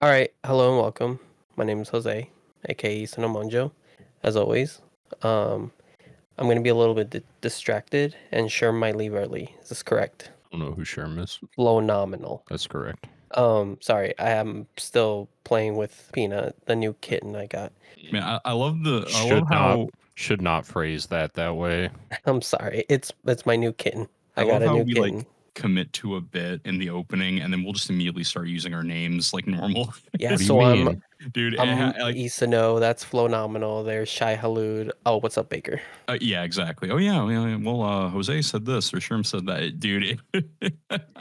All right, hello and welcome. My name is Jose, aka Sonomonjo. As always, um, I'm going to be a little bit distracted, and Sherm might leave early. Is this correct? I don't know who Sherm is. Flow nominal. That's correct. Sorry, I am still playing with Peanut, the new kitten I got. Man, I love Should not how should not phrase that way. I'm sorry, it's my new kitten. I I got love a how new we kitten. commit to a bit in the opening, and then we'll just immediately start using our names like normal. Yeah, What do you so mean? Dude. I'm Like, Isano. That's Flow nominal. There's Shy Halud. Oh, what's up, Baker? yeah, exactly. Oh yeah. Well, Jose said this, or Sherm said that, dude.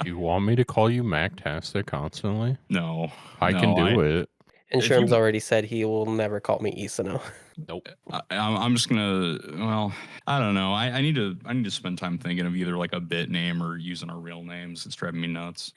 You want me to call you Mactastic constantly? No, I can no. do it. And If Sherm's you, already said he will never call me Isano. Nope. I'm just gonna. Well, I don't know. I need to spend time thinking of either like a bit name or using our real names. It's driving me nuts.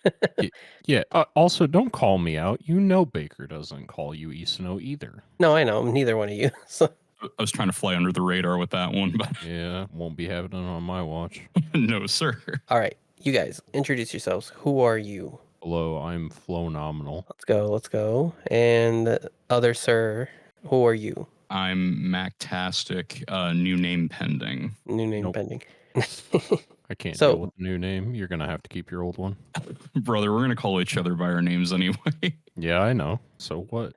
Yeah. Also, don't call me out. You know Baker doesn't call you Isano either. No, I know. Neither one of you. So. I was trying to fly under the radar with that one, but Yeah, won't be happening on my watch. no, sir. All right, you guys, introduce yourselves. Who are you? Hello, I'm Flow Nominal. Let's go. Let's go. And other sir, who are you? I'm Mactastic, new name pending. New name Nope. pending. I can't So- deal with the new name. You're gonna have to keep your old one. Brother, we're gonna call each other by our names anyway. Yeah, I know. So what?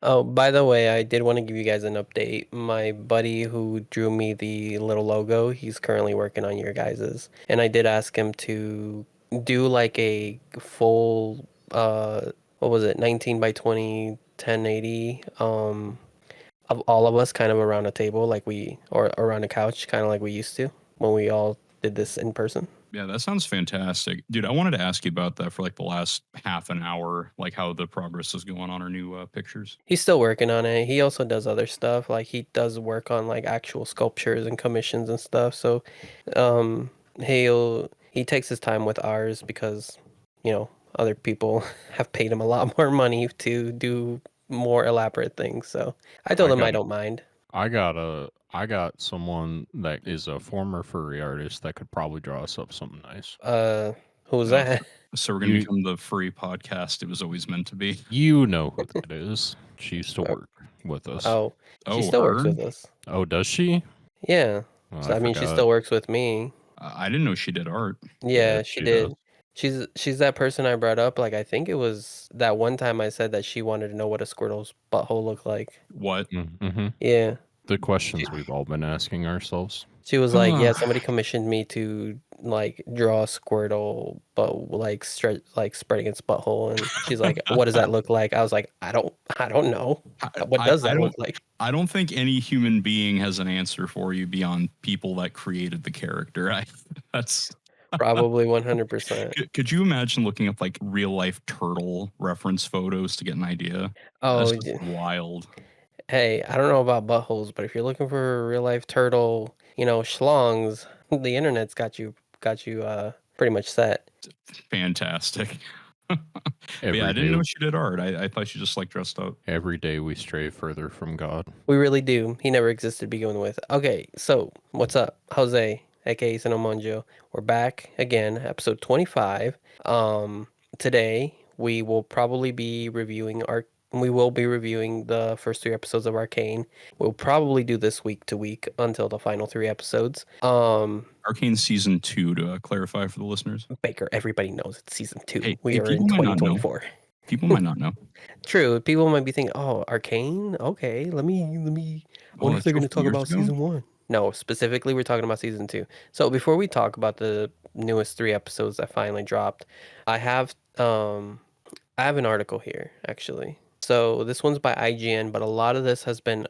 Oh, by the way, I did want to give you guys an update. My buddy who drew me the little logo, he's currently working on your guys's. And I did ask him to do like a full what was it, 19 by 20, 1080 of all of us kind of around a table or around a couch, kind of like we used to when we all did this in person. Yeah, that sounds fantastic. Dude, I wanted to ask you about that for like the last half an hour, like how the progress is going on our new pictures. He's still working on it. He also does other stuff. Like he does work on like actual sculptures and commissions and stuff. So he takes his time with ours because, other people have paid him a lot more money to do more elaborate things. So I told him I don't mind. I got someone that is a former furry artist that could probably draw us up something nice. Who's that? So we're gonna become the free podcast it was always meant to be. You know who that is. She used to work with us. Oh, she Oh, still works her? with us. Oh, does she? Yeah. Oh, So I mean, she forgot. still works with me. I didn't know she did art. Yeah, she did. does. She's that person I brought up. Like I think it was that one time I said that she wanted to know what a Squirtle's butthole looked like. What? Mm-hmm. Yeah. The questions we've all been asking ourselves. She was like, "Yeah, somebody commissioned me to like draw a Squirtle, but like spreading its butthole." And she's like, "What does that look like?" I was like, "I don't know. What does that look like?" I don't think any human being has an answer for you beyond people that created the character. That's Probably 100%. Could you imagine looking up like real life turtle reference photos to get an idea? Oh, That's just wild. hey, I don't know about buttholes, but if you're looking for a real life turtle, schlongs, the internet's got you pretty much set. Fantastic. But Every yeah, I didn't day- know she did art. I thought she just like dressed up. Every day we stray further from God. We really do. He never existed to begin with. Okay, so what's up? Jose, aka Sonomonjo. We're back again, episode 25. Today we will probably be reviewing the first 3 episodes of Arcane. We'll probably do this week to week until the final 3 episodes. Arcane season 2 to clarify for the listeners. Baker, everybody knows it's season 2. Hey, we are in people might not know. 2024. People might not know. True. People might be thinking, "Oh, Arcane? Okay, let me what if they're going to talk about season 1?" No, specifically we're talking about season 2. So before we talk about the newest 3 episodes that finally dropped, I have an article here actually. So this one's by IGN, but a lot of this has been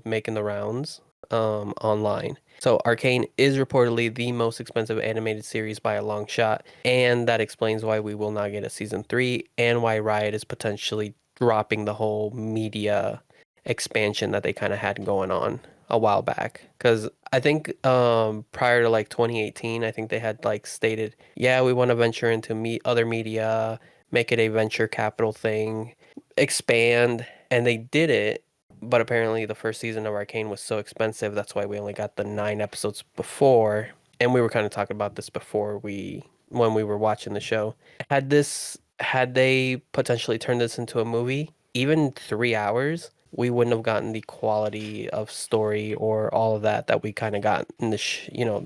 making the rounds online. So Arcane is reportedly the most expensive animated series by a long shot, and that explains why we will not get a season 3 and why Riot is potentially dropping the whole media expansion that they kind of had going on a while back. Because I think prior to like 2018, I think they had like stated, yeah, we want to venture into other media, make it a venture capital thing, expand, and they did it. But apparently the first season of Arcane was so expensive, that's why we only got the 9 episodes before. And we were kind of talking about this before when we were watching the show. Had this had they potentially turned this into a movie, even 3 hours, we wouldn't have gotten the quality of story or all of that we kind of got in the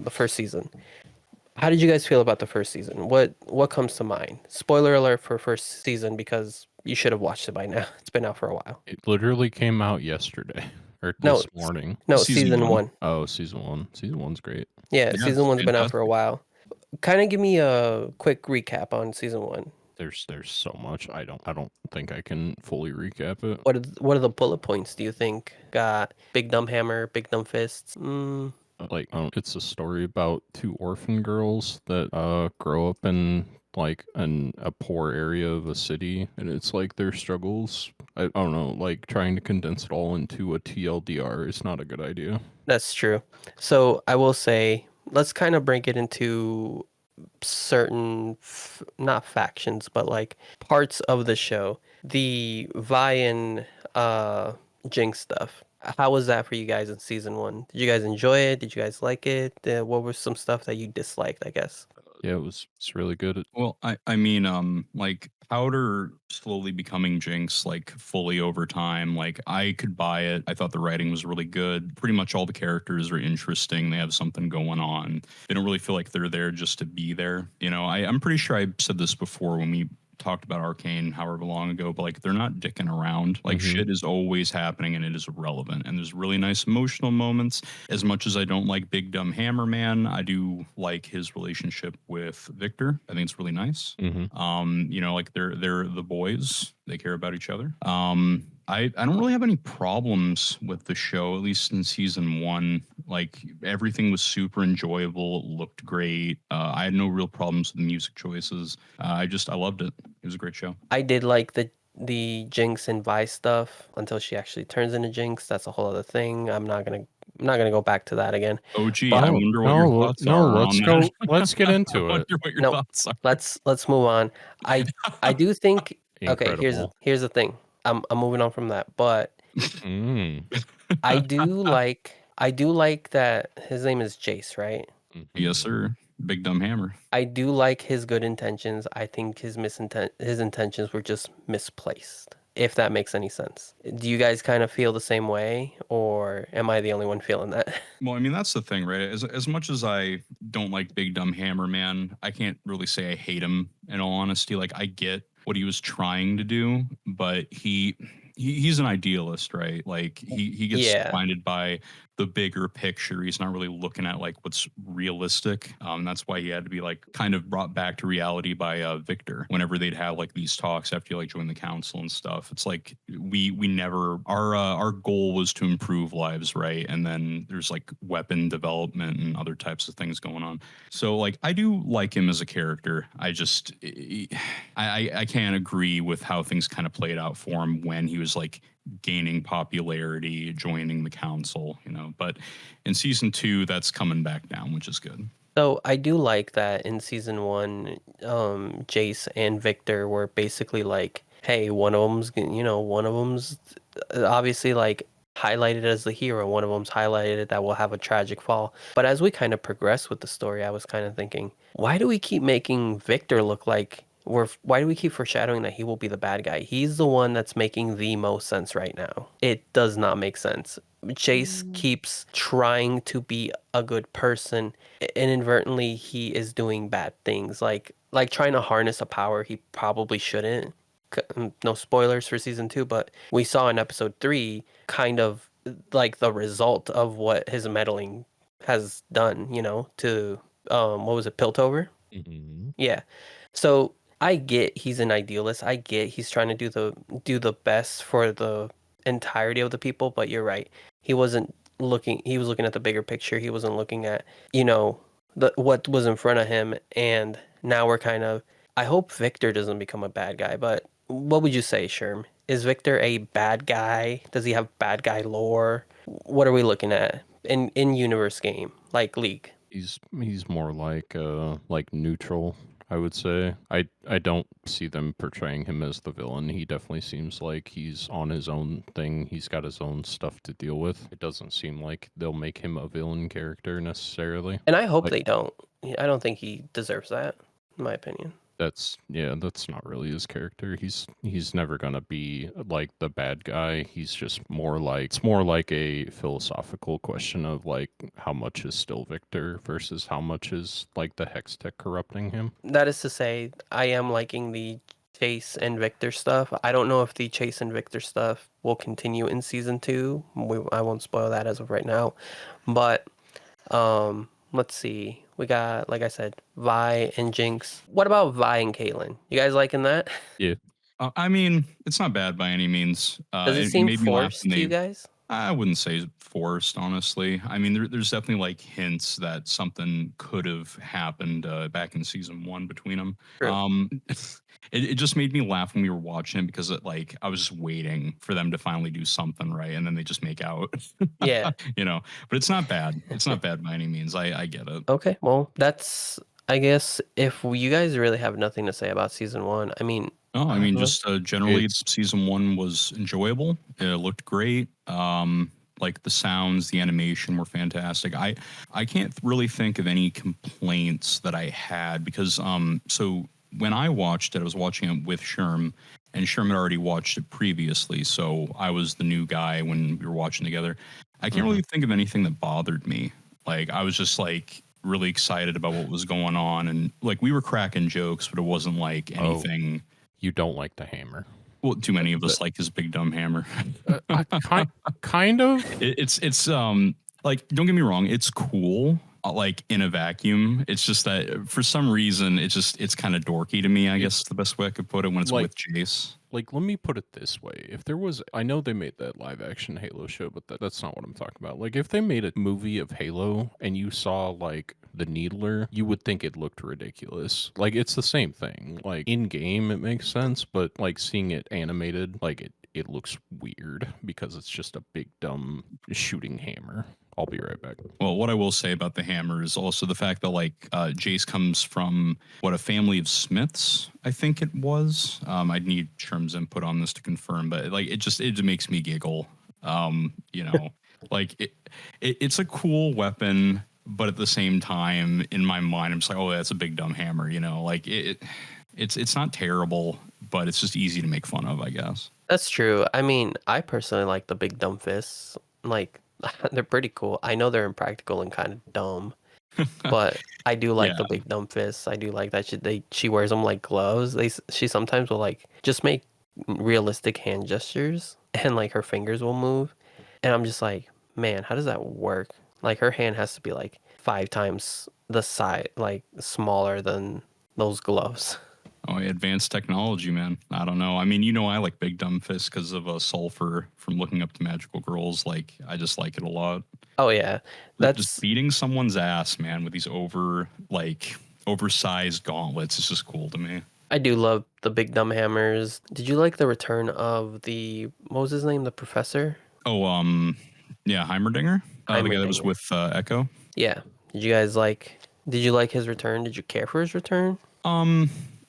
first season. How did you guys feel about the first season? What comes to mind? Spoiler alert for first season because you should have watched it by now. It's been out for a while. It literally came out yesterday or No, this morning. no, Season season one. one. Oh, season 1. Season 1's great. Yeah, Yeah, season it's one's been out for a fantastic. while. Kind of give me a quick recap on season one. There's so much. I don't think I can fully recap it. What are the bullet points do you think? Got big dumb hammer, big dumb fists. Like it's a story about 2 orphan girls that grow up in like a poor area of a city, and it's like their struggles. I don't know, like trying to condense it all into a TLDR is not a good idea. That's true. So I will say, let's kind of break it into certain, not factions, but like parts of the show. The Vi and Jinx stuff. How was that for you guys in season one? Did you guys enjoy it? Did you guys like it? What was some stuff that you disliked, I guess? Yeah, it's really good. Well, I mean, like Powder slowly becoming Jinx, like fully over time. Like I could buy it. I thought the writing was really good. Pretty much all the characters are interesting. They have something going on. They don't really feel like they're there just to be there. You know, I'm pretty sure I said this before when we talked about Arcane however long ago, but like they're not dicking around. Like shit is always happening and it is relevant. And there's really nice emotional moments. As much as I don't like Big Dumb Hammer Man, I do like his relationship with Victor. I think it's really nice. You know, like they're the boys. They care about each other. I don't really have any problems with the show, at least in season one. Like everything was super enjoyable. It looked great. I had no real problems with the music choices. I loved it. It was a great show. I did like the Jinx and Vi stuff until she actually turns into Jinx. That's a whole other thing. I'm not gonna go back to that again. Oh, gee, But I wonder what your thoughts are let's on go. that. Let's get I into it. wonder what your no, thoughts are. let's move on. I do think okay, Incredible. here's the thing. I'm moving on from that, but Mm. I do like that his name is Jace, right? Yes, sir. Big Dumb Hammer. I do like his good intentions. I think his intentions were just misplaced. If that makes any sense. Do you guys kind of feel the same way, or am I the only one feeling that? Well, I mean, that's the thing, right? As much as I don't like Big Dumb Hammer Man, I can't really say I hate him in all honesty. Like I get what he was trying to do, but he's an idealist, right? Like he gets Yeah. blinded by the bigger picture. He's not really looking at like what's realistic. That's why he had to be like kind of brought back to reality by Victor whenever they'd have like these talks after you like join the council and stuff. It's like we never our goal was to improve lives, right? And then there's like weapon development and other types of things going on. So like I do like him as a character. I can't agree with how things kind of played out for him when he was like gaining popularity, joining the council, you know. But in season 2, that's coming back down, which is good. So I do like that in season 1, Jace and Victor were basically like, hey, one of them's obviously like highlighted as the hero. One of them's highlighted that will have a tragic fall. But as we kind of progress with the story, I was kind of thinking, why do we keep making Victor look like why do we keep foreshadowing that he will be the bad guy? He's the one that's making the most sense right now. It does not make sense. Chase keeps trying to be a good person, and inadvertently he is doing bad things, like trying to harness a power he probably shouldn't. No spoilers for season 2, but we saw in episode 3 kind of like the result of what his meddling has done, to what was it, Piltover? Yeah. So I get he's an idealist. I get he's trying to do the best for the entirety of the people, but you're right. He was looking at the bigger picture. He wasn't looking at, what was in front of him, and now we're kind of I hope Victor doesn't become a bad guy, but what would you say, Sherm? Is Victor a bad guy? Does he have bad guy lore? What are we looking at in universe game, like League? He's more like neutral, I would say. I don't see them portraying him as the villain. He definitely seems like he's on his own thing. He's got his own stuff to deal with. It doesn't seem like they'll make him a villain character necessarily. And I hope Like, they don't. I don't think he deserves that, in my opinion. that's not really his character. He's never gonna be like the bad guy. He's just more like it's more like a philosophical question of like how much is still Victor versus how much is like the hex tech corrupting him. That is to say, I am liking the Chase and Victor stuff. I don't know if the Chase and Victor stuff will continue in season 2. I won't spoil that as of right now. But let's see. We got, like I said, Vi and Jinx. What about Vi and Caitlyn? You guys liking that? Yeah. I mean, it's not bad by any means. Does it It seem made me laugh forced when to you they. guys? I wouldn't say forced, honestly. I mean, there's definitely like hints that something could have happened back in season 1 between them. True. It just made me laugh when we were watching it because like I was just waiting for them to finally do something right, and then they just make out. Yeah. But it's not bad. It's not bad by any means. I get it. Okay, well, that's, I guess, if you guys really have nothing to say about season 1, I mean, No, I mean, just generally, It's season 1 was enjoyable. It looked great. Like the sounds, the animation were fantastic. I can't really think of any complaints that I had because so when I watched it, I was watching it with Sherm, and Sherm had already watched it previously, so I was the new guy when we were watching together. I can't really think of anything that bothered me. Like I was just like really excited about what was going on, and like we were cracking jokes, but it wasn't like anything. you don't like the hammer. Well, too many of us like his big dumb hammer. Kind of. It's like don't get me wrong, it's cool. Like in a vacuum, it's just that for some reason it's kind of dorky to me. I guess the best way I could put it when it's like- with Jace. Like, let me put it this way. If there was, I know they made that live action Halo show, but that's not what I'm talking about. Like, if they made a movie of Halo and you saw, like, the Needler, you would think it looked ridiculous. Like, it's the same thing. Like, in game, it makes sense, but, like, seeing it animated, like, it looks weird because it's just a big, dumb shooting hammer. I'll be right back. Well, what I will say about the hammer is also the fact that like Jace comes from a family of Smiths, I think it was. I'd need Sherm's input on this to confirm, but like it makes me giggle. Like it's a cool weapon, but at the same time, in my mind, I'm just like, oh, that's a big dumb hammer. Like it's not terrible, but it's just easy to make fun of, I guess. that's true. I mean, I personally like the big dumb fists. Like, they're pretty cool. I know they're impractical and kind of dumb, but I do like the big dumb fists. I do like that she wears them like gloves. She sometimes will like just make realistic hand gestures and like her fingers will move. And I'm just like, man, how does that work? Like her hand has to be like 5 times the size, like smaller than those gloves. Oh, advanced technology, man. I don't know. I mean, I like Big Dumb Fist because of Sulfur from Looking Up to Magical Girls. Like, I just like it a lot. Oh yeah, Just beating someone's ass, man, with these oversized gauntlets is just cool to me. I do love the big dumb hammers. Did you like the return of what was his name? The professor? Oh, yeah, Heimerdinger, the guy that was Heimerdinger. with Echo. Yeah. Did you like his return? Did you care for his return?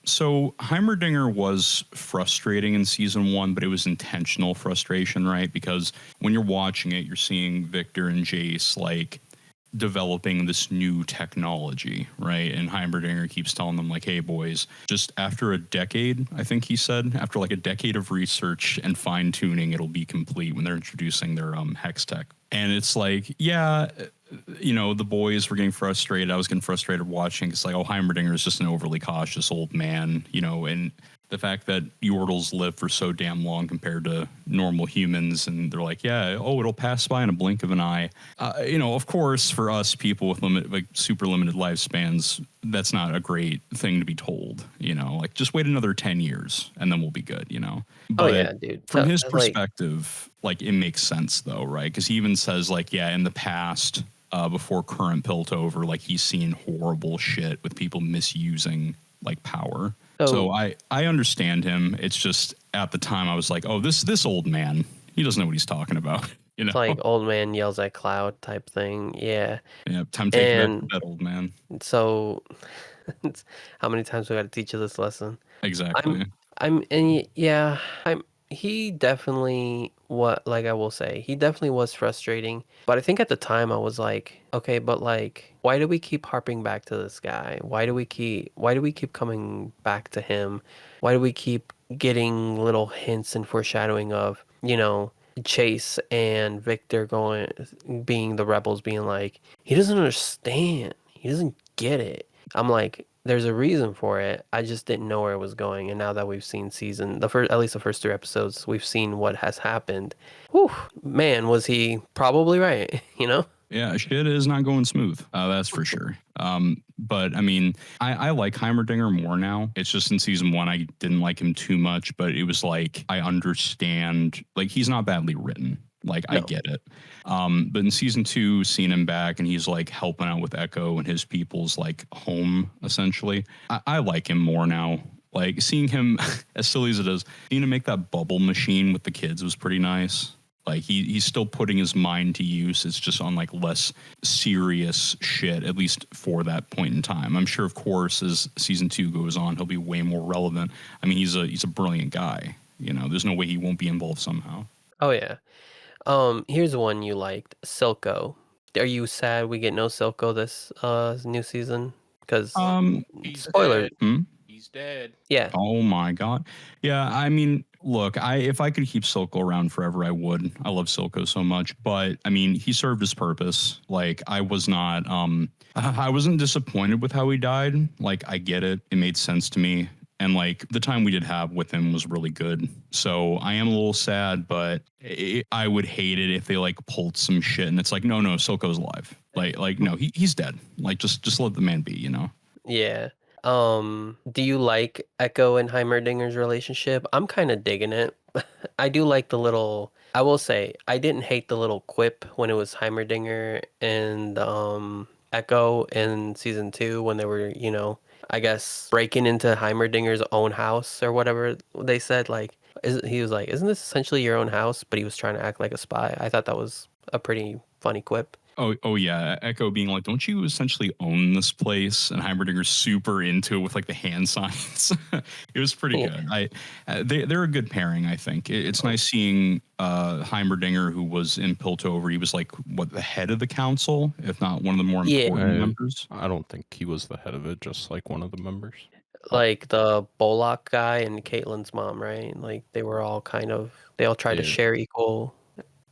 So Heimerdinger was frustrating in season 1, but it was intentional frustration, right? Because when you're watching it, you're seeing Victor and Jace like developing this new technology, right? And Heimerdinger keeps telling them like, hey boys, just after a decade, I think he said, after like a decade of research and fine tuning, it'll be complete when they're introducing their hex tech. And it's like, yeah, the boys were getting frustrated. I was getting frustrated watching. It's like, oh, Heimerdinger is just an overly cautious old man, and the fact that Yordles live for so damn long compared to normal humans, and they're like, yeah, oh, it'll pass by in a blink of an eye. Of course, for us people with super limited lifespans, that's not a great thing to be told. Like just wait another 10 years and then we'll be good. But Oh yeah, dude. from his perspective, like it makes sense though, right? Because he even says like, yeah, in the past, before current Piltover, like he's seen horrible shit with people misusing like power. So I understand him. It's just at the time I was like, oh, this old man, he doesn't know what he's talking about. It's like old man yells at cloud type thing. Yeah. Yeah, time to take that old man. So how many times we got to teach you this lesson? Exactly. I'm he definitely what like I will say, he definitely was frustrating. But I think at the time I was like, okay, but like why do we keep harping back to this guy? Why do we keep coming back to him? Why do we keep getting little hints and foreshadowing of, Chase and Victor being the rebels being like, he doesn't understand. He doesn't get it. I'm like, there's a reason for it. I just didn't know where it was going. And now that we've seen at least the first 3 episodes, we've seen what has happened. Whew, man, was he probably right, you know? Yeah, shit is not going smooth. That's for sure. But I mean, I like Heimerdinger more now. It's just in season 1, I didn't like him too much, but it was like, I understand, like, he's not badly written. Like, I No. get it. But in season 2, seeing him back and he's like helping out with Echo and his people's like home, essentially. I like him more now. Like, seeing him, as silly as it is, seeing him make that bubble machine with the kids was pretty nice. Like, he's still putting his mind to use. It's just on like less serious shit, at least for that point in time. I'm sure, of course, as season 2 goes on, he'll be way more relevant. I mean, he's a brilliant guy. You know, there's no way he won't be involved somehow. Oh yeah. Here's one you liked, Silco. Are you sad we get no Silco this new season? Because He's spoiler, dead. He's dead. yeah. Oh my god. Yeah, I mean, look, if I could keep Silco around forever, I would. I love Silco so much, but I mean, he served his purpose. Like, I wasn't disappointed with how he died. Like, I get it. It made sense to me. And like, the time we did have with him was really good. So I am a little sad, but I would hate it if they like pulled some shit and it's like, no, Silco's alive. Like no, he's dead. Like, just let the man be, you know? Yeah. Do you like Echo and Heimerdinger's relationship? I'm kind of digging it. I do like I will say, I didn't hate the little quip when it was Heimerdinger and Echo in season 2 when they were, I guess breaking into Heimerdinger's own house or whatever they said. Like, he was like, "Isn't this essentially your own house?" But he was trying to act like a spy. I thought that was a pretty funny quip. Oh yeah, Echo being like, "Don't you essentially own this place?" And Heimerdinger's super into it with like the hand signs. It was pretty Yeah. good. They're a good pairing, I think. It's nice seeing Heimerdinger, wwho was in Piltover. He was like the head of the council, if not one of the more Yeah. important members. I don't think he was the head of it, just like one of the members. Like the Bullock guy and Caitlyn's mom, right? Like they all try to Yeah. share equal.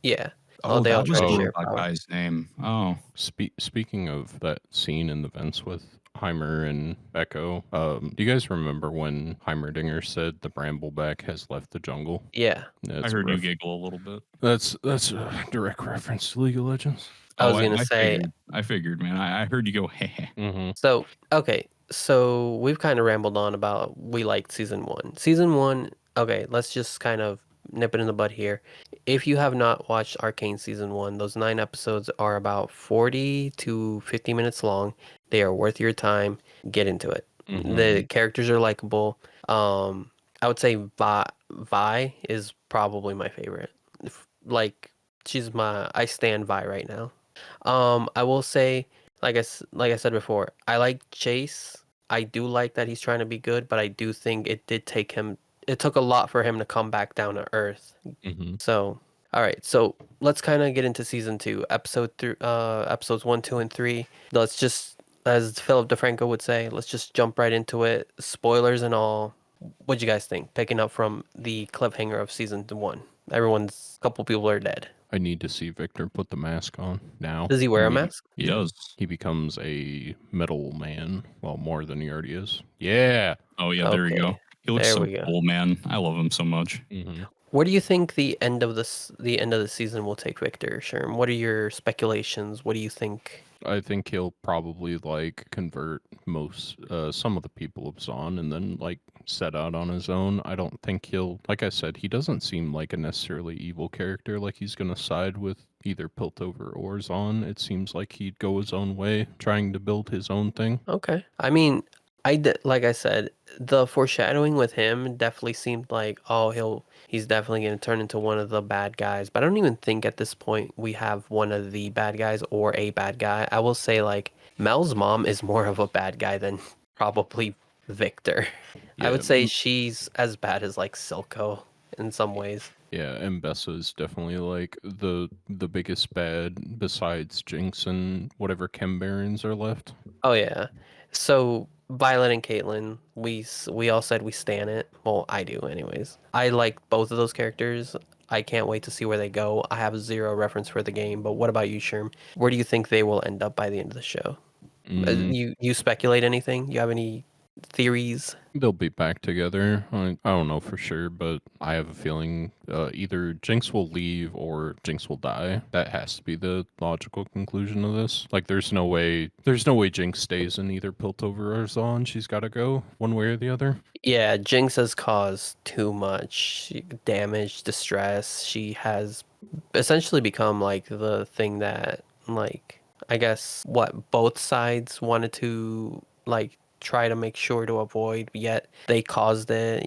Yeah. Oh, They all that was try to share that power. guy's name. Oh, Speaking of that scene in the vents with Heimer and Echo, do you guys remember when Heimerdinger said the Brambleback has left the jungle? Yeah. I heard you giggle a little bit. That's a direct reference to League of Legends. I was Oh, gonna say. I figured, man. I heard you go, hey. Mm-hmm. So okay. So we've kind of rambled on about we liked season 1. Season 1. Okay, let's just kind of nip it in the bud here. If you have not watched Arcane season 1, those 9 episodes are about 40 to 50 minutes long. They are worth your time. Get into it. Mm-hmm. The characters are likable. I would say Vi is probably my favorite. Like, I stand Vi right now. I will say, like I said before, I like Chase. I do like that he's trying to be good, but I do think it took a lot for him to come back down to earth. Mm-hmm. So, all right. So let's kind of get into season 2, episodes 1, 2, and 3. Let's just, as Philip DeFranco would say, let's just jump right into it. Spoilers and all. What'd you guys think? Picking up from the cliffhanger of season 1. A couple people are dead. I need to see Victor put the mask on now. Does he wear a mask? He does. He becomes a metal man. Well, more than he already is. Yeah. Oh yeah, there you go. Okay. He looks There so we go. cool, man. I love him so much. Mm-hmm. Where do you think the end of the season will take Victor, Sherm? What are your speculations? What do you think? I think he'll probably like convert some of the people of Zon and then like set out on his own. I don't think like I said, he doesn't seem like a necessarily evil character. Like he's gonna side with either Piltover or Zon. It seems like he'd go his own way, trying to build his own thing. Okay. I mean, like I said, the foreshadowing with him definitely seemed like, he's definitely going to turn into one of the bad guys. But I don't even think at this point we have one of the bad guys or a bad guy. I will say, like, Mel's mom is more of a bad guy than probably Victor. I would say she's as bad as like Silco. in some ways. Yeah, Mbessa is definitely like the biggest bad besides Jinx and whatever Chem Barons are left. Oh yeah. So Violet and Caitlyn, we all said we stan it. Well, I do anyways. I like both of those characters. I can't wait to see where they go. I have zero reference for the game, but what about you, Sherm? Where do you think they will end up by the end of the show? Mm, You speculate anything? You have any theories? they'll be back together. I don't know for sure, but I have a feeling either Jinx will leave or Jinx will die. That has to be the logical conclusion of this. Like, there's no way Jinx stays in either Piltover or Zon. She's got to go one way or the other. Yeah, Jinx has caused too much damage, distress. She has essentially become like the thing that, like, I guess what both sides wanted to like try to make sure to avoid, yet they caused it.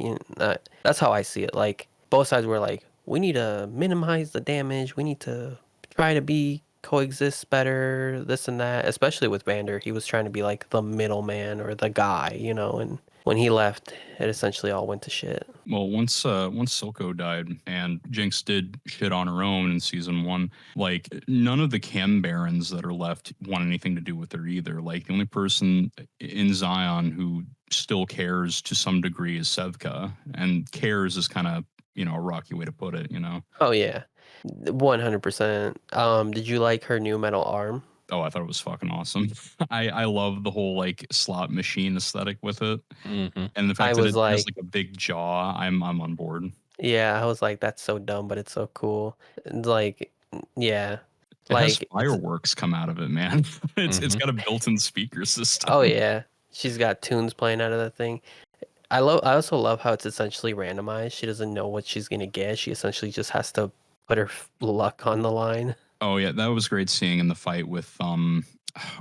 That's how I see it. Like both sides were like, we need to minimize the damage. We need to try to be coexist better, this and that. Especially with Vander, he was trying to be like the middleman or the guy, and when he left, it essentially all went to shit. Well, once Silco died and Jinx did shit on her own in season one, like none of the Chem Barons that are left want anything to do with her either. Like the only person in Zion who still cares to some degree is Sevka, and cares is kind of a rocky way to put it. Oh yeah, 100%. Did you like her new metal arm? Oh, I thought it was fucking awesome. I love the whole like slot machine aesthetic with it, Mm-hmm. and the I fact that was it has like, like a big jaw. I'm on board. yeah, I was like, that's so dumb, but it's so cool. And, like, yeah, It has like it's fireworks come out of it, man. It's Mm-hmm. got a built-in speaker oh system. yeah, she's got tunes playing out of that thing. I also love how it's essentially randomized. She doesn't know what she's gonna get. She essentially just has to put her luck on the line. Oh yeah, that was great seeing in the fight with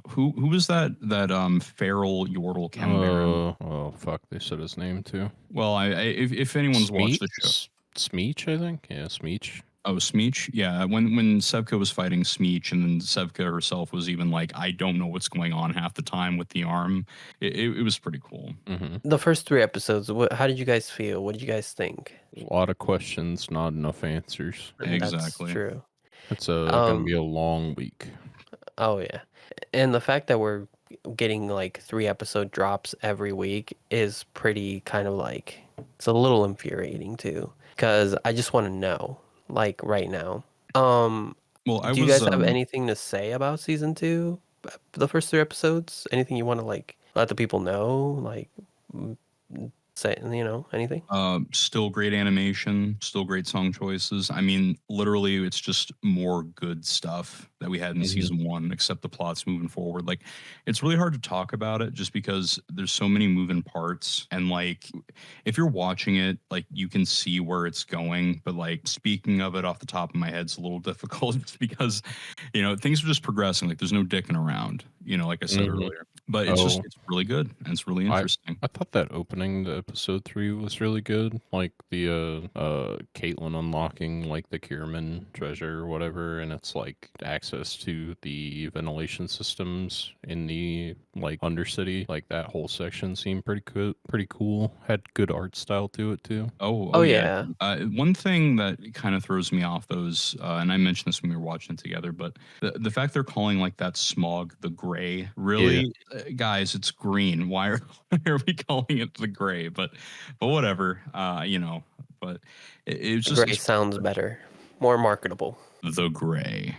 who was that feral Yordle Chem Baron. Oh fuck, they said his name too. Well, if anyone's watched the show, Smeech, I think. Yeah, Smeech. oh Smeech, yeah, when Sevka was fighting Smeech, and then Sevka herself was even like, I don't know what's going on half the time with the arm. It was pretty cool. Mm-hmm. The first 3 episodes, how did you guys feel? What did you guys think? A lot of questions, not enough answers. That's Exactly. true. It's gonna be a long week. Oh yeah, and the fact that we're getting like 3 episode drops every week is pretty kind of like it's a little infuriating too, because I just want to know like right now. Well, I Do you was guys have anything to say about season 2, the first 3 episodes? Anything you want to like let the people know? Like say anything? Still great animation, still great song choices. I mean, literally, it's just more good stuff that we had in Mhm. season one, except the plots moving forward. Like, it's really hard to talk about it just because there's so many moving parts. And, like, if you're watching it, like, you can see where it's going. But, like, speaking of it off the top of my head is a little difficult just because, things are just progressing. Like, there's no dicking around, like I said Mhm. earlier. But Oh, it's really good and it's really interesting. I thought that opening to episode 3 was really good. Like the Caitlyn unlocking like the Kierman treasure or whatever, and it's like access to the ventilation systems in the like Undercity. Like that whole section seemed pretty cool. Had good art style to it too. Oh Oh yeah. yeah, One thing that kind of throws me off those, and I mentioned this when we were watching it together, but the fact they're calling like that smog the gray, Yeah. really, guys, it's green. Why are, why are we calling it the gray? But whatever, But it's just gray sounds better, more marketable. the gray,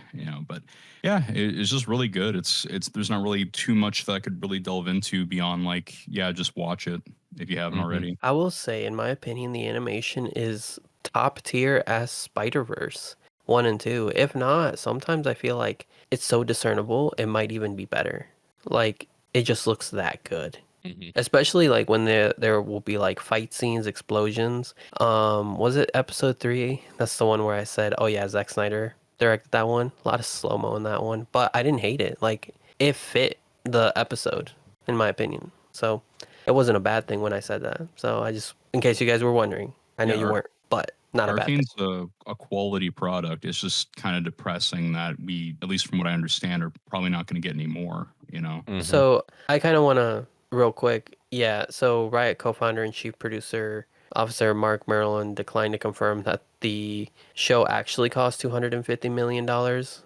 But yeah, it's just really good. It's there's not really too much that I could really delve into beyond like, yeah, just watch it if you haven't Mhm. already. I will say, in my opinion, the animation is top tier as Spider-Verse 1 and 2. If not, sometimes I feel like it's so discernible, it might even be better. Like, it just looks that good. Mhm. Especially like when there will be like fight scenes, explosions. Was it episode 3? That's the one where I said, "Oh yeah, Zack Snyder directed that one." A lot of slow-mo in that one, but I didn't hate it. Like it fit the episode in my opinion. So, it wasn't a bad thing when I said that. So, I just in case you guys were wondering. I know Yeah, you weren't, but not a bad thing. Arcane's a quality product. It's just kind of depressing that we, at least from what I understand, are probably not going to get any more. Mhm. So I kind of want to real quick. Yeah. So Riot co-founder and chief producer Officer Mark Maryland declined to confirm that the show actually cost $250 million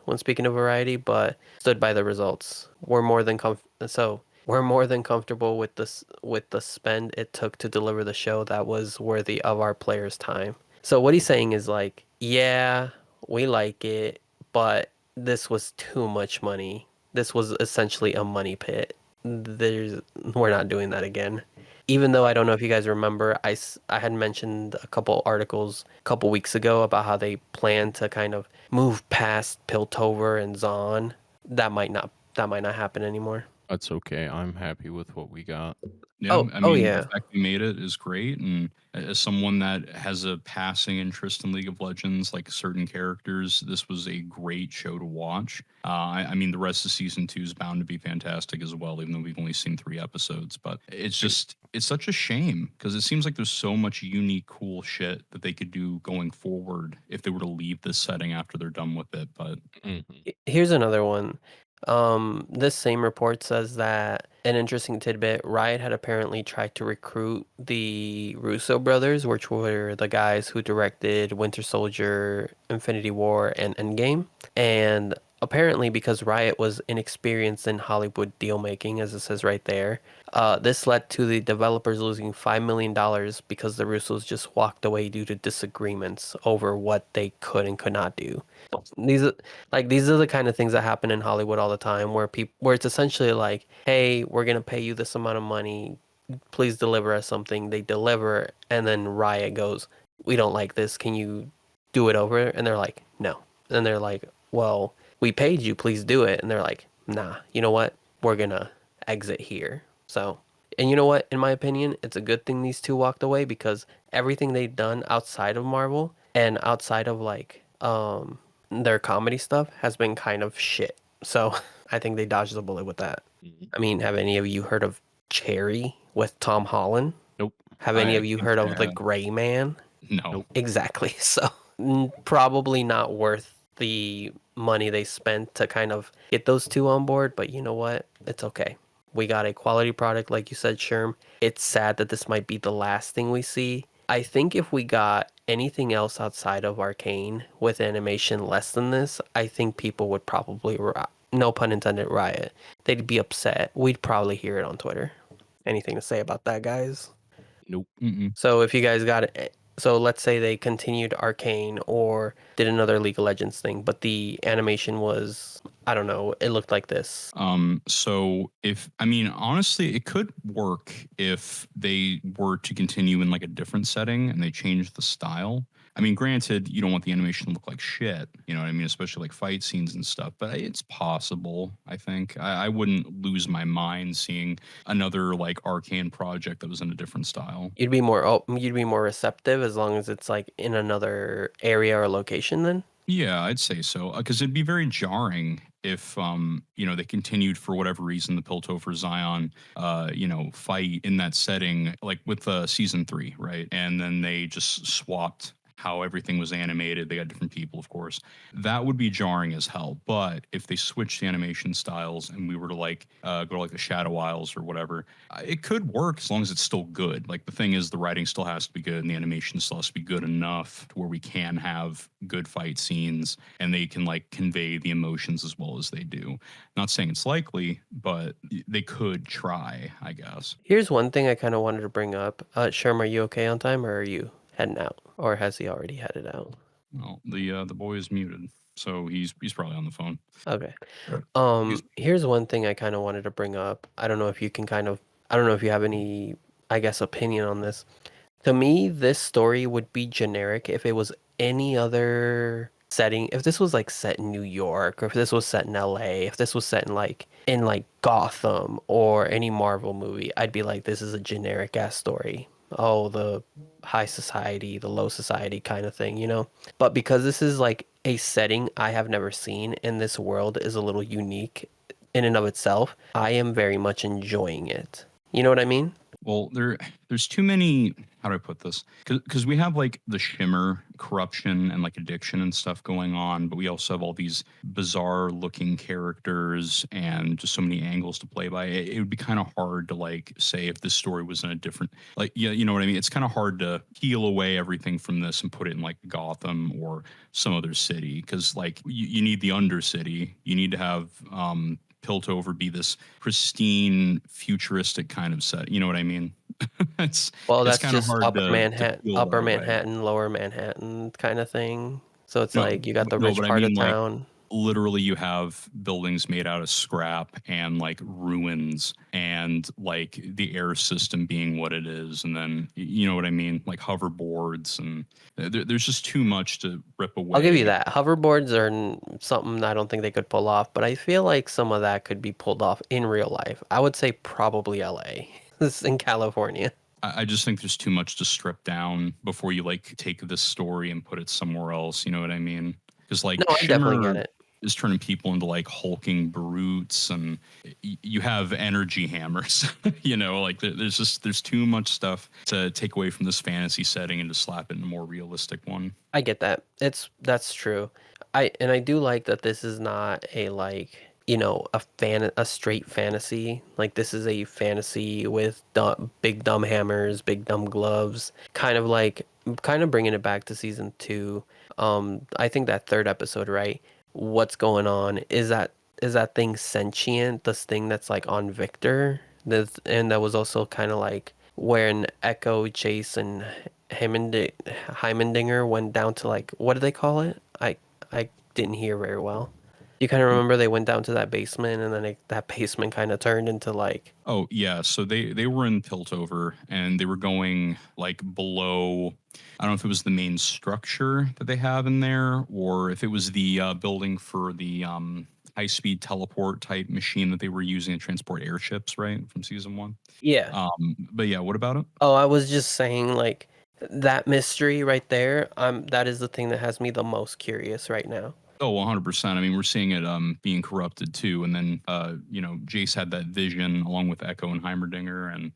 when speaking of Variety, but stood by the results. We're more than comfortable with the spend it took to deliver the show that was worthy of our players' time. So what he's saying is like, yeah, we like it, but this was too much money. This was essentially a money pit. We're not doing that again. Even though I don't know if you guys remember, I had mentioned a couple articles a couple weeks ago about how they plan to kind of move past Piltover and Zahn. That might not happen anymore. That's okay. I'm happy with what we got. Yeah, Oh, I oh mean, the yeah. fact they made it is great, and as someone that has a passing interest in League of Legends, like certain characters, this was a great show to watch. I mean, the rest of season 2 is bound to be fantastic as well, even though we've only seen 3 episodes. But it's such a shame because it seems like there's so much unique, cool shit that they could do going forward if they were to leave this setting after they're done with it. But Here's another one. This same report says that an interesting tidbit, Riot had apparently tried to recruit the Russo brothers, which were the guys who directed Winter Soldier, Infinity War, and Endgame. And apparently because Riot was inexperienced in Hollywood deal making, as it says right there, this led to the developers losing $5 million because the Russos just walked away due to disagreements over what they could and could not do. These are these are the kind of things that happen in Hollywood all the time where it's essentially like, hey, we're gonna pay you this amount of money, please deliver us something. They deliver, and then Riot goes, we don't like this, can you do it over? And they're like, no. And they're like, well, we paid you, please do it. And they're like, nah, you know what, we're gonna exit here. So, and you know what, in my opinion, it's a good thing these two walked away, because everything they've done outside of Marvel and outside of their comedy stuff has been kind of shit. So I think they dodged the bullet with that. Mhm. I mean, have any of you heard of Cherry with Tom Holland? Nope. Have any I of you think, heard of The Gray Man? no. Nope. Exactly. So probably not worth the money they spent to kind of get those two on board, but you know what? It's okay. We got a quality product, like you said, Sherm. It's sad that this might be the last thing we see. I think if we got anything else outside of Arcane with animation less than this, I think people would probably, no pun intended, riot. They'd be upset. We'd probably hear it on Twitter. Anything to say about that, guys? Nope. Mm-mm. So if you guys got it, so let's say they continued Arcane or did another League of Legends thing, but the animation was, I don't know, it looked like this. So if I mean honestly, it could work if they were to continue in like a different setting and they changed the style. I mean, granted, you don't want the animation to look like shit, you know what I mean, especially like fight scenes and stuff, but it's possible, I think. I wouldn't lose my mind seeing another like Arcane project that was in a different style. You'd be more receptive as long as it's like in another area or location then. Yeah, I'd say so. Because it'd be very jarring if, they continued for whatever reason the Piltover Zion, fight in that setting, like with season 3, right? And then they just swapped how everything was animated. They got different people, of course. That would be jarring as hell. But if they switched the animation styles and we were to go to like the Shadow Isles or whatever, it could work as long as it's still good. Like the thing is, the writing still has to be good and the animation still has to be good enough to where we can have good fight scenes and they can like convey the emotions as well as they do. Not saying it's likely, but they could try, I guess. Here's one thing I kind of wanted to bring up. Sherm, are you okay on time, or are you heading out? Or has he already headed out? Well, the boy is muted, so he's probably on the phone. Okay. He's Here's one thing I kind of wanted to bring up. I don't know if you I don't know if you have any, I guess, opinion on this. To me, this story would be generic if it was any other setting. If this was like set in New York, or if this was set in LA, if this was set in like Gotham or any Marvel movie, I'd be like, this is a generic ass story. Oh, the high society, the low society kind of thing, you know? But because this is like a setting I have never seen and this world is a little unique in and of itself, I am very much enjoying it. You know what I mean? Well, there's too many. How do I put this? Because we have like the shimmer corruption and like addiction and stuff going on, but we also have all these bizarre looking characters and just so many angles to play by. It would be kind of hard to like say if this story was in a different, like, yeah, you know what I mean. It's kind of hard to peel away everything from this and put it in like Gotham or some other city, because like you need the Undercity. You need to have Piltover be this pristine, futuristic kind of set. You know what I mean? it's Well, it's that's kind of just hard to peel that Upper away. Manhattan, Lower Manhattan kind of thing. So it's No, like you got the no, rich but I part of mean like town. literally you have buildings made out of scrap and like ruins and like the air system being what it is, and then you know what I mean, like hoverboards, and there's just too much to rip I'll give you away. that. Hoverboards are something I don't think they could pull off, but I feel like some of that could be pulled off in real life. I would say probably LA. This is in California. I just think there's too much to strip down before you like take this story and put it somewhere else. You know what I mean? Because No, like I definitely get Shimmer it. is turning people into like hulking brutes, and you have energy hammers. You know, like there's too much stuff to take away from this fantasy setting and to slap it in a more realistic one. I get that. That's true. I do like that this is not a like, a straight fantasy. Like this is a fantasy with big dumb hammers, big dumb gloves. Kind of bringing it back to season 2. I think that third episode, right? What's going on? Is that thing sentient? This thing that's like on Victor? And that was also kind of like when Echo, Chase, and Heimendinger went down to like, what do they call it? I didn't hear very well. You kind of remember they went down to that basement, and then that basement kind of turned into like, Oh yeah, so they were in Piltover and they were going like below. I don't know if it was the main structure that they have in there, or if it was the building for the high speed teleport type machine that they were using to transport airships, right, from season 1. yeah. But yeah, what about it? Oh, I was just saying like that mystery right there. That is the thing that has me the most curious right now. Oh, 100%. I mean, we're seeing it being corrupted too. And then, you know, Jace had that vision along with Echo and Heimerdinger, and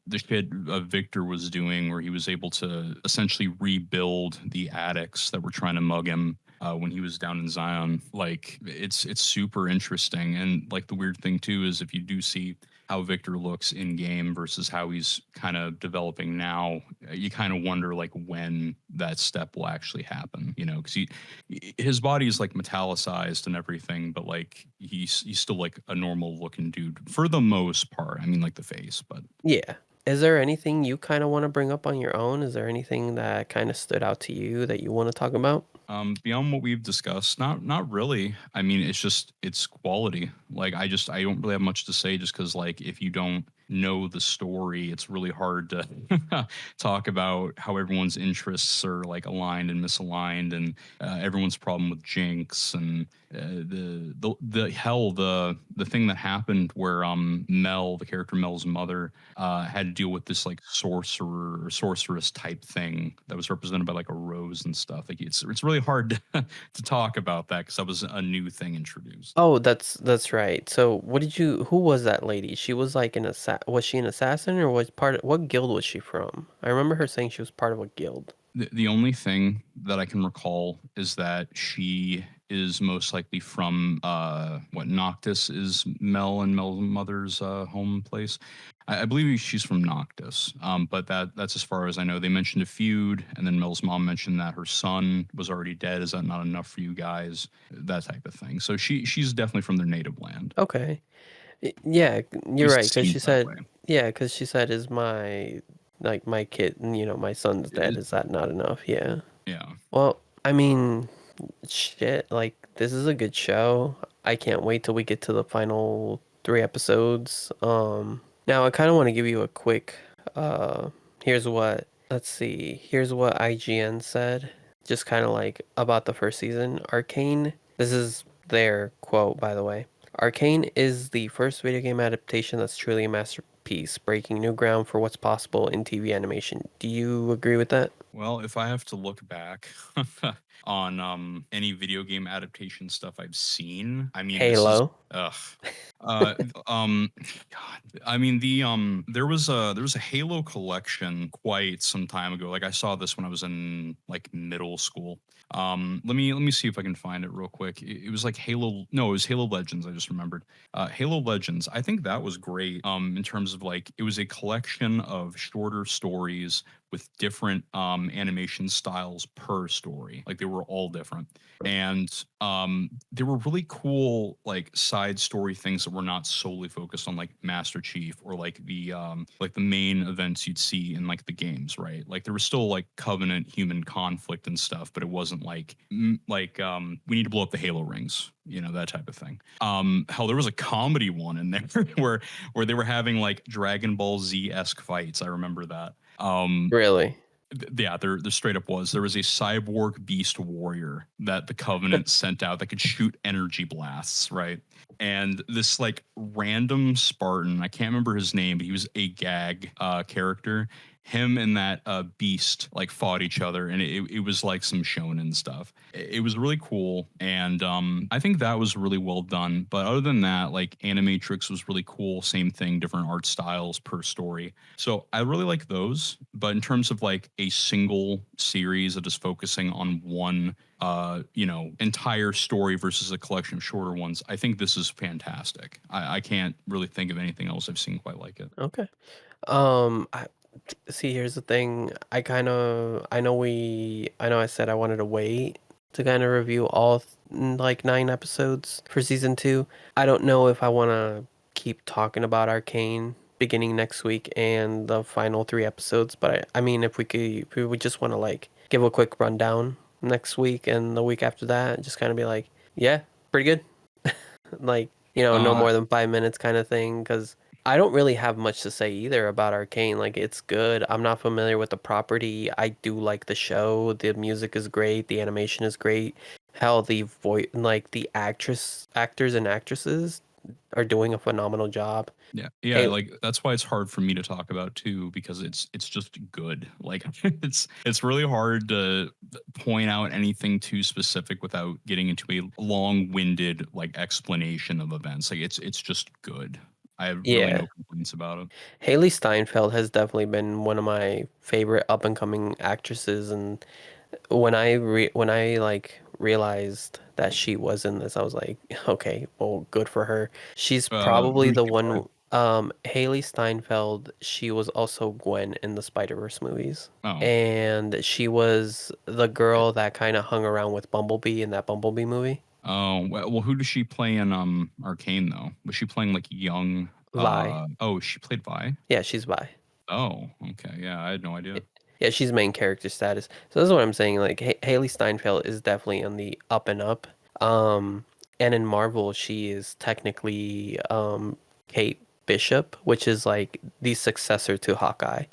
the shit Victor was doing where he was able to essentially rebuild the addicts that were trying to mug him when he was down in Zion. Like, it's super interesting. And like the weird thing too is if you do see how Victor looks in game versus how he's kind of developing now, you kind of wonder like when that step will actually happen, you know, because his body is like metallicized and everything, but like he's still like a normal looking dude for the most part. I mean, like the face, but Yeah. Is there anything you kind of want to bring up on your own? Is there anything that kind of stood out to you that you want to talk about? beyond what we've discussed, not really. I mean, it's quality. Like I don't really have much to say, just because like if you don't know the story, it's really hard to talk about how everyone's interests are like aligned and misaligned, and everyone's problem with Jinx, and the thing that happened where Mel, the character Mel's mother, had to deal with this like sorcerer or sorceress type thing that was represented by like a rose and stuff. Like it's really hard to talk about that because that was a new thing introduced. Oh, that's right. So, who was that lady? She was like was she an assassin, or what guild was she from? I remember her saying she was part of a guild. The only thing that I can recall is that she is most likely from what Noctis is Mel and Mel's mother's home place. I believe she's from Noctis, but that's as far as I know. They mentioned a feud, and then Mel's mom mentioned that her son was already dead. Is that not enough for you guys? That type of thing. So she's definitely from their native land. Okay. Yeah, At you're least right, it because seems she that said, way. yeah, because she said, is my kid, my son's dead. It- Is that not enough? Yeah. yeah. Well, I mean, shit, like this is a good show. I can't wait till we get to the final 3 episodes. Now I kind of want to give you a quick uh here's what IGN said, just kind of like about the first season. Arcane, this is their quote, by the way. Arcane is the first video game adaptation that's truly a masterpiece, breaking new ground for what's possible in TV animation. Do you agree with that? Well, if I have to look back on any video game adaptation stuff I've seen, I mean, this is Halo. ugh. Uh, um, God, I mean there was a Halo collection quite some time ago. Like I saw this when I was in like middle school. Let me see if I can find it real quick. It was like Halo. No, it was Halo Legends. I just remembered. Halo Legends. I think that was great. In terms of like it was a collection of shorter stories with different animation styles per story. Like they were all different, and there were really cool like side story things that were not solely focused on like Master Chief or like the main events you'd see in like the games, right? Like there was still like Covenant human conflict and stuff, but it wasn't like we need to blow up the Halo rings, you know, that type of thing. Hell, there was a comedy one in there where they were having like Dragon Ball Z-esque fights. I remember that. Really? Yeah, there straight up was. There was a cyborg beast warrior that the Covenant sent out that could shoot energy blasts, right? And this like random Spartan, I can't remember his name, but he was a gag character. Him and that beast like fought each other, and it was like some shonen stuff. It was really cool, and I think that was really well done. But other than that, like Animatrix was really cool. Same thing, different art styles per story. So I really like those. But in terms of like a single series that is focusing on one entire story versus a collection of shorter ones, I think this is fantastic. I can't really think of anything else I've seen quite like it. Okay. I see. Here's the thing. I know I said I wanted to wait to kind of review all like 9 episodes for season 2. I don't know if I want to keep talking about Arcane beginning next week and the final 3 episodes, but I mean, if we would just want to like give a quick rundown next week and the week after that, just kind of be like, yeah, pretty good. Like, no Uh, more than 5 minutes kind of thing, because I don't really have much to say either about Arcane. Like, it's good. I'm not familiar with the property. I do like the show. The music is great. The animation is great. Hell, the voice, like the actors and actresses are doing a phenomenal job. yeah, Hey, like that's why it's hard for me to talk about too, because it's just good. Like it's really hard to point out anything too specific without getting into a long-winded like explanation of events. Like it's just good. I have really yeah, no complaints about it. Haley Steinfeld has definitely been one of my favorite up and coming actresses, and when I like realized that she was in this, I was like, okay, well, good for her. She's probably Who's the she play? one. Haley Steinfeld. She was also Gwen in the Spider-Verse movies, Oh, and she was the girl that kind of hung around with Bumblebee in that Bumblebee movie. oh, well, who does she play in Arcane though? Was she playing like young? Vi. Oh, she played Vi. Yeah, she's Vi. Oh, okay, yeah, I had no idea. Yeah, she's main character status. So that's what I'm saying. Like Haley Steinfeld is definitely on the up and up. Um, and in Marvel, she is technically Kate Bishop, which is like the successor to Hawkeye,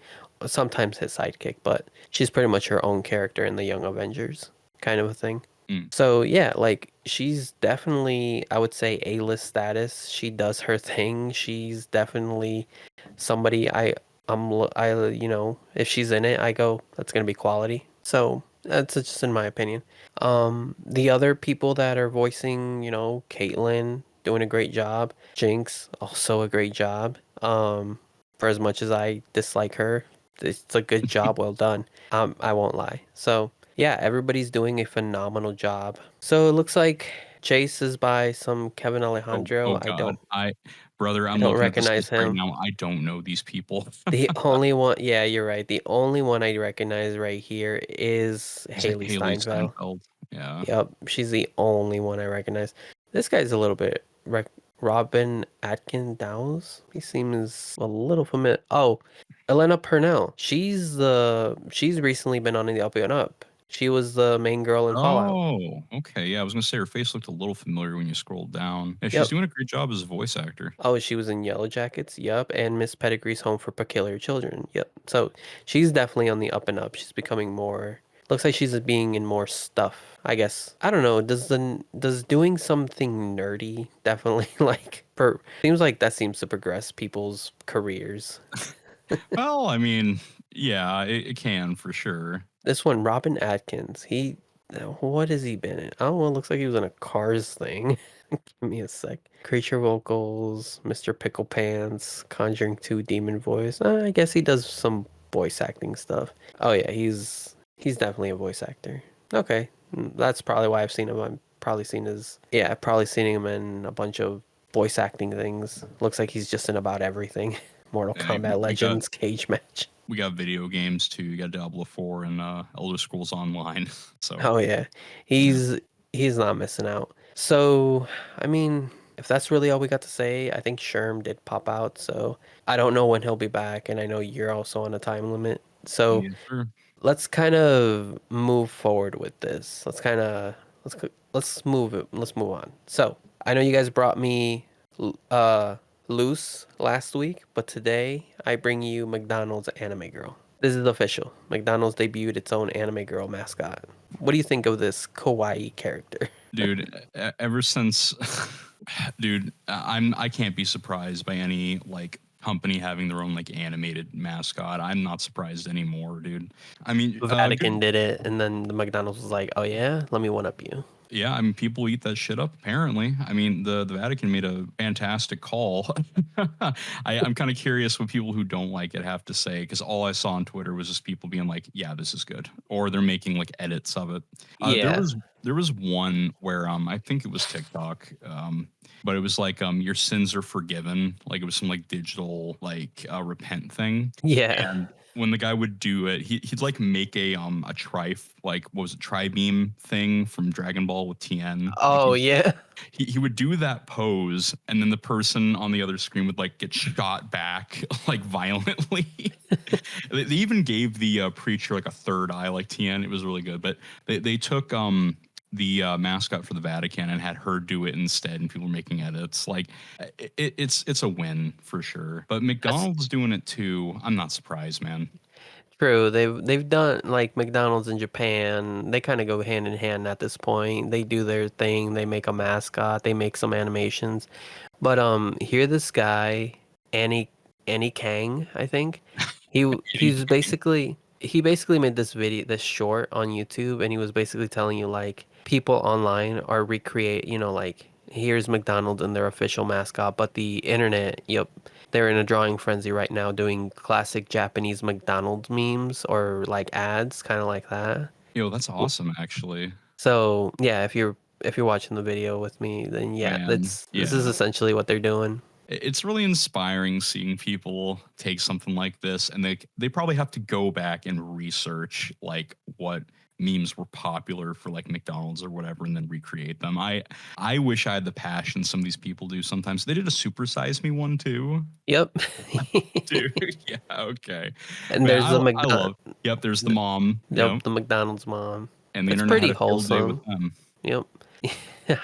sometimes his sidekick, but she's pretty much her own character in the Young Avengers kind of a thing. Mm. So yeah, like she's definitely, I would say, A-list status. She does her thing. She's definitely somebody if she's in it, I go, that's gonna be quality. So that's just in my opinion. The other people that are voicing, Caitlyn doing a great job. Jinx also a great job. For as much as I dislike her, it's a good job, well done. I won't lie. So yeah, everybody's doing a phenomenal job. So it looks like Chase is by some Kevin Oh Alejandro. God, brother, I I'm don't looking at this list recognize right him. now. I don't know these people. The only one, yeah, you're right. The only one I recognize right here is Is it Haley Haley Steinfeld. Steinfeld? Yeah. Yep, she's the only one I recognize. This guy's a little bit Robin Atkin Downs. He seems a little familiar. Oh, Elena Purnell. She's recently been on the up and up. She was the main girl in Fallout. Oh, okay. Yeah, I was gonna say her face looked a little familiar when you scrolled down. Yeah, she's Yep. doing a great job as a voice actor. Oh, she was in Yellow Jackets. Yep, and Miss Pettigrew's Home for Peculiar Children. Yep. So she's definitely on the up and up. She's becoming more. Looks like she's being in more stuff. I guess I don't know. Does doing something nerdy definitely like per seems like that seems to progress people's careers. Well, I mean, yeah, it can for sure. This one, Robin Atkins. What has he been in? Oh, it looks like he was in a Cars thing. Give me a sec. Creature vocals, Mr. Pickle Pants, Conjuring 2 Demon Voice. I guess he does some voice acting stuff. Oh yeah, he's definitely a voice actor. Okay, that's probably why I've seen him. I've probably seen him in a bunch of voice acting things. Looks like he's just in about everything. Mortal Hey, Kombat we got Legends, Cage Match. we got video games too. You got Diablo 4 and Elder Scrolls Online. So Oh yeah, yeah. he's not missing out. So, I mean, if that's really all we got to say, I think Sherm did pop out. So I don't know when he'll be back, and I know you're also on a time limit. So Yes, sir. let's kind of move forward with this. Let's move on. So I know you guys brought me uh Loose last week, but today I bring you McDonald's Anime Girl. This is official. McDonald's debuted its own anime girl mascot. What do you think of this kawaii character? Dude, ever since dude, I can't be surprised by any like company having their own like animated mascot. I'm not surprised anymore, dude. I mean, Vatican good. did it, and then the McDonald's was like, "Oh yeah, let me one up you." Yeah, I mean, people eat that shit up. Apparently, I mean, the Vatican made a fantastic call. I'm kind of curious what people who don't like it have to say, because all I saw on Twitter was just people being like, "Yeah, this is good," or they're making like edits of it. There Yeah, was one where I think it was TikTok, but it was like your sins are forgiven. Like it was some like digital like repent thing, yeah. and when the guy would do it, he'd like make a like what was it, tri-beam thing from Dragon Ball with Tien. Like Oh yeah, he would do that pose, and then the person on the other screen would like get shot back like violently. They even gave the preacher like a third eye like Tien. It was really good, but they took the mascot for the Vatican and had her do it instead, and people were making edits. Like it's a win for sure. But that's McDonald's doing it too. I'm not surprised, man. true. They've done like McDonald's in Japan. They kind of go hand in hand at this point. They do their thing. They make a mascot. They make some animations. But here this guy, Annie Annie Kang, I think. He basically made this short on YouTube, and he was basically telling you like people online are like here's McDonald's and their official mascot, but the internet, yep, they're in a drawing frenzy right now doing classic Japanese McDonald's memes or like ads, kind of like that. Yo, that's awesome, actually. So yeah, if you're watching the video with me, then yeah, Man, that's this is yeah. essentially what they're doing. It's really inspiring seeing people take something like this, and they probably have to go back and research like what memes were popular for like McDonald's or whatever, and then recreate them. I wish I had the passion some of these people do sometimes. They did a Super Size Me one too. Yep. Dude, yeah, okay. And Man, there's the I McDonald, love. Yep, there's the mom. Yep, the McDonald's mom. and the It's internet had pretty a field day with wholesome. them. Yep.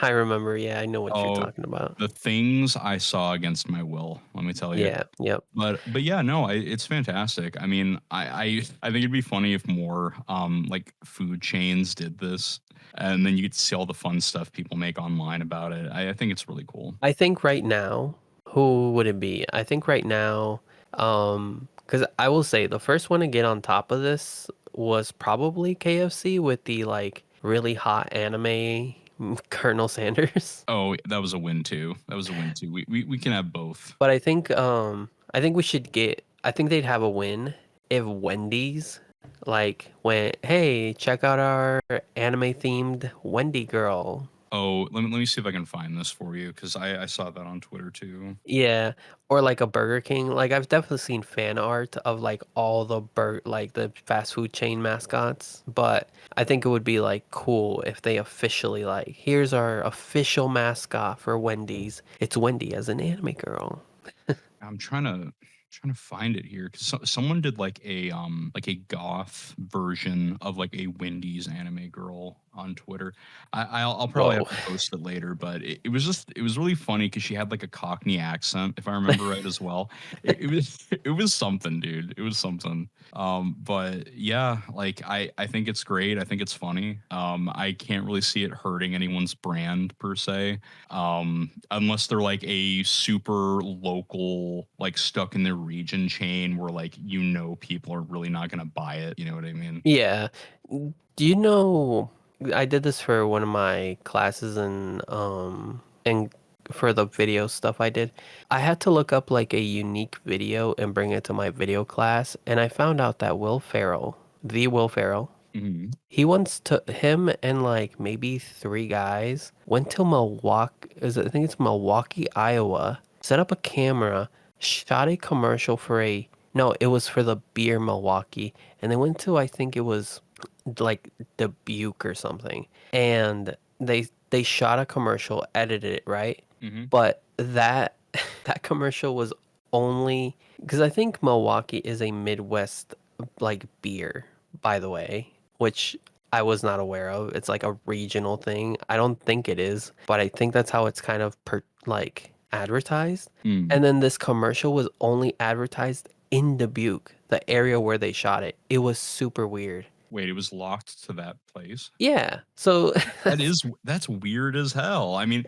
I remember. Yeah, I know what you're Oh, talking about. the things I saw against my will. Let me tell you. Yeah. Yep. But yeah, no, it's fantastic. I mean, I think it'd be funny if more like food chains did this, and then you get to see all the fun stuff people make online about it. I think it's really cool. I think right now, who would it be? I think right now, because I will say the first one to get on top of this was probably KFC with the like really hot anime Colonel Sanders. Oh, that was a win too. That was a win too. We can have both. But I think we should get I think they'd have a win if Wendy's like went, "Hey, check out our anime themed Wendy girl." Oh, let me see if I can find this for you, because I saw that on Twitter too. Yeah, or like a Burger King. Like I've definitely seen fan art of like all the like the fast food chain mascots, but I think it would be like cool if they officially like, here's our official mascot for Wendy's. It's Wendy as an anime girl. I'm trying to find it here, because someone did like a goth version of like a Wendy's anime girl on Twitter. I'll probably have Whoa. to post it later, but it was really funny because she had like a Cockney accent, if I remember right as well. It was it was something, dude. It was something. But yeah, like I think it's great. I think it's funny. I can't really see it hurting anyone's brand per se, unless they're like a super local, like stuck in their region chain where like people are really not gonna buy it. You know what I mean? Yeah. Do you know? I did this for one of my classes and for the video stuff I did. I had to look up like a unique video and bring it to my video class, and I found out that Will Ferrell, Mhm. he once took him and like maybe three guys went to I think it's Milwaukee, Iowa, set up a camera, shot a commercial no, it was for the beer Milwaukee, and they went to, I think it was like Dubuque or something, and they shot a commercial, edited it, right? Mhm. But that that commercial was only because I think Milwaukee is a Midwest like beer, by the way, which I was not aware of. It's like a regional thing. I don't think it is, but I think that's how it's kind of like advertised. Mm. And then this commercial was only advertised in Dubuque, the area where they shot it. It was super weird. Wait, it was locked to that place? Yeah. So That's weird as hell. I mean,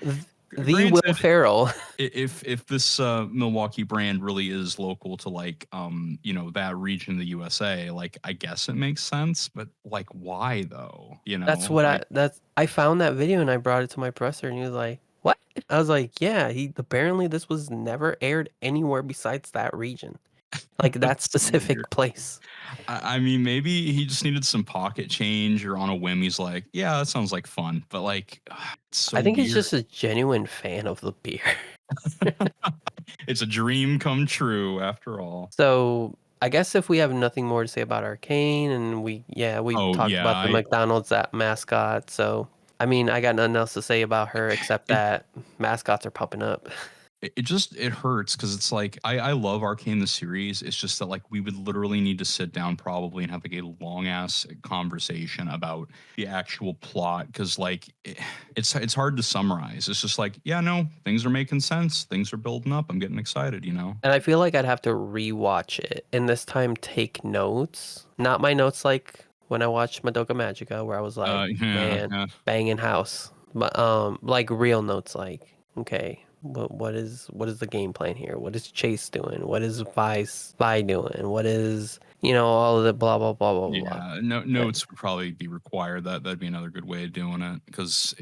the Will granted, Ferrell. if this Milwaukee brand really is local to like that region of the USA, like I guess it makes sense, but like why though? Like I found that video and I brought it to my professor and he was like, "What?" I was like, "Yeah, he apparently this was never aired anywhere besides that region." Like that that's so weird. specific place. I mean, maybe he just needed some pocket change, or on a whim, he's like, "Yeah, that sounds like fun," but like, it's so I think he's weird. just a genuine fan of the beer. It's a dream come true, after all. So I guess if we have nothing more to say about Arcane and we Oh talked yeah, about the McDonald's at mascot. So I mean I got nothing else to say about her except it that mascots are popping up. it hurts because it's like I love Arcane the series. It's just that like we would literally need to sit down probably and have like a long ass conversation about the actual plot because like it's hard to summarize. It's just like, yeah, no, things are making sense, things are building up, I'm getting excited. And I feel like I'd have to rewatch it and this time take notes. Not my notes like when I watched Madoka Magica where I was like, Yeah, man, yeah. banging house. But like real notes like, okay, what is the game plan here? What is Chase doing? What is Vi doing? What is, all of the blah blah blah blah blah. Yeah, notes would probably be required. That'd be another good way of doing it because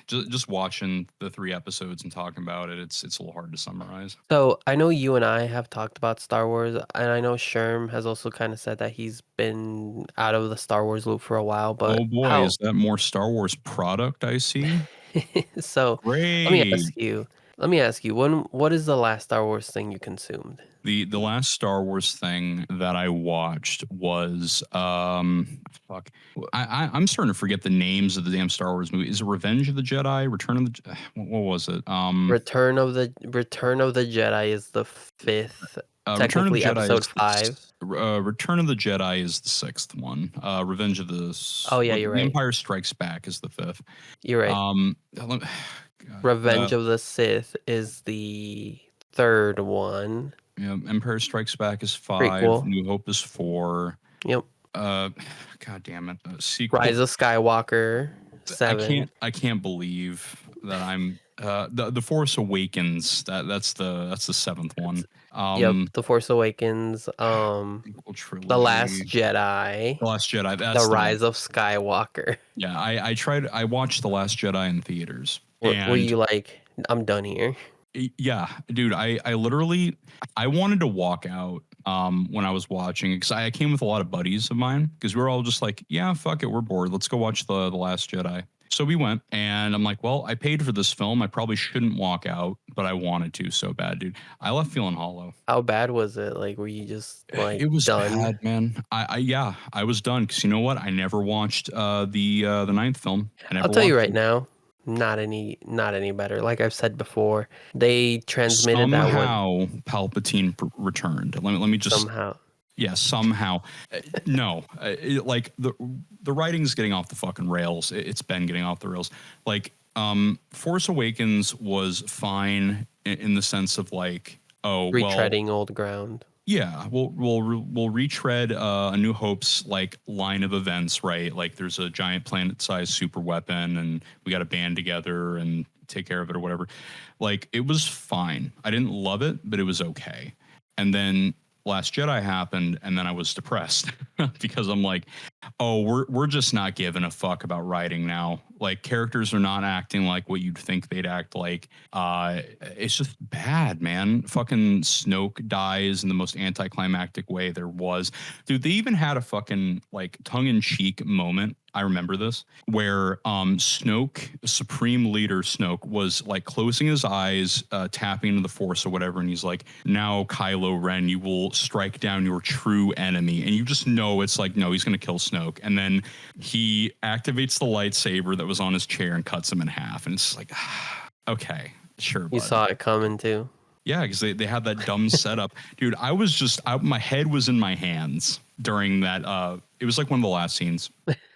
just watching the 3 episodes and talking about it, it's a little hard to summarize. So I know you and I have talked about Star Wars, and I know Sherm has also kind of said that he's been out of the Star Wars loop for a while. Oh But boy, is that more Star Wars product I see? so let me Great. ask you, what is the last Star Wars thing you consumed? The last Star Wars thing that I watched was fuck. I'm starting to forget the names of the damn Star Wars movie. Is it Revenge of the Jedi? Return of the what was it? Return of the Jedi is the fifth, Return of the technically Jedi episode is 5. Return of the Jedi is the 6th one. Revenge of Oh yeah, you're the right. Empire Strikes Back is the 5th. You're right. God, Revenge of the Sith is the third one. yeah, Empire Strikes Back is 5. Prequel. New Hope is 4. Yep. God damn it, sequel. Rise of Skywalker 7. I can't believe that I'm the Force Awakens. That's the 7th one. Yep, The Force Awakens, Sequel The Last trilogy. Jedi, The Last Jedi. The That's the one. Rise of Skywalker. Yeah, I watched The Last Jedi in theaters. Were And you like, I'm done here? yeah, dude, I literally I wanted to walk out when I was watching because I came with a lot of buddies of mine because we were all just like, yeah, fuck it, we're bored. Let's go watch the Last Jedi. So we went and I'm like, well, I paid for this film. I probably shouldn't walk out, but I wanted to so bad, dude. I left feeling hollow. How bad was it? Like, were you just like It was done? bad, man. Yeah, I was done because you know what? I never watched the ninth film. I never I'll tell you watched right it. now, not any better. Like I've said before, they transmitted that one Somehow Palpatine returned. Let me just somehow. yeah, somehow. No, like the writing's getting off the fucking rails. It's been getting off the rails. Like, Force Awakens was fine in the sense of like, oh well, Retreading old ground. yeah, we'll retread A New Hope's like line of events, right? Like, there's a giant planet-sized super weapon, and we got to band together and take care of it or whatever. Like, it was fine. I didn't love it, but it was okay. And then Last Jedi happened, and then I was depressed because I'm like, oh, we're just not giving a fuck about writing now. Like characters are not acting like what you'd think they'd act like. It's just bad, man. Fucking Snoke dies in the most anticlimactic way there was. Dude, they even had a fucking like tongue-in-cheek moment. I remember this where Snoke, Supreme Leader Snoke, was like closing his eyes, tapping into the Force or whatever, and he's like, "Now, Kylo Ren, you will strike down your true enemy," and you just know it's like, no, he's gonna kill Snoke, and then he activates the lightsaber that was on his chair and cuts him in half, and it's like, okay, sure, You bud. saw it coming too. Yeah, because they had that dumb setup. Dude, I was just, my head was in my hands during that. It was like one of the last scenes.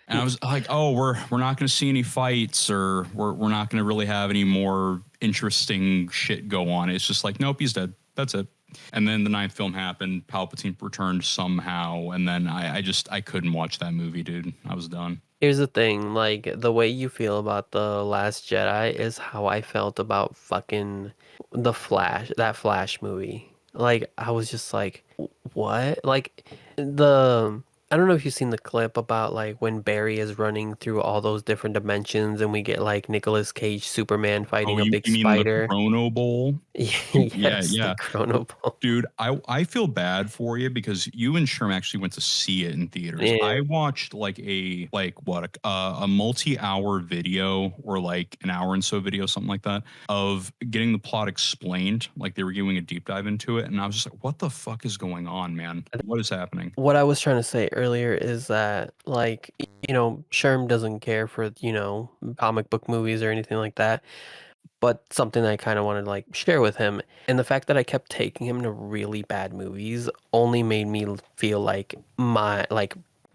And I was like, oh, we're not going to see any fights, or we're not going to really have any more interesting shit go on. It's just like, nope, he's dead. That's it. And then the ninth film happened. Palpatine returned somehow. And then I couldn't watch that movie, dude. I was done. Here's the thing, like, the way you feel about The Last Jedi is how I felt about fucking that Flash movie. Like, I was just like, what? Like, I don't know if you've seen the clip about, like, when Barry is running through all those different dimensions and we get, like, Nicolas Cage Superman fighting a big You mean the spider. Chrono Bowl? Yes, the Chrono Ball. Dude, I feel bad for you because you and Sherm actually went to see it in theaters. Yeah. I watched like a multi-hour video, or like an hour and so video, something like that, of getting the plot explained. Like they were doing a deep dive into it, and I was just like, what the fuck is going on, man? What is happening? What I was trying to say earlier is that, like, Sherm doesn't care for, comic book movies or anything like that, but something I kind of wanted to, like, share with him. And the fact that I kept taking him to really bad movies only made me feel like my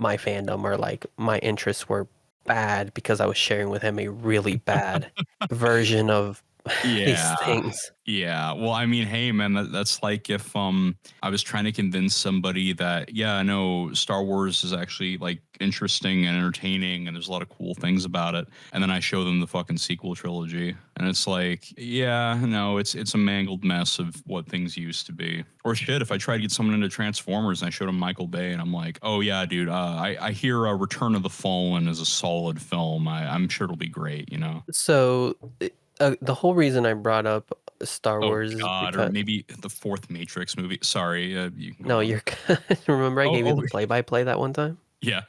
fandom, or like my interests, were bad because I was sharing with him a really bad version of these things. Yeah. Well, I mean, hey, man, that's like if I was trying to convince somebody that, yeah, no, Star Wars is actually like interesting and entertaining and there's a lot of cool things about it, and then I show them the fucking sequel trilogy, and it's like, yeah, no, it's a mangled mess of what things used to be. Or shit, if I tried to get someone into Transformers and I showed them Michael Bay and I'm like, oh yeah, dude, I hear Return of the Fallen is a solid film. I'm sure it'll be great, you know. So the whole reason I brought up Star Oh Wars is God, or because maybe the fourth Matrix movie. Sorry, you can go no, on. you're good. Remember I gave you Oh, the play-by-play that one time? yeah,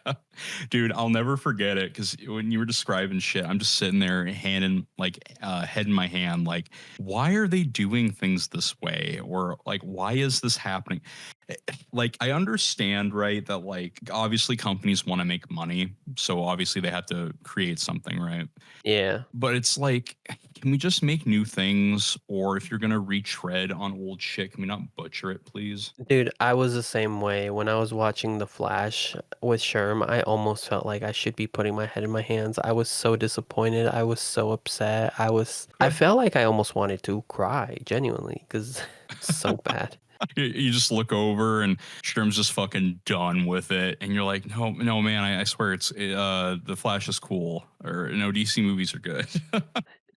dude, I'll never forget it because when you were describing shit, I'm just sitting there, hand in head in my hand, like, why are they doing things this way, or like, why is this happening? Like, I understand, right, that like obviously companies want to make money, so obviously they have to create something, right? Yeah. But it's like, can we just make new things? Or if you're gonna retread on old shit, can we not butcher it, please? Dude, I was the same way. When I was watching The Flash with Sherm, I almost felt like I should be putting my head in my hands. I was so disappointed. I was so upset. I felt like I almost wanted to cry, genuinely, because it's so bad. You just look over and Sherm's just fucking done with it, and you're like, no, man, I swear the Flash is cool, or no, DC movies are good.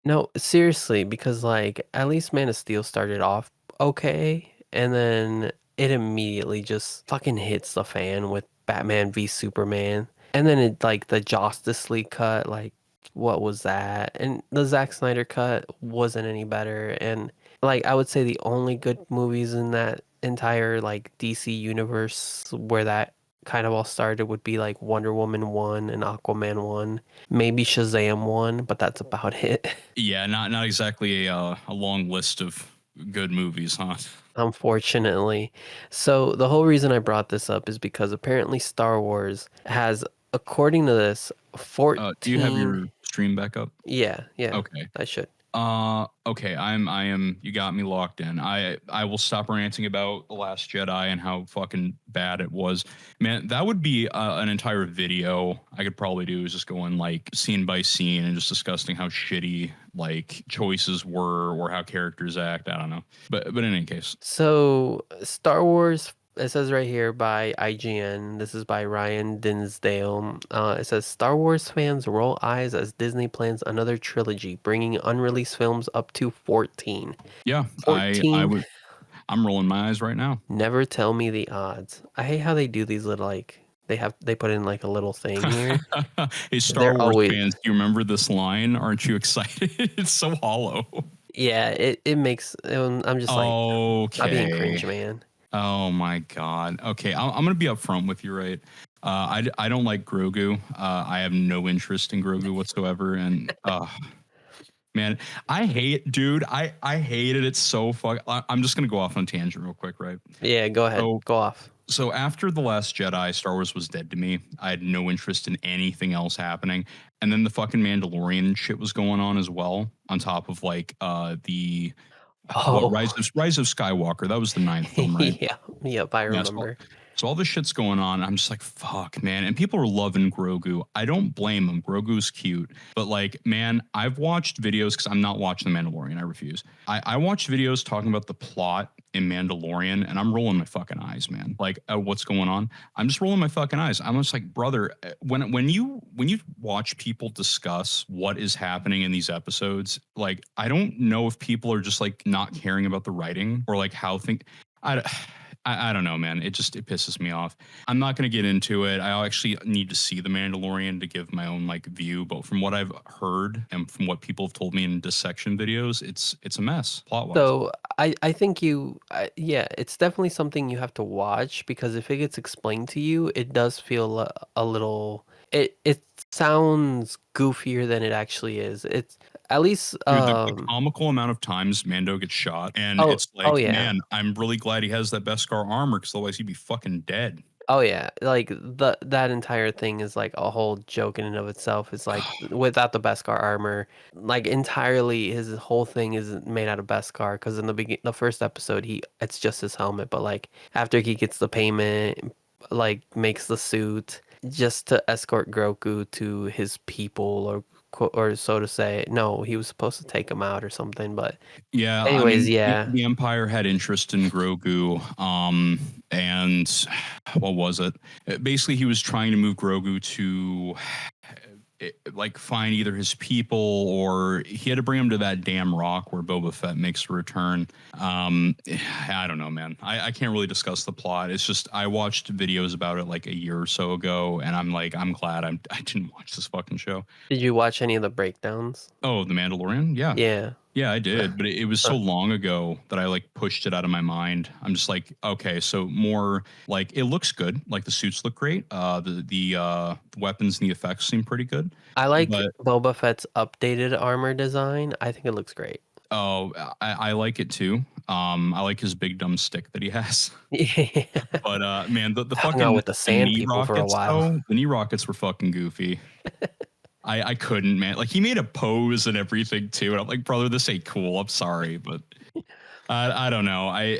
No, seriously, because like at least Man of Steel started off okay, and then it immediately just fucking hits the fan with Batman v Superman. And then it, like, the Justice League cut, like, what was that? And the Zack Snyder cut wasn't any better. And like I would say the only good movies in that entire like DC universe where that kind of all started would be like Wonder Woman 1 and Aquaman 1. Maybe Shazam 1, but that's about it. Yeah, not exactly a long list of good movies, huh? Unfortunately. So the whole reason I brought this up is because apparently Star Wars has, according to this, Do you have 14. your stream back up? Yeah, Okay. I should. Okay, I am, you got me locked in. I will stop ranting about The Last Jedi and how fucking bad it was. Man, that would be an entire video I could probably do, is just going like scene by scene and just discussing how shitty like choices were or how characters act. I don't know. But in any case. So Star Wars, it says right here by IGN, this is by Ryan Dinsdale. It says Star Wars fans roll eyes as Disney plans another trilogy, bringing unreleased films up to 14. Yeah, 14. I'm rolling my eyes right now. Never tell me the odds. I hate how they do these little like they put in like a little thing here. Hey, Star They're Wars always fans, do you remember this line? Aren't you excited? It's so hollow. yeah. It makes I'm just like I'm being cringe, Okay. man. Oh my god. Okay, I'm gonna be upfront with you, right? I don't like Grogu. I have no interest in Grogu whatsoever, and man, I hate, dude. I hated it so I'm just gonna go off on a tangent real quick, right? Yeah, go ahead, So go off. so after The Last Jedi, Star Wars was dead to me. I had no interest in anything else happening. And then the fucking Mandalorian shit was going on as well, on top of like the what Oh, Rise of Skywalker. That was the ninth film, right? yeah, yep, I Yeah, remember. so all this shit's going on. I'm just like, fuck, man. And people are loving Grogu. I don't blame them. Grogu's cute. But like, man, I've watched videos because I'm not watching The Mandalorian. I refuse. I watched videos talking about the plot in Mandalorian, and I'm rolling my fucking eyes, man. Like, what's going on? I'm just rolling my fucking eyes. I'm just like, brother, when you watch people discuss what is happening in these episodes, like, I don't know if people are just like not caring about the writing or like how think. I, I don't know, man. It pisses me off. I'm not going to get into it. I actually need to see The Mandalorian to give my own like view. But from what I've heard and from what people have told me in dissection videos, it's a mess plot wise. So I think yeah, it's definitely something you have to watch because if it gets explained to you, it does feel a little. It sounds goofier than it actually is. It's at least Dude, the comical amount of times Mando gets shot, and oh it's oh like, yeah. man, I'm really glad he has that Beskar armor because otherwise he'd be fucking dead. Oh yeah, like that entire thing is like a whole joke in and of itself. It's like without the Beskar armor, like entirely his whole thing is made out of Beskar. Because in the first episode, it's just his helmet, but like after he gets the payment, like makes the suit just to escort Grogu to his people or so to say. No, he was supposed to take him out or something, but Yeah, I anyways, mean, yeah. the Empire had interest in Grogu, and what was it? Basically, he was trying to move Grogu to like find either his people or he had to bring him to that damn rock where Boba Fett makes a return. I don't know, man. I can't really discuss the plot. It's just I watched videos about it like a year or so ago, and I'm like, I'm glad I didn't watch this fucking show. Did you watch any of the breakdowns? Oh, The Mandalorian? Yeah. Yeah. Yeah, I did, but it was so long ago that I like pushed it out of my mind. I'm just like, okay, so more like it looks good, like the suits look great. The weapons and the effects seem pretty good. I like But Boba Fett's updated armor design. I think it looks great. oh, I like it too. I like his big dumb stick that he has. Yeah. But man, the Hung out fucking with the the sand knee people for a rockets while. though, the knee rockets were fucking goofy. I couldn't, man. Like he made a pose and everything too, and I'm like, brother, this ain't cool. I'm sorry, but I don't know.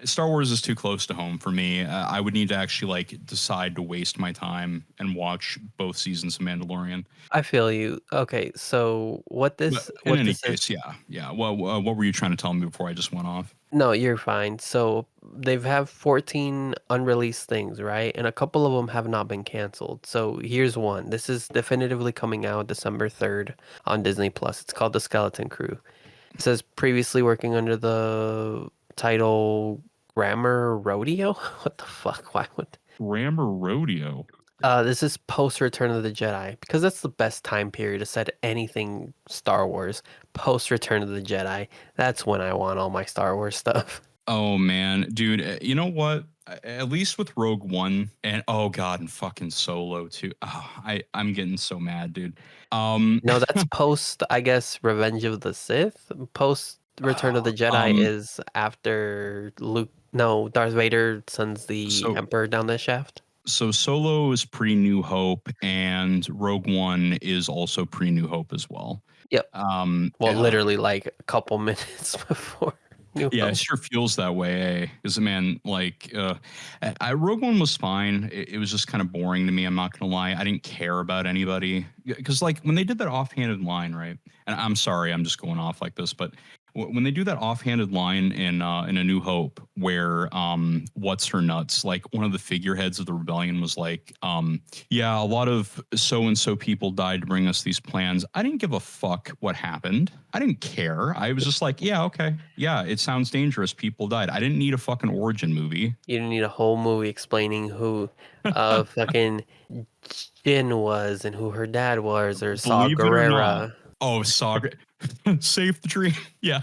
Star Wars is too close to home for me. I would need to actually like decide to waste my time and watch both seasons of Mandalorian. I feel you. Okay, so But in what any this is case, yeah. Well, what were you trying to tell me before I just went off? no, you're fine. So they've have 14 unreleased things, right? And a couple of them have not been canceled. So here's one. This is definitively coming out December 3rd on Disney Plus. It's called The Skeleton Crew. It says previously working under the title Grammar Rodeo. What the fuck? Why would Rammer Rodeo. this is post Return of the Jedi because that's the best time period to set anything Star Wars. Post Return of the Jedi. That's when I want all my Star Wars stuff. Oh man, dude, you know what? At least with Rogue One and oh god, and fucking Solo too. Oh, I'm getting so mad, dude. Um, No, that's post, I guess, Revenge of the Sith. Post Return of the Jedi um, is after Luke. No, Darth Vader sends the so Emperor down the shaft. so Solo is pre New Hope, and Rogue One is also pre New Hope as well. Yep. Well, Yeah, literally like a couple minutes before New yeah, it Hope. sure feels that way, eh? Because man, like, Rogue One was fine. It was just kind of boring to me. I'm not gonna lie. I didn't care about anybody because, like, when they did that offhanded line, right? And I'm sorry, I'm just going off like this, but when they do that offhanded line in A New Hope, where what's her nuts, like one of the figureheads of the rebellion was like, yeah, a lot of so and so people died to bring us these plans. I didn't give a fuck what happened. I didn't care. I was just like, yeah, okay, yeah, it sounds dangerous. People died. I didn't need a fucking origin movie. You didn't need a whole movie explaining who fucking Jin was and who her dad was, or Saw Believe it or not. Gerrera. Oh, Saga, save the dream. Yeah.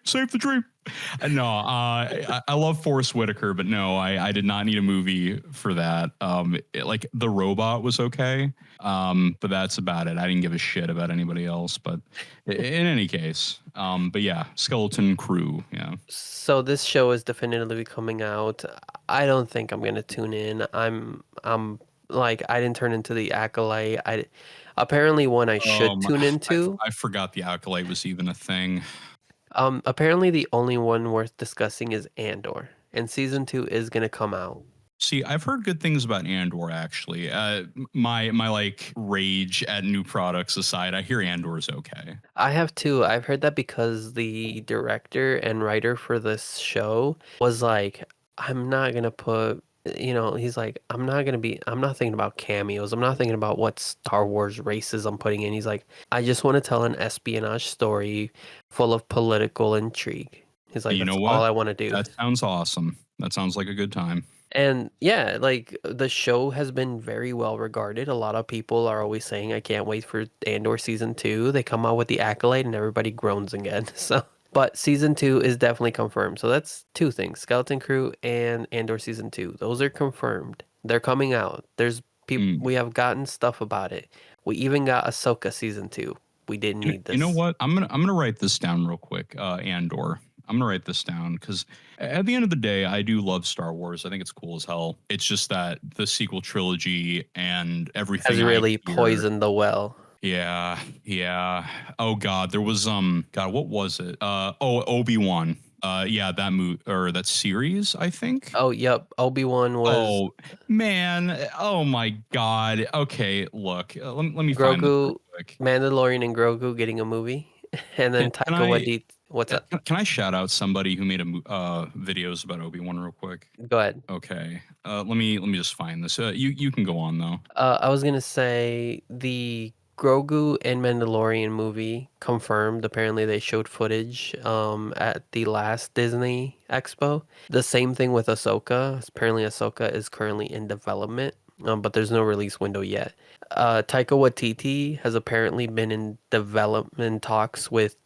Save the dream. No, I love Forrest Whitaker, but no, I did not need a movie for that. Like the robot was okay, but that's about it. I didn't give a shit about anybody else. But in any case, but yeah, Skeleton Crew. Yeah. So this show is definitively coming out. I don't think I'm gonna tune in. I'm like, I didn't turn into the Acolyte. I apparently one I should tune into. I forgot the Acolyte was even a thing. Apparently the only one worth discussing is Andor, and season 2 is gonna come out. See, I've heard good things about Andor actually. My like rage at new products aside, I hear Andor's okay. I have too. I've heard that because the director and writer for this show was like, I'm not gonna put, he's like, I'm not thinking about cameos. I'm not thinking about what Star Wars races I'm putting in. He's like, I just want to tell an espionage story full of political intrigue. He's like, You that's know what? all I want to do. That sounds awesome. That sounds like a good time. And yeah, like the show has been very well regarded. A lot of people are always saying, I can't wait for Andor season 2. They come out with the Acolyte and everybody groans again. So, but season 2 is definitely confirmed. So that's two things: Skeleton Crew and Andor season 2. Those are confirmed. They're coming out. There's people. We have gotten stuff about it. We even got Ahsoka season 2. We didn't need this. You know what? I'm gonna write this down real quick. Andor. I'm gonna write this down because at the end of the day, I do love Star Wars. I think it's cool as hell. It's just that the sequel trilogy and everything has really poisoned the well. Yeah, yeah. Oh God, there was God, what was it? Obi-Wan. Yeah, that movie or that series, I think. Oh, yep. Obi-Wan was. Oh man. Oh my God. Okay, look. Let me Grogu, find this real quick. Mandalorian and Grogu getting a movie, and then Taika Waititi. What's up? Can I shout out somebody who made videos about Obi-Wan real quick? Go ahead. Okay. Let me just find this. You can go on though. I was gonna say the Grogu and Mandalorian movie confirmed. Apparently, they showed footage at the last Disney Expo. The same thing with Ahsoka. Apparently, Ahsoka is currently in development, but there's no release window yet. Taika Waititi has apparently been in development talks with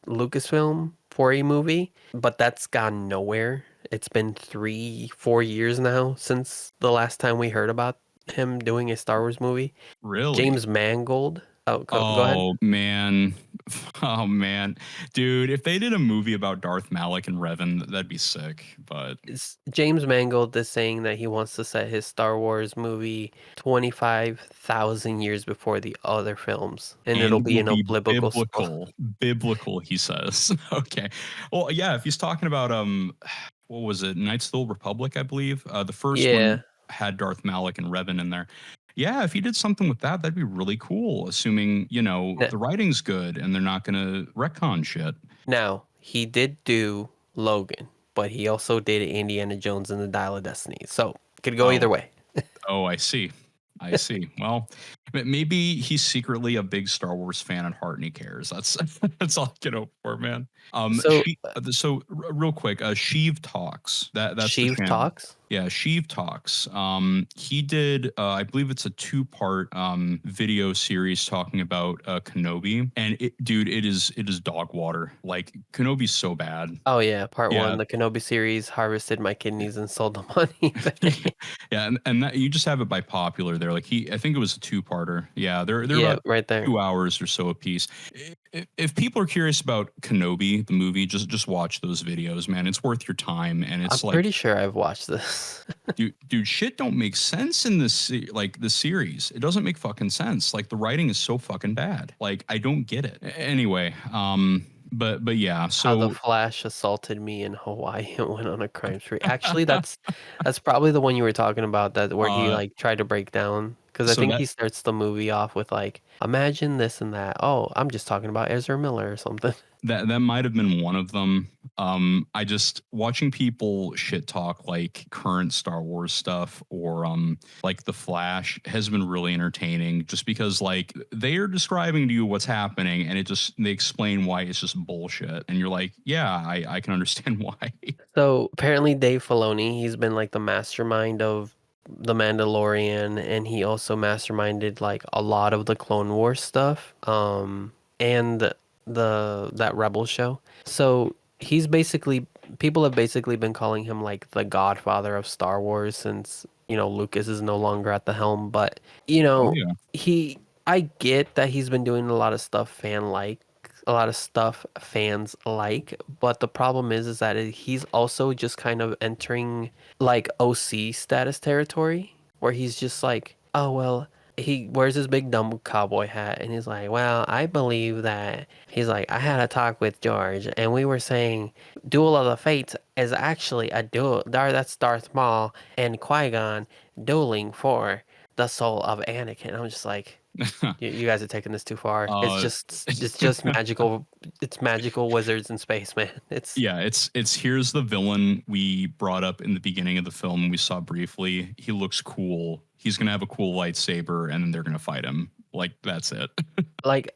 Lucasfilm for a movie, but that's gone nowhere. It's been 3-4 years now since the last time we heard about him doing a Star Wars movie. Really? James Mangold. Go ahead. Oh man. Oh man. Dude, if they did a movie about Darth Malak and Revan, that'd be sick. But James Mangold is saying that he wants to set his Star Wars movie 25,000 years before the other films. And it'll be in a biblical, he says. Okay. Well, yeah, if he's talking about what was it? Knights of the Old Republic, I believe. The first one had Darth Malak and Revan in there. Yeah, if he did something with that, that'd be really cool, assuming, the writing's good and they're not going to retcon shit. Now, he did do Logan, but he also did Indiana Jones and the Dial of Destiny. So, could go either way. Oh, I see. I see. Well, maybe he's secretly a big Star Wars fan at heart and he cares. That's all I can hope for, man. So real quick, Sheev Talks. That's Sheev Talks? Yeah, Sheev Talks. He did, I believe it's a 2-part video series talking about Kenobi, and it is dog water. Like Kenobi's so bad. Oh yeah, part 1, the Kenobi series harvested my kidneys and sold them on eBay. Yeah, and that, you just have it by popular there. Like I think it was a 2-parter. Yeah, they're about right there. 2 hours or so a piece. If people are curious about Kenobi, the movie, just watch those videos, man. It's worth your time, and it's I'm pretty sure I've watched this. dude, shit don't make sense in this series. It doesn't make fucking sense. Like the writing is so fucking bad. Like I don't get it. Anyway, but yeah. So how the Flash assaulted me in Hawaii and went on a crime spree. Actually, that's probably the one you were talking about. That where he like tried to break down Because I So think that he starts the movie off with like, imagine this and that. Oh, I'm just talking about Ezra Miller or something. that might have been one of them. I just watching people shit talk like current Star Wars stuff or like The Flash has been really entertaining just because like they are describing to you what's happening and they explain why it's just bullshit and you're like, yeah, I can understand why. So apparently Dave Filoni, he's been like the mastermind of The Mandalorian, and he also masterminded like a lot of the Clone Wars stuff, and that Rebel show. So he's basically people have basically been calling him like the godfather of Star Wars since, Lucas is no longer at the helm, but you Oh know, yeah. he I get that he's been doing a lot of stuff fans like, but the problem is that he's also just kind of entering like OC status territory where he's just like, oh well, he wears his big dumb cowboy hat and he's like, well, I believe that he's like, I had a talk with George and we were saying Duel of the Fates is actually a duel that's Darth Maul and Qui-Gon dueling for the soul of Anakin. I'm just like, you guys are taking this too far. uh It's just magical. It's magical wizards in space, man. It's Yeah, it's here's the villain we brought up in the beginning of the film we saw briefly. He looks cool. He's gonna have a cool lightsaber, and then they're gonna fight him. Like that's it. like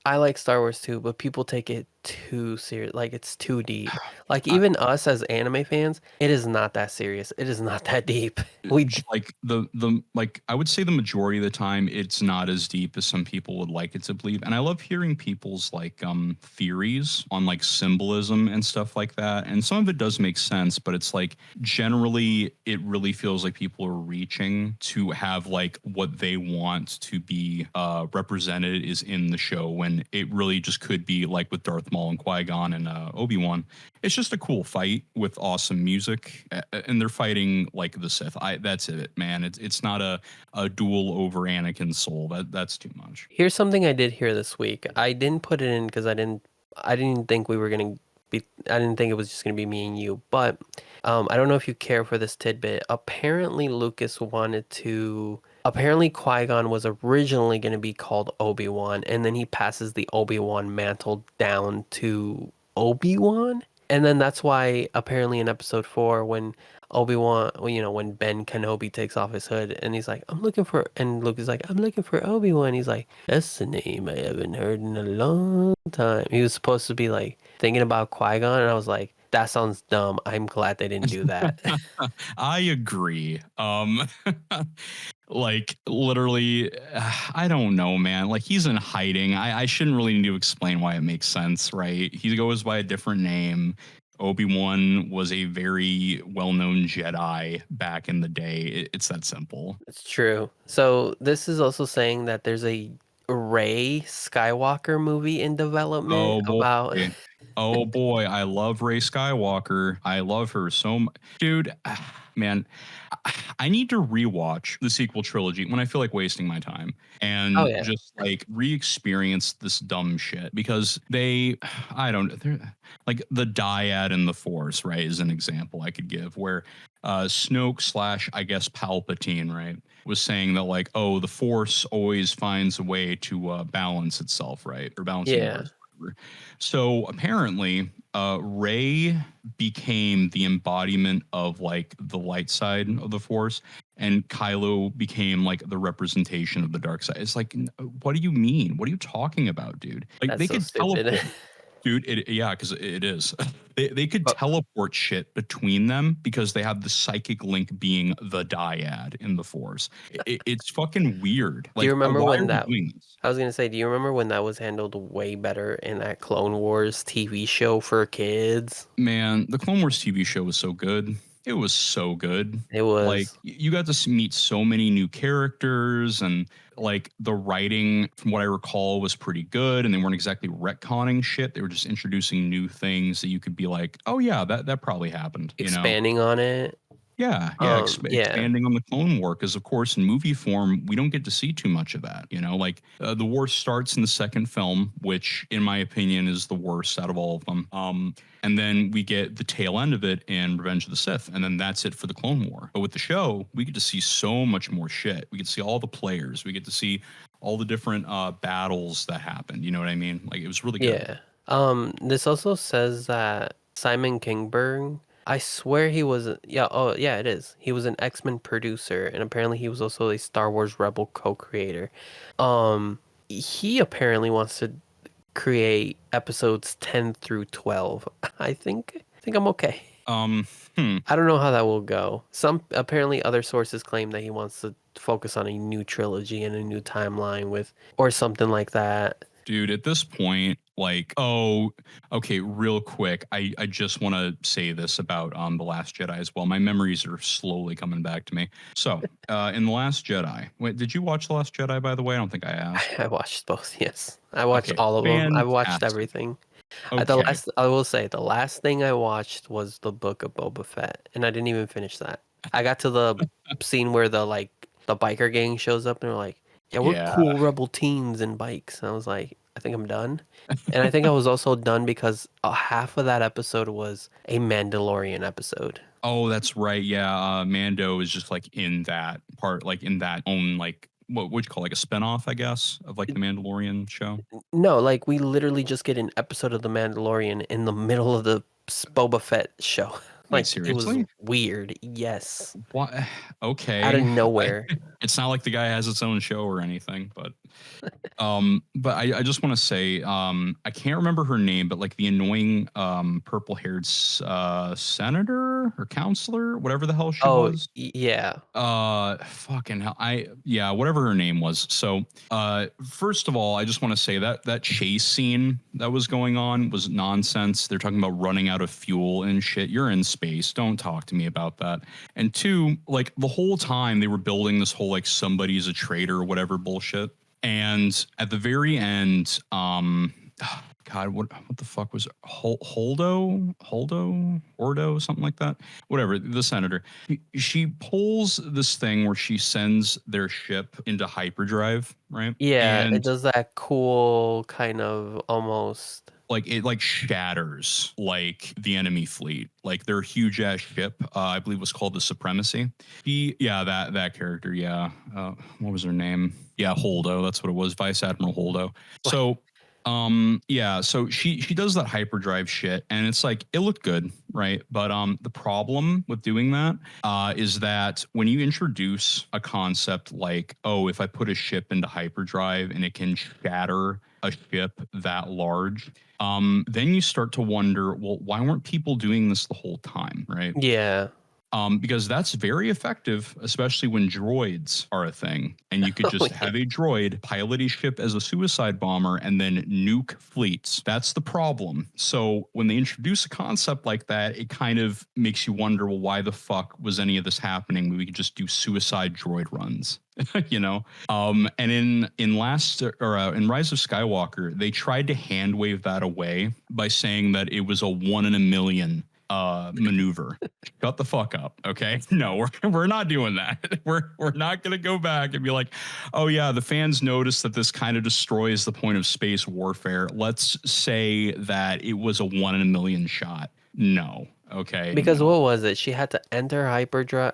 I like Star Wars too, but people take it too serious. Like it's too deep. Like I, even us as anime fans, it is not that serious. It is not that deep. We like the like I would say the majority of the time it's not as deep as some people would like it to believe. And I love hearing people's like theories on like symbolism and stuff like that. And some of it does make sense, but it's like generally it really feels like people are reaching to have like what they want to be represented is in the show when it really just could be like with Darth Maul and Qui-Gon and Obi-Wan. It's just a cool fight with awesome music, and they're fighting like the Sith. That's it, man. It's not a duel over Anakin's soul. That's too much. Here's something I did hear this week. I didn't put it in because I didn't think we were gonna be I didn't think it was just gonna be me and you. But I don't know if you care for this tidbit. Apparently Qui-Gon was originally gonna be called Obi-Wan, and then he passes the Obi-Wan mantle down to Obi-Wan. And then that's why apparently in episode 4 when Obi-Wan, well, when Ben Kenobi takes off his hood and he's like, and Luke is like, I'm looking for Obi-Wan. He's like, that's the name I haven't heard in a long time. He was supposed to be like thinking about Qui-Gon, and I was like, that sounds dumb. I'm glad they didn't do that. I agree. Like literally, I don't know, man. Like he's in hiding. I shouldn't really need to explain why it makes sense, right? He goes by a different name. Obi-Wan was a very well-known Jedi back in the day. It's that simple. It's true. So this is also saying that there's a Rey Skywalker movie in development Oh boy. about Oh boy, I love Rey Skywalker. I love her so much. Dude, man, I need to rewatch the sequel trilogy when I feel like wasting my time oh and yeah. just like re-experience this dumb shit because I don't, they're like the dyad in the Force, right, is an example I could give where Snoke slash, I guess, Palpatine, right, was saying that like, oh, the Force always finds a way to balance itself, right, or balance the Yeah. universe. So apparently, Ray became the embodiment of like the light side of the Force, and Kylo became like the representation of the dark side. It's like, what do you mean? What are you talking about, dude? Like That's they so could stupid. teleport. Dude, yeah, because it is. They could But teleport shit between them because they have the psychic link being the dyad in the Force. It's fucking weird. do you Like, remember why are when we that doing this? I was gonna say, do you remember when that was handled way better in that Clone Wars TV show for kids? Man, the Clone Wars TV show was so good. It was so good. It Like was. you got to meet so many new characters and like the writing from what I recall was pretty good and they weren't exactly retconning shit. They were just introducing new things that you could be like, "Oh yeah, that probably happened," you know. Expanding on it. Yeah, Yeah, expanding on the Clone War, because of course in movie form we don't get to see too much of that. Like the war starts in the second film, which in my opinion is the worst out of all of them. And then we get the tail end of it in Revenge of the Sith, and then that's it for the Clone War. But with the show, we get to see so much more shit. We get to see all the players. We get to see all the different battles that happened. You know what I mean? Like it was really good. yeah. This also says that Simon Kingberg, I swear he was, yeah, oh yeah, it is. He was an X-Men producer, and apparently he was also a Star Wars Rebel co-creator. He apparently wants to create episodes 10 through 12. I think I'm okay. Um, hmm. I don't know how that will go. Some apparently other sources claim that he wants to focus on a new trilogy and a new timeline with or something like that. Dude, at this point, like, oh, okay, real quick, I just want to say this about The Last Jedi as well. My memories are slowly coming back to me. So, in The Last Jedi, wait, did you watch The Last Jedi, by the way? I don't think I asked. I watched both, yes. I watched Okay, all of them. I watched fantastic. everything. Okay, I will say the last thing I watched was the Book of Boba Fett, and I didn't even finish that. I got to the scene where the biker gang shows up and they're like, "Yeah, we're yeah. cool rebel teens and bikes." And I was like, "I think I'm done." And I think I was also done because half of that episode was a Mandalorian episode. Oh, that's right. Yeah, Mando is just like in that part, like in that own like what would you call like a spinoff, I guess, of like the Mandalorian show. No, like we literally just get an episode of the Mandalorian in the middle of the Boba Fett show. Wait, Like it was seriously? weird. Yes, What? out of Okay. nowhere. It's not like the guy has its own show or anything, but I just want to say, I can't remember her name, but like the annoying purple haired senator or counselor, whatever the hell she Oh, was. yeah. Fucking hell. Yeah, whatever her name was. So first of all, I just want to say that that chase scene that was going on was nonsense. They're talking about running out of fuel and shit. You're in space. Don't talk to me about that. And two, like the whole time they were building this whole like somebody's a traitor or whatever bullshit. And at the very end, God, what the fuck was it? Ordo, something like that. Whatever, the senator. She pulls this thing where she sends their ship into hyperdrive, right? Yeah, it And does that cool kind of almost. like it like shatters like the enemy fleet, like their huge ass ship. I believe was called the Supremacy. Yeah, that character. Yeah, what was her name? Yeah, Holdo. That's what it was, Vice Admiral Holdo. So, yeah, so she does that hyperdrive shit, and it's like it looked good, right? But the problem with doing that is that when you introduce a concept like, oh, if I put a ship into hyperdrive and it can shatter a ship that large, then you start to wonder, well, why weren't people doing this the whole time, right? Yeah. Because that's very effective, especially when droids are a thing. And you could Oh, just yeah. have a droid pilot a ship as a suicide bomber and then nuke fleets. That's the problem. So when they introduce a concept like that, it kind of makes you wonder, well, why the fuck was any of this happening when we could just do suicide droid runs? you know and in last or in Rise of Skywalker, they tried to hand wave that away by saying that it was a 1 in a million maneuver. Shut the fuck up, okay? No, we're not doing that. We're not gonna go back and be like, oh yeah, the fans noticed that this kind of destroys the point of space warfare. Let's say that it was a 1 in a million shot. No, okay, Because no. what was it? She had to enter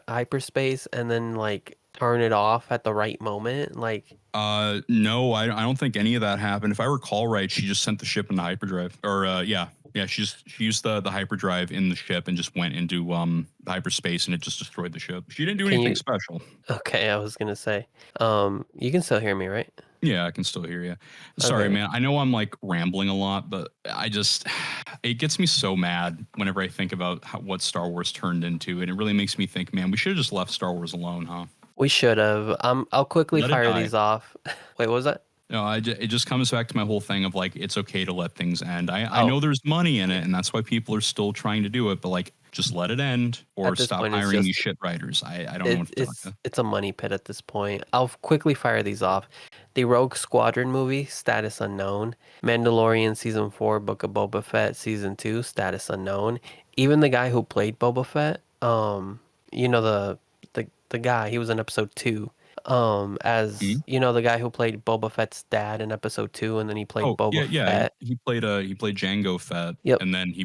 hyperspace and then like turn it off at the right moment. Like, No, I don't think any of that happened. If I recall right, she just sent the ship into hyperdrive. Or yeah, she used the hyperdrive in the ship and just went into hyperspace, and it just destroyed the ship. She didn't do can anything you? special. Okay, I was gonna say. You can still hear me, right? Yeah, I can still hear you. Sorry, Okay. man. I know I'm like rambling a lot, but I just it gets me so mad whenever I think about what Star Wars turned into, and it really makes me think, man, we should have just left Star Wars alone, huh? We should have. I'll quickly Let it fire die. these off. Wait, what was that? No, it just comes back to my whole thing of like it's okay to let things end. I Oh, know there's money in yeah. it, and that's why people are still trying to do it. But like, just let it end, or At this stop point, it's hiring these just shit writers. I don't know what to tell you. it's a money pit at this point. I'll quickly fire these off. The Rogue Squadron movie, status unknown. Mandalorian season 4, Book of Boba Fett season 2, status unknown. Even the guy who played Boba Fett, you know the guy, he was in episode 2. As Mhm. you know, the guy who played Boba Fett's dad in episode 2, and then he played Oh Boba yeah. Fett. He played Django Fett, Yep. and then he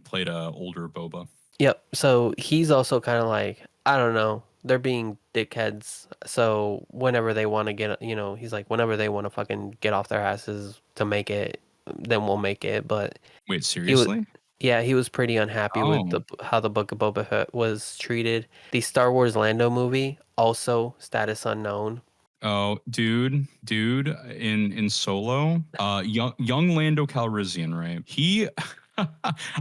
played a older Boba. Yep. So he's also kind of like, I don't know, they're being dickheads. So whenever they want to get, he's like, whenever they want to fucking get off their asses to make it, then we'll make it. But Wait, he was, seriously? yeah, he was pretty unhappy with Oh. how the Book of Boba Fett was treated. The Star Wars Lando movie, also status unknown. Oh, dude, in Solo, young Lando Calrissian, right? He,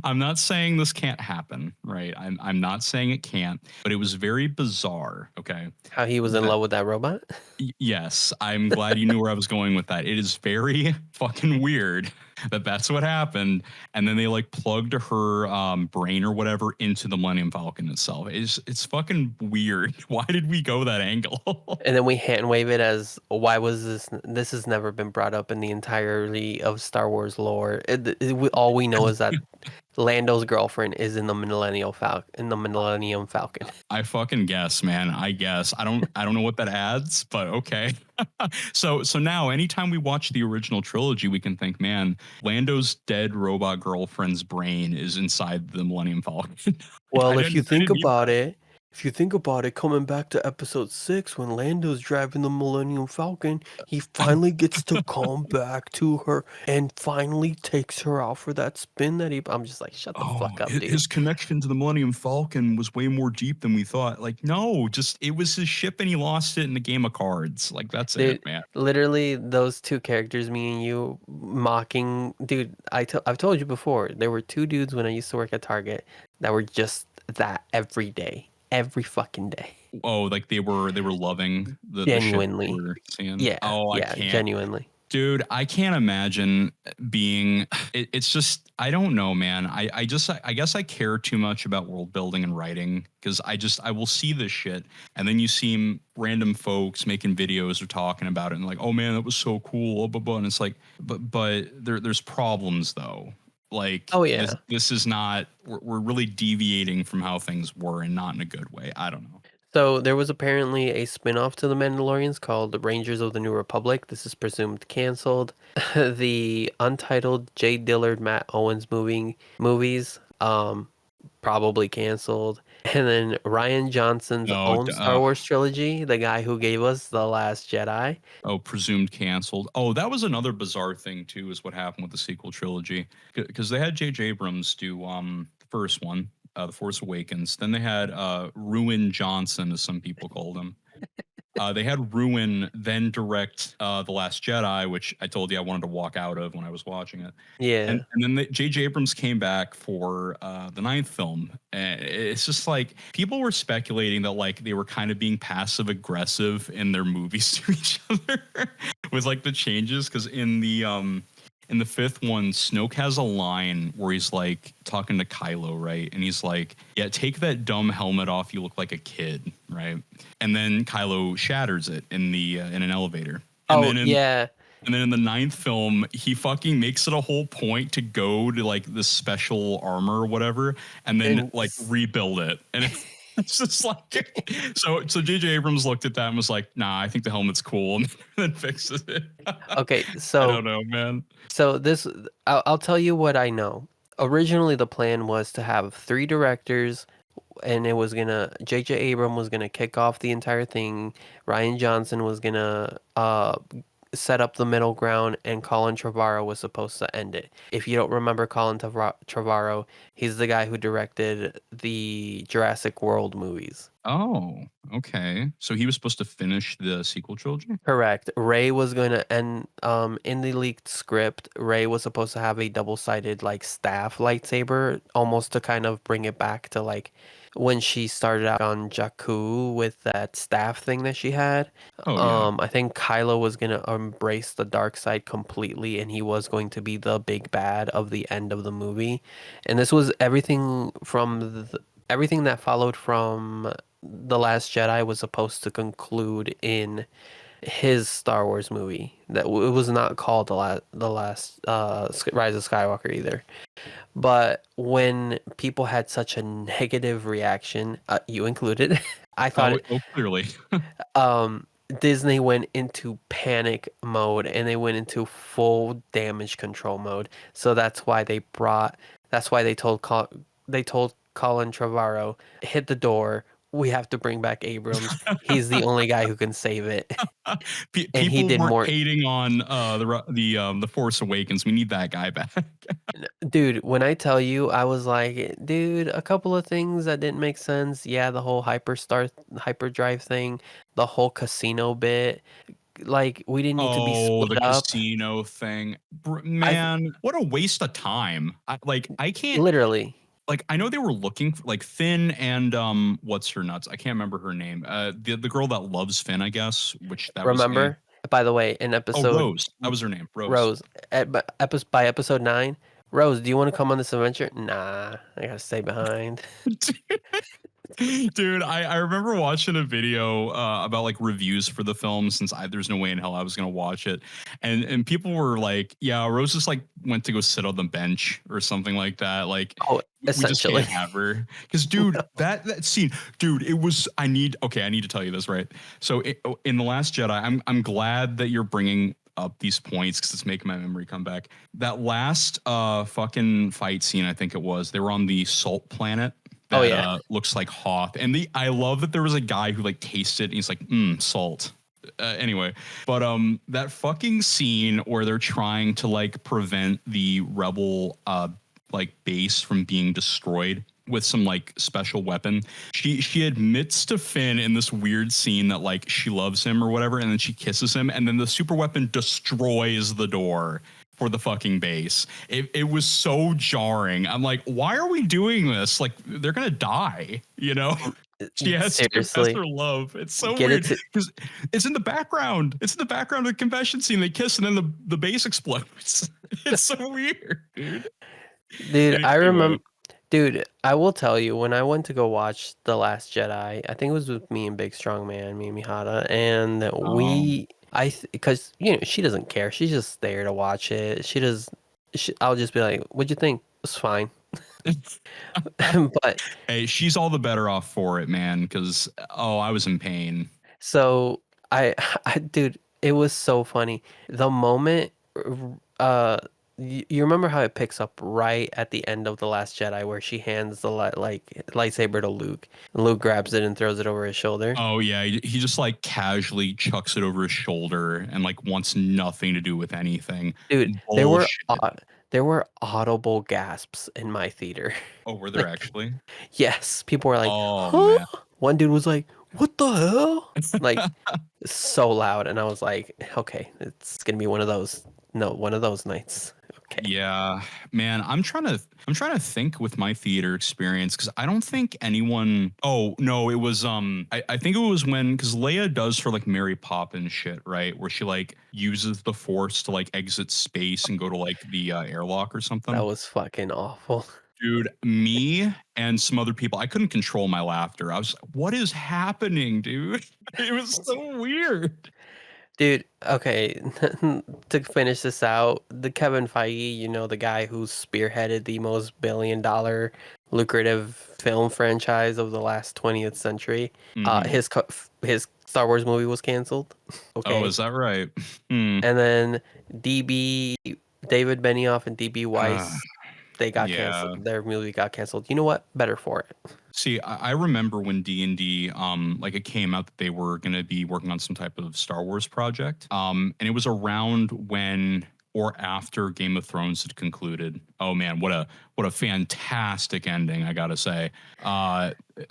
I'm not saying this can't happen, right? I'm not saying it can't, but it was very bizarre. Okay, How he was in that love with that robot. yes, I'm glad you knew where I was going with that. It is very fucking weird that that's what happened, and then they like plugged her brain or whatever into the Millennium Falcon itself. It's fucking weird. Why did we go that angle? And then we hand wave it as, why was this? This has never been brought up in the entirety of Star Wars lore. All we know is that Lando's girlfriend is in the Millennium Falcon. I fucking guess, man. I guess. I don't know what that adds, but okay. So now anytime we watch the original trilogy, we can think, man, Lando's dead robot girlfriend's brain is inside the Millennium Falcon. Well, I didn't need that. if you think about it, coming back to episode 6, when Lando's driving the Millennium Falcon, he finally gets to come back to her and finally takes her out for that spin that he. I'm just like, shut the Oh, fuck up, dude. his connection to the Millennium Falcon was way more deep than we thought. Like, no, just it was his ship and he lost it in the game of cards. Like, that's Dude, it, man. literally, those two characters, me and you, mocking. Dude, I've told you before, there were two dudes when I used to work at Target that were just that every day, every fucking day. Oh, like they were loving the shit they Genuinely. were seeing. Yeah, Oh, I yeah, can't. genuinely. Dude, I can't imagine being it's just I don't know, man. I guess I care too much about world building and writing because I will see this shit and then you see random folks making videos or talking about it and like, oh man, that was so cool, blah, blah, blah. And it's like, but there's problems though. Like Oh yeah. this is not we're really deviating from how things were and not in a good way. I don't know. So there was apparently a spin-off to the Mandalorians called the Rangers of the New Republic. This is presumed canceled. The untitled Jay Dillard, Matt Owens movies, probably canceled. And then Ryan Johnson's No, own Star Wars trilogy, the guy who gave us The Last Jedi. oh, presumed canceled. Oh, that was another bizarre thing too, is what happened with the sequel trilogy because they had J.J. Abrams do the first one, The Force Awakens. Then they had Ruin Johnson, as some people called him. They had Ruin then direct The Last Jedi, which I told you I wanted to walk out of when I was watching it. Yeah. And then J.J. Abrams came back for the ninth film. And it's just like people were speculating that like they were kind of being passive aggressive in their movies to each other with like the changes. Because in the fifth one, Snoke has a line where he's like talking to Kylo, right? And he's like, yeah, take that dumb helmet off. You look like a kid, right? And then Kylo shatters it in an elevator. And Yeah. And then in the ninth film, he fucking makes it a whole point to go to like the special armor or whatever, and then like rebuild it. And it's just like so J.J. Abrams looked at that and was like, nah, I think the helmet's cool, and then fixes it. Okay, so I don't know, man. So I'll tell you what I know. Originally, the plan was to have 3 directors, and J.J. Abrams was gonna kick off the entire thing. Ryan Johnson was gonna set up the middle ground, and Colin Trevorrow was supposed to end it. If you don't remember Colin Trevorrow, he's the guy who directed the Jurassic World movies. Oh, okay. So he was supposed to finish the sequel trilogy? Correct. Ray was going to end in the leaked script. Ray was supposed to have a double-sided like staff lightsaber, almost to kind of bring it back to like when she started out on Jakku with that staff thing that she had. Oh, yeah. I think Kylo was going to embrace the dark side completely, and he was going to be the big bad of the end of the movie. And this was everything from everything that followed from The Last Jedi was supposed to conclude in his Star Wars movie. That it was not called the last Rise of Skywalker either. But when people had such a negative reaction, you included, I thought Clearly. um Disney went into panic mode and they went into full damage control mode. So that's why they told Colin Trevorrow, hit the door. We have to bring back Abrams. He's the only guy who can save it. And he People did weren't more. hating on the Force Awakens. We need that guy back. Dude, when I tell you, I was like, dude, a couple of things that didn't make sense. Yeah, the whole hyperdrive thing, the whole casino bit. Like, we didn't need to be Oh, the split up. casino thing, I man! What a waste of time. I can't. literally Like, I know they were looking for like Finn and what's her nuts? I can't remember her name. The girl that loves Finn, I guess. Which that was the remember. By the way, in oh episode Rose. That was her name, Rose. Rose, by episode 9, Rose, do you want to come on this adventure? Nah, I gotta stay behind. Dude, I remember watching a video about like reviews for the film since there's no way in hell I was gonna watch it, and people were like, "Yeah, Rose just like went to go sit on the bench or something like that." Like, Oh, we just essentially. can't have her because, dude, that scene, dude, it was. I need to tell you this, right? So in the Last Jedi, I'm glad that you're bringing up these points because it's making my memory come back. That last fucking fight scene, I think it was, they were on the salt planet that Oh yeah. looks like Hoth. And I love that there was a guy who like tasted it and he's like, salt. Anyway, but that fucking scene where they're trying to like prevent the rebel like base from being destroyed with some like special weapon. She admits to Finn in this weird scene that like she loves him or whatever, and then she kisses him, and then the super weapon destroys the door for the fucking base. It was so jarring. I'm like, why are we doing this? Like, they're gonna die, you know? She has to confess Seriously. her love. It's so Get weird it to because it's in the background. It's in the background of the confession scene. They kiss and then the base explodes. It's so weird, dude. Dude, I Anyway. remember. Dude, I will tell you, when I went to go watch The Last Jedi, I think it was with me and Big Strong Man, me and Mihara, and because she doesn't care. She's just there to watch it. I'll just be like, "What'd you think?" It's fine. But Hey, she's all the better off for it, man. Because I was in pain. so dude, it was so funny. The moment, you remember how it picks up right at the end of The Last Jedi, where she hands the lightsaber to Luke, and Luke grabs it and throws it over his shoulder. Oh yeah, he just like casually chucks it over his shoulder and like wants nothing to do with anything. Dude, Bullshit. there were audible gasps in my theater. Oh, were there actually? Yes, people were like, Oh "Huh?" man. One dude was like, "What the hell?" Like, so loud, and I was like, "Okay, it's gonna be one of those nights." Okay. Yeah, man, I'm trying to think with my theater experience because I don't think anyone. Oh no, it was I think it was when because Leia does for like Mary Poppins shit, right, where she like uses the Force to like exit space and go to like the airlock or something. That was fucking awful. Dude, me and some other people, I couldn't control my laughter. I was like, what is happening, dude? It was so weird. Dude, okay, to finish this out, the Kevin Feige, the guy who spearheaded the most billion-dollar lucrative film franchise of the last 20th century, Mhm. his Star Wars movie was canceled. Oh, Okay. is that right? Hmm. And then DB David Benioff and DB Ah, Weiss, they got yeah. canceled. Their movie got canceled. You know what? Better for it. See, I remember when D&D, like it came out that they were going to be working on some type of Star Wars project. And it was around when or after Game of Thrones had concluded. Oh man, what a fantastic ending, I gotta say.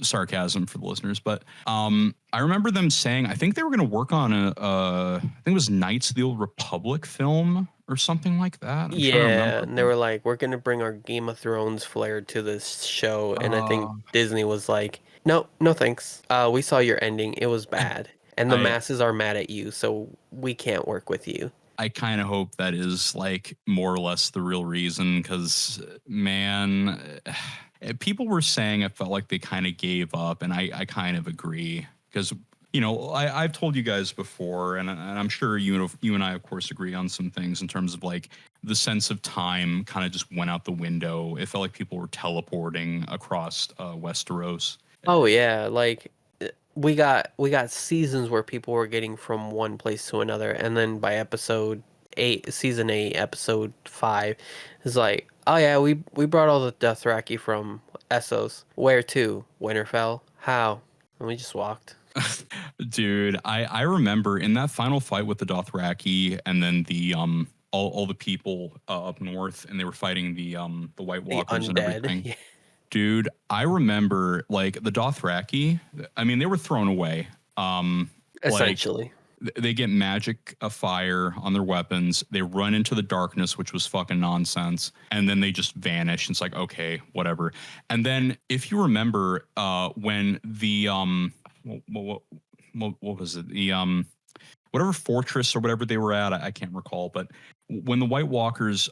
Sarcasm for the listeners, but I remember them saying I think they were going to work on I think it was Knights of the Old Republic film or something like that. I'm trying to Yeah, remember. and they were like, "We're gonna bring our Game of Thrones flair to this show," and I think Uh, Disney was like, "No, no thanks. We saw your ending; it was bad, and the I masses are mad at you, so we can't work with you." I kind of hope that is like more or less the real reason because, man, people were saying it felt like they kind of gave up, and I kind of agree because you know, I've told you guys before, and I'm sure you and I, of course, agree on some things in terms of like the sense of time kind of just went out the window. It felt like people were teleporting across Westeros. Oh yeah, like we got seasons where people were getting from one place to another, and then by episode 8, season 8, episode 5, it's like, oh yeah, we brought all the Dothraki from Essos. Where to? Winterfell. How? And we just walked. Dude, I remember in that final fight with the Dothraki, and then the all the people up north, and they were fighting the White The Walkers and undead. everything. Yeah. Dude, I remember like the Dothraki. I mean, they were thrown away. Like Essentially. they get magic of fire on their weapons. They run into the darkness, which was fucking nonsense, and then they just vanish. It's like, okay, whatever. And then if you remember, when the what was it? The whatever fortress or whatever they were at, I can't recall, but when the White Walkers,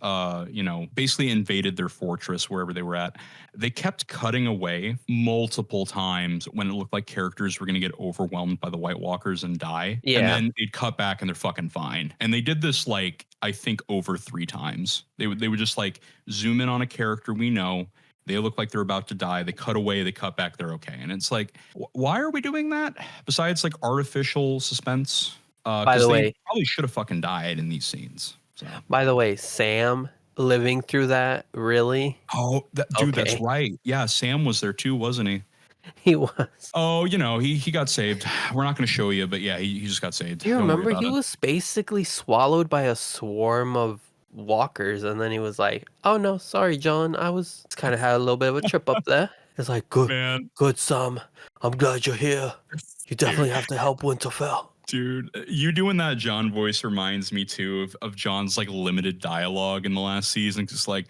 you know, basically invaded their fortress wherever they were at, they kept cutting away multiple times when it looked like characters were going to get overwhelmed by the White Walkers and die. Yeah. And then they'd cut back and they're fucking fine. And they did this like, I think over 3 times. They would just like zoom in on a character we know. They look like they're about to die. They cut away, they cut back, they're okay. And it's like, why are we doing that? Besides like artificial suspense? By the They way, probably should have fucking died in these scenes. So. by the way, Sam living through that, really? Oh, dude, Okay. that's right. Yeah, Sam was there too, wasn't he? He was. Oh, you know, he got saved. We're not going to show you, but yeah, he just got saved. Do you Don't worry remember about he it. was basically swallowed by a swarm of walkers, and then he was like, "Oh no, sorry, John. I was kind of had a little bit of a trip up there." It's like, Man, good Sam. I'm glad you're here. You definitely have to help Winterfell. dude, you doing that John voice reminds me too of John's like limited dialogue in the last season, just like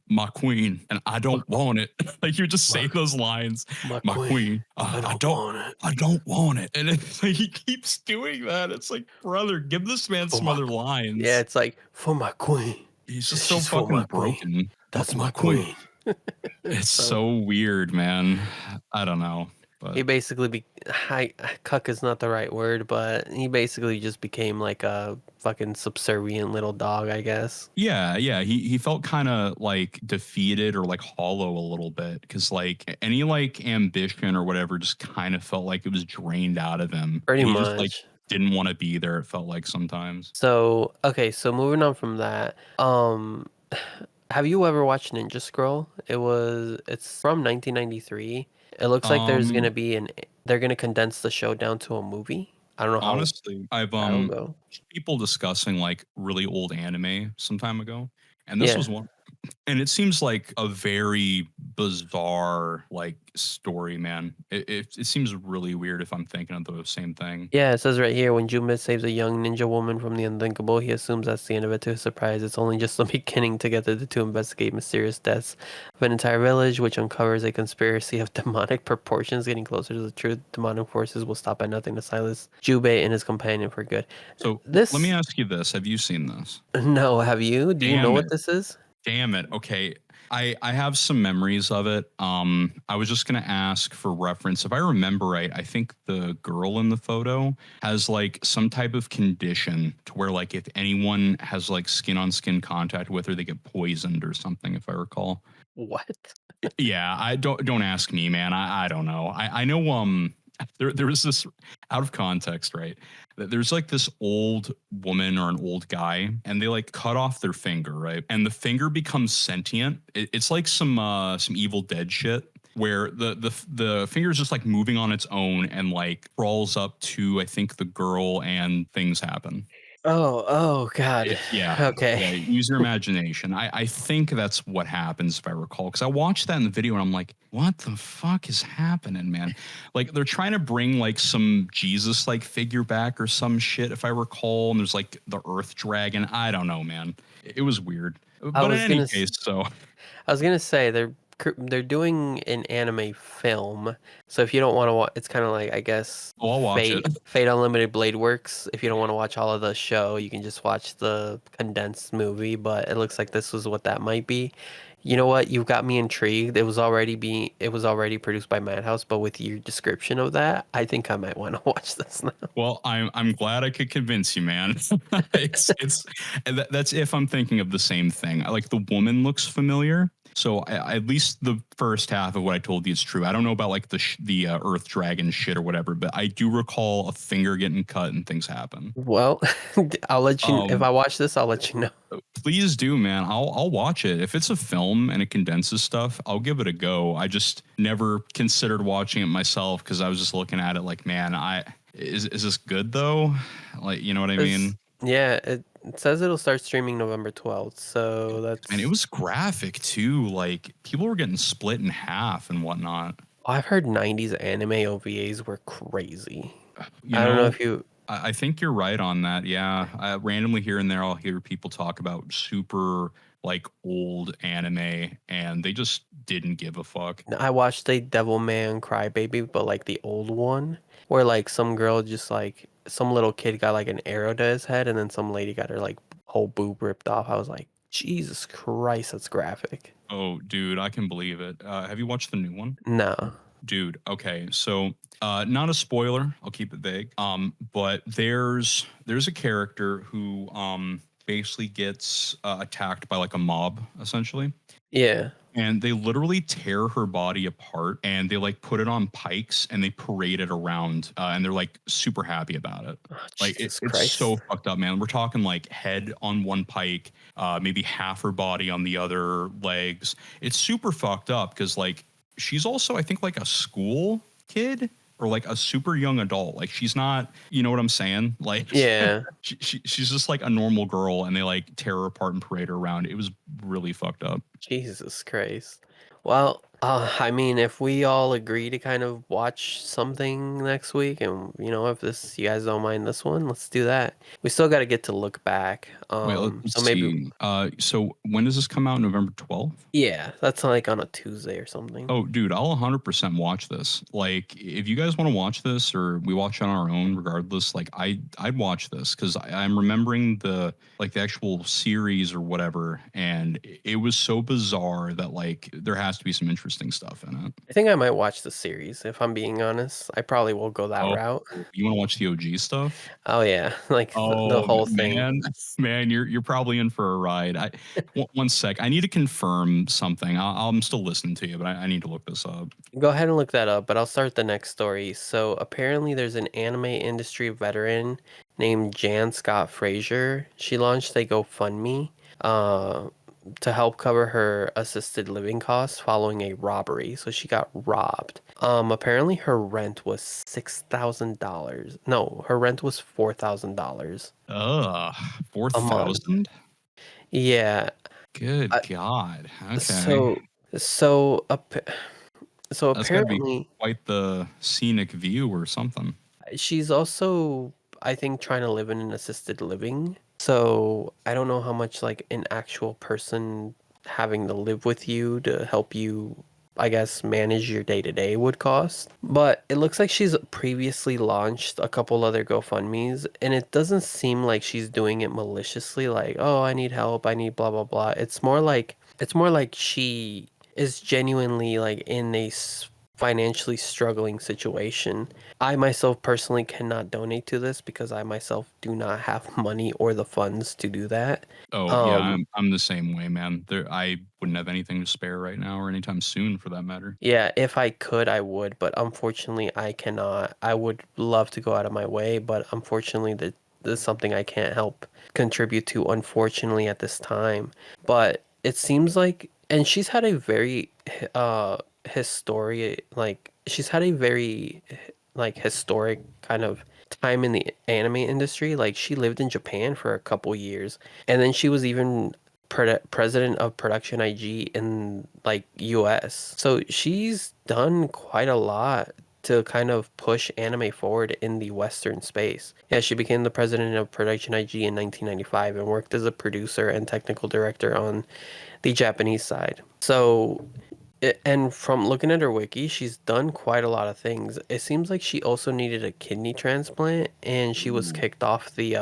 my queen, and I don't want it. Like you would just say those lines, my queen, I don't want it. I don't want it, and it's like he keeps doing that. It's like, brother, give this man some other lines. Yeah, it's like, for my queen. He's just so She's for fucking my queen. broken. That's my queen. It's so weird, man. I don't know. But He basically cuck is not the right word, but he basically just became like a fucking subservient little dog, I guess. yeah, he felt kind of like defeated or like hollow a little bit, because like any like ambition or whatever just kind of felt like it was drained out of him. Pretty He much. just like didn't want to be there, it felt like sometimes. So, okay, so moving on from that, have you ever watched Ninja Scroll? It's from 1993. It looks like there's gonna be they're gonna condense the show down to a movie. I don't know how Honestly, I've that'll go. people discussing like really old anime some time ago, and this Yeah. was one. And it seems like a very bizarre like story, man. It seems really weird if I'm thinking of the same thing. Yeah, it says right here, when Junbei saves a young ninja woman from the unthinkable, he assumes that's the end of it. To his surprise, it's only just the beginning. Together, the two investigate mysterious deaths of an entire village, which uncovers a conspiracy of demonic proportions. Getting closer to the truth, demonic forces will stop at nothing to silence Junbei and his companion for good. So This, let me ask you this: have you seen this? no, have you? Do you know Damn what it. this is? Damn it. Okay. I have some memories of it. I was just gonna ask for reference. If I remember right, I think the girl in the photo has like some type of condition to where like if anyone has like skin on skin contact with her, they get poisoned or something, if I recall. What? Yeah, I don't ask me, man. I don't know. I know there was this, out of context, right? There's like this old woman or an old guy, and they like cut off their finger, right? And the finger becomes sentient. It's like some Evil Dead shit, where the finger is just like moving on its own and like crawls up to, I think, the girl, and things happen. Oh, God. Yeah. Okay. Use your imagination. I think that's what happens, if I recall, because I watched that in the video and I'm like, what the fuck is happening, man? Like they're trying to bring like some Jesus like figure back or some shit, if I recall, and there's like the Earth Dragon. I don't know, man. It was weird. But in any case, so I was gonna say they're doing an anime film, so if you don't want to watch, it's kind of like, I guess, I'll watch it. Fate Unlimited Blade Works. If you don't want to watch all of the show, you can just watch the condensed movie. But it looks like this was what that might be. You know what? You've got me intrigued. It was already produced by Madhouse, but with your description of that, I think I might want to watch this now. Well, I'm glad I could convince you, man. It's and that's if I'm thinking of the same thing. Like the woman looks familiar, so at least the first half of what I told you is true. I don't know about like the Earth Dragon shit or whatever, but I do recall a finger getting cut and things happen. Well, I'll let you if Um, I watch this, I'll let you know. Please do, man. I'll watch it. If it's a film and it condenses stuff, I'll give it a go. I just never considered watching it myself because I was just looking at it like, man, is this good though? Like, you know what I mean? Yeah, it says it'll start streaming November 12th, so And it that's was graphic too. Like people were getting split in half and whatnot. I've heard 90s anime OVAs were crazy. You I don't know know, if you I think you're right on that. Yeah, randomly here and there, I'll hear people talk about super like old anime, and they just didn't give a fuck. I watched a Devilman Crybaby, but like the old one, where like some girl just like some little kid got like an arrow to his head, and then some lady got her like whole boob ripped off. I was like, Jesus Christ, that's graphic. Oh, dude, I can believe it. Have you watched the new one? No. Dude, okay. So, not a spoiler. I'll keep it vague. But there's a character who basically gets attacked by like a mob essentially. Yeah. And they literally tear her body apart and they like put it on pikes and they parade it around and they're like super happy about it. Oh, Like Jesus it's so Christ. fucked up, man. We're talking like head on one pike, maybe half her body on the other legs. It's super fucked up because like she's also, I think, like a school kid or like a super young adult. Like she's not, you know what I'm saying? Like Yeah. she's just like a normal girl and they like tear her apart and parade her around. It was really fucked up. Jesus Christ. Well, I mean, if we all agree to kind of watch something next week, and if you guys don't mind this one, let's do that. We still got to get to look back. Wait, So let's maybe, see. So when does this come out? November 12th? yeah, that's like on a Tuesday or something. Oh, dude, I'll 100% watch this. Like, if you guys want to watch this or we watch on our own, regardless, like I'd watch this because I'm remembering the actual series or whatever, and it was so bizarre that like there has to be some interesting stuff in it. I think I might watch the series, if I'm being honest. I probably will go that Oh, route. you want to watch the OG stuff? Oh yeah, like the Oh whole thing. man, man, you're probably in for a ride. One sec, I need to confirm something. I'm still listening to you, but I need to look this up. Go ahead and look that up, but I'll start the next story. So apparently there's an anime industry veteran named Jan Scott-Frazier. She launched a GoFundMe uh, to help cover her assisted living costs following a robbery. So she got robbed. Apparently her rent was $6,000. No, her rent was $4,000 Ugh, four a month. thousand. Yeah. Good I, God. Okay, so so so that's got to be apparently quite the scenic view or something. she's also, I think, trying to live in an assisted living. So I don't know how much like an actual person having to live with you to help you, I guess, manage your day to day would cost. But it looks like she's previously launched a couple other GoFundMes, and it doesn't seem like she's doing it maliciously, like, oh, I need help, I need blah blah blah. It's more like she is genuinely like in a financially struggling situation. I myself personally cannot donate to this because I myself do not have money or the funds to do that. Oh yeah, Um, I'm the same way, man. I wouldn't have anything to spare right now or anytime soon, for that matter. yeah, if I could, I would, but unfortunately, I cannot. I would love to go out of my way, but unfortunately, this is something I can't help contribute to, unfortunately, at this time. But it seems like, and she's had a very she's had a very like historic kind of time in the anime industry. Like she lived in Japan for a couple years, and then she was even president of Production IG in like US. So she's done quite a lot to kind of push anime forward in the Western space. Yeah, she became the president of Production IG in 1995 and worked as a producer and technical director on the Japanese side. So and from looking at her wiki, she's done quite a lot of things. It seems like she also needed a kidney transplant, and she was Ooh. kicked off the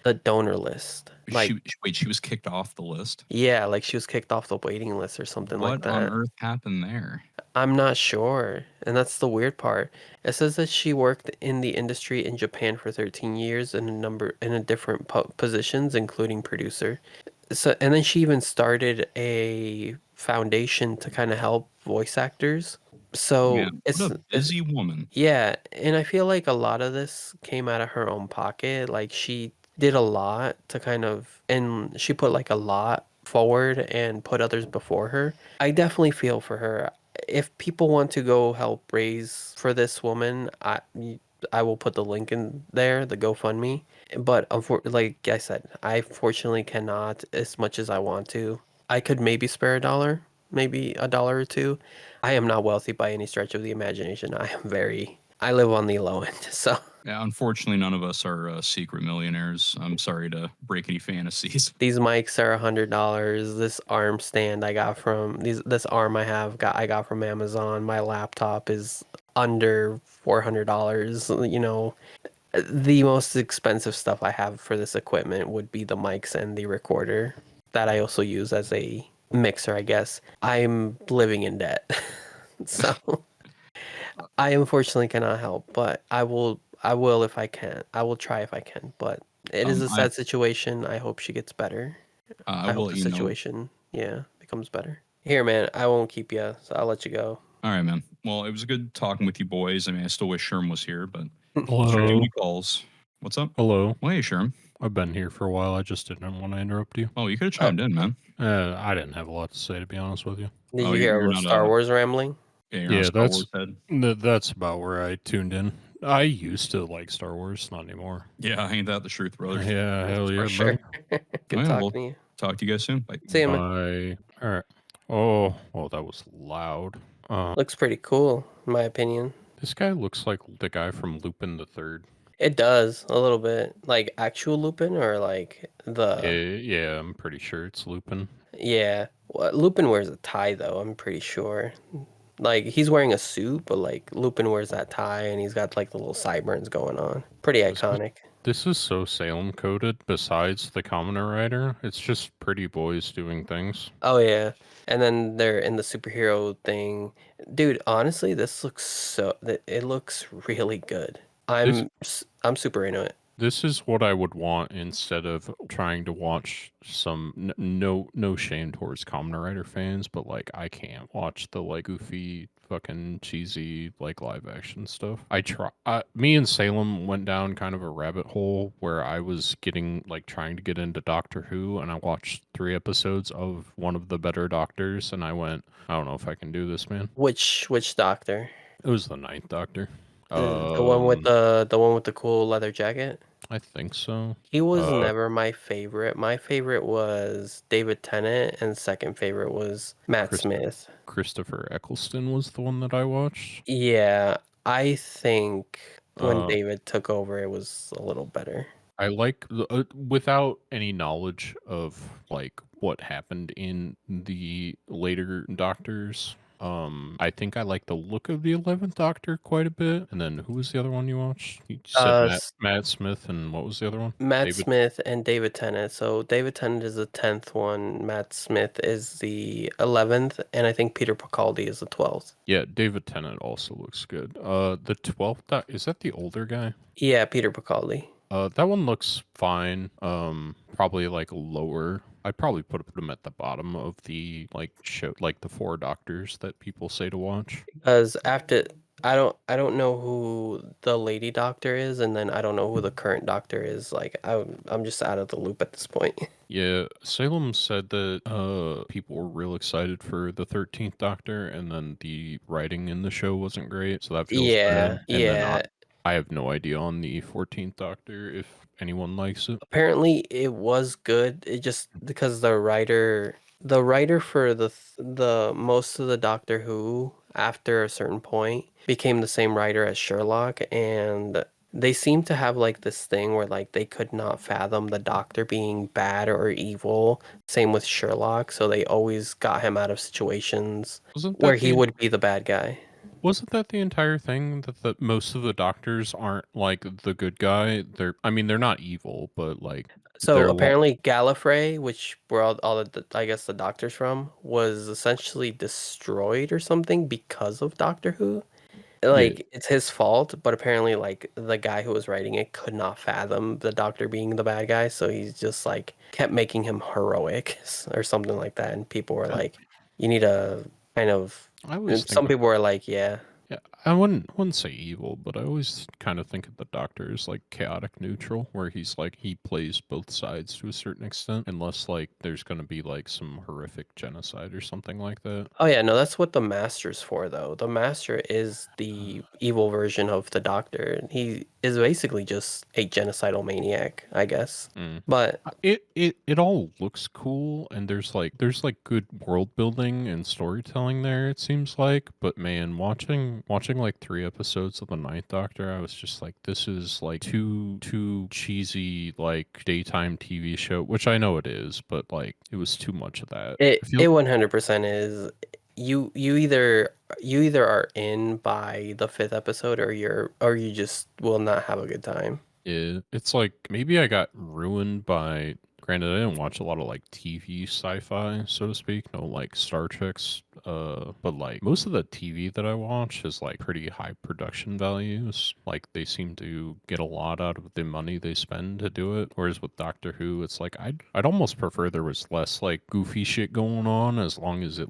the donor list. Like, She was kicked off the list. yeah, like she was kicked off the waiting list or something like What on that. earth happened there? I'm not sure, and that's the weird part. It says that she worked in the industry in Japan for 13 years in a different positions, including producer. So, and then she even started a foundation to kind of help voice actors. So Man, what a busy woman. yeah, and I feel like a lot of this came out of her own pocket. Like she did a lot to kind of, and she put like a lot forward and put others before her. I definitely feel for her. If people want to go help raise for this woman, I will put the link in there, the GoFundMe. But like I said, I fortunately cannot as much as I want to. I could maybe spare a dollar, maybe a dollar or two. I am not wealthy by any stretch of the imagination. I live on the low end. So Yeah, unfortunately, none of us are secret millionaires. I'm sorry to break any fantasies. these mics are $100. This arm stand I got from this arm I got from Amazon. My laptop is under $400. You know, the most expensive stuff I have for this equipment would be the mics and the recorder that I also use as a mixer, I guess. I'm living in debt. So I unfortunately cannot help, but I will if I can. I will try if I can, but it is a I sad situation. I hope she gets better. I I will hope the let you know. situation, yeah, becomes better. Here, man, I won't keep you, so I'll let you go. All right, man. Well, it was good talking with you boys. I mean, I still wish Sherm was here, but too Hello. many calls. What's up? Hello. Well, hey, Sherm. I've been here for a while. I just didn't want to interrupt you. Oh, you could have Oh, chimed in, man. I didn't have a lot to say, to be honest with you. did Oh, you hear you're all the not Star Wars rambling? you're not a Yeah, Star Wars head. that's about where I tuned in. I used to like Star Wars, not anymore. Yeah, ain't that the truth, brother? Yeah, hell yeah, For sure. brother. Oh, Good yeah, talking we'll to you. talk to you guys soon. Bye. See you, man. Bye. All right. Oh, well, that was loud. Looks pretty cool, in my opinion. This guy looks like the guy from Lupin the Third. It does a little bit, like actual Lupin or like the Yeah, I'm pretty sure it's Lupin. yeah. Well, Lupin wears a tie though. I'm pretty sure. Like he's wearing a suit, but like Lupin wears that tie and he's got like the little sideburns going on. Pretty This is, iconic. this is so Salem coded. Besides the commoner writer, it's just pretty boys doing things. Oh yeah. And then they're in the superhero thing. Dude, honestly, this looks it looks really good. This I'm super into it. This is what I would want instead of trying to watch some no shame towards Kamen Rider fans, but like I can't watch the like goofy fucking cheesy like live action stuff. Me and Salem went down kind of a rabbit hole where I was getting like trying to get into Doctor Who, and I watched 3 episodes of one of the better Doctors, and I went, I don't know if I can do this, man. Which doctor? It was the Ninth Doctor. The one with the one with the cool leather jacket? I think so. He was never my favorite. My favorite was David Tennant, and second favorite was Matt Chris Smith. Christopher Eccleston was the one that I watched. Yeah, I think when Uh, David took over, it was a little better. I like without any knowledge of like what happened in the later Doctors. I think I like the look of the 11th Doctor quite a bit. And then who was the other one you watched? You said Uh, Matt Smith, and what was the other one? Matt David. Smith and David Tennant. So David Tennant is the 10th one. Matt Smith is the 11th, and I think Peter Capaldi is the 12th. Yeah, David Tennant also looks good. The 12th is that the older guy? Yeah, Peter Capaldi. That one looks fine. Probably like lower. I'd probably put him at the bottom of the like show, like the 4 Doctors that people say to watch. Because after I don't know who the lady doctor is, and then I don't know who the current doctor is. Like I'm just out of the loop at this point. Yeah, Salem said that people were real excited for the 13th Doctor, and then the writing in the show wasn't great, so that feels Yeah, bad. And then yeah. I have no idea on the 14th Doctor if anyone likes it. Apparently it was good. It just because the writer for the most of the Doctor Who after a certain point became the same writer as Sherlock, and they seem to have like this thing where like they could not fathom the Doctor being bad or evil. Same with Sherlock, so they always got him out of situations Wasn't where that he the would be the bad guy. Wasn't that the entire thing that most of the doctors aren't like the good guy? They're not evil, but like So they're apparently Gallifrey, which were all the I guess the doctors from, was essentially destroyed or something because of Doctor Who. yeah, Like it's his fault, but apparently like the guy who was writing it could not fathom the Doctor being the bad guy, so he's just like kept making him heroic or something like that, and people were I, like, you need a kind of. I always And think some of people were like, yeah. yeah, I wouldn't say evil, but I always kind of think of the Doctor as like chaotic neutral, where he's like he plays both sides to a certain extent, unless like there's gonna be like some horrific genocide or something like that. Oh yeah, no, that's what the Master's for, though. The Master is the evil version of the Doctor. He is basically just a genocidal maniac, I guess. Mm. But It all looks cool, and there's like good world building and storytelling there. It seems like, but man, watching like 3 episodes of the Ninth Doctor, I was just like, this is like too cheesy like daytime TV show, which I know it is, but like it was too much of that. I it feel 100% is. You either are in by the fifth episode, or you just will not have a good time. It's like maybe I got ruined by. Granted, I didn't watch a lot of like TV sci-fi, so to speak. No, like Star Trek's. But like most of the TV that I watch is like pretty high production values. Like they seem to get a lot out of the money they spend to do it. Whereas with Doctor Who, it's like I'd almost prefer there was less like goofy shit going on, as long as it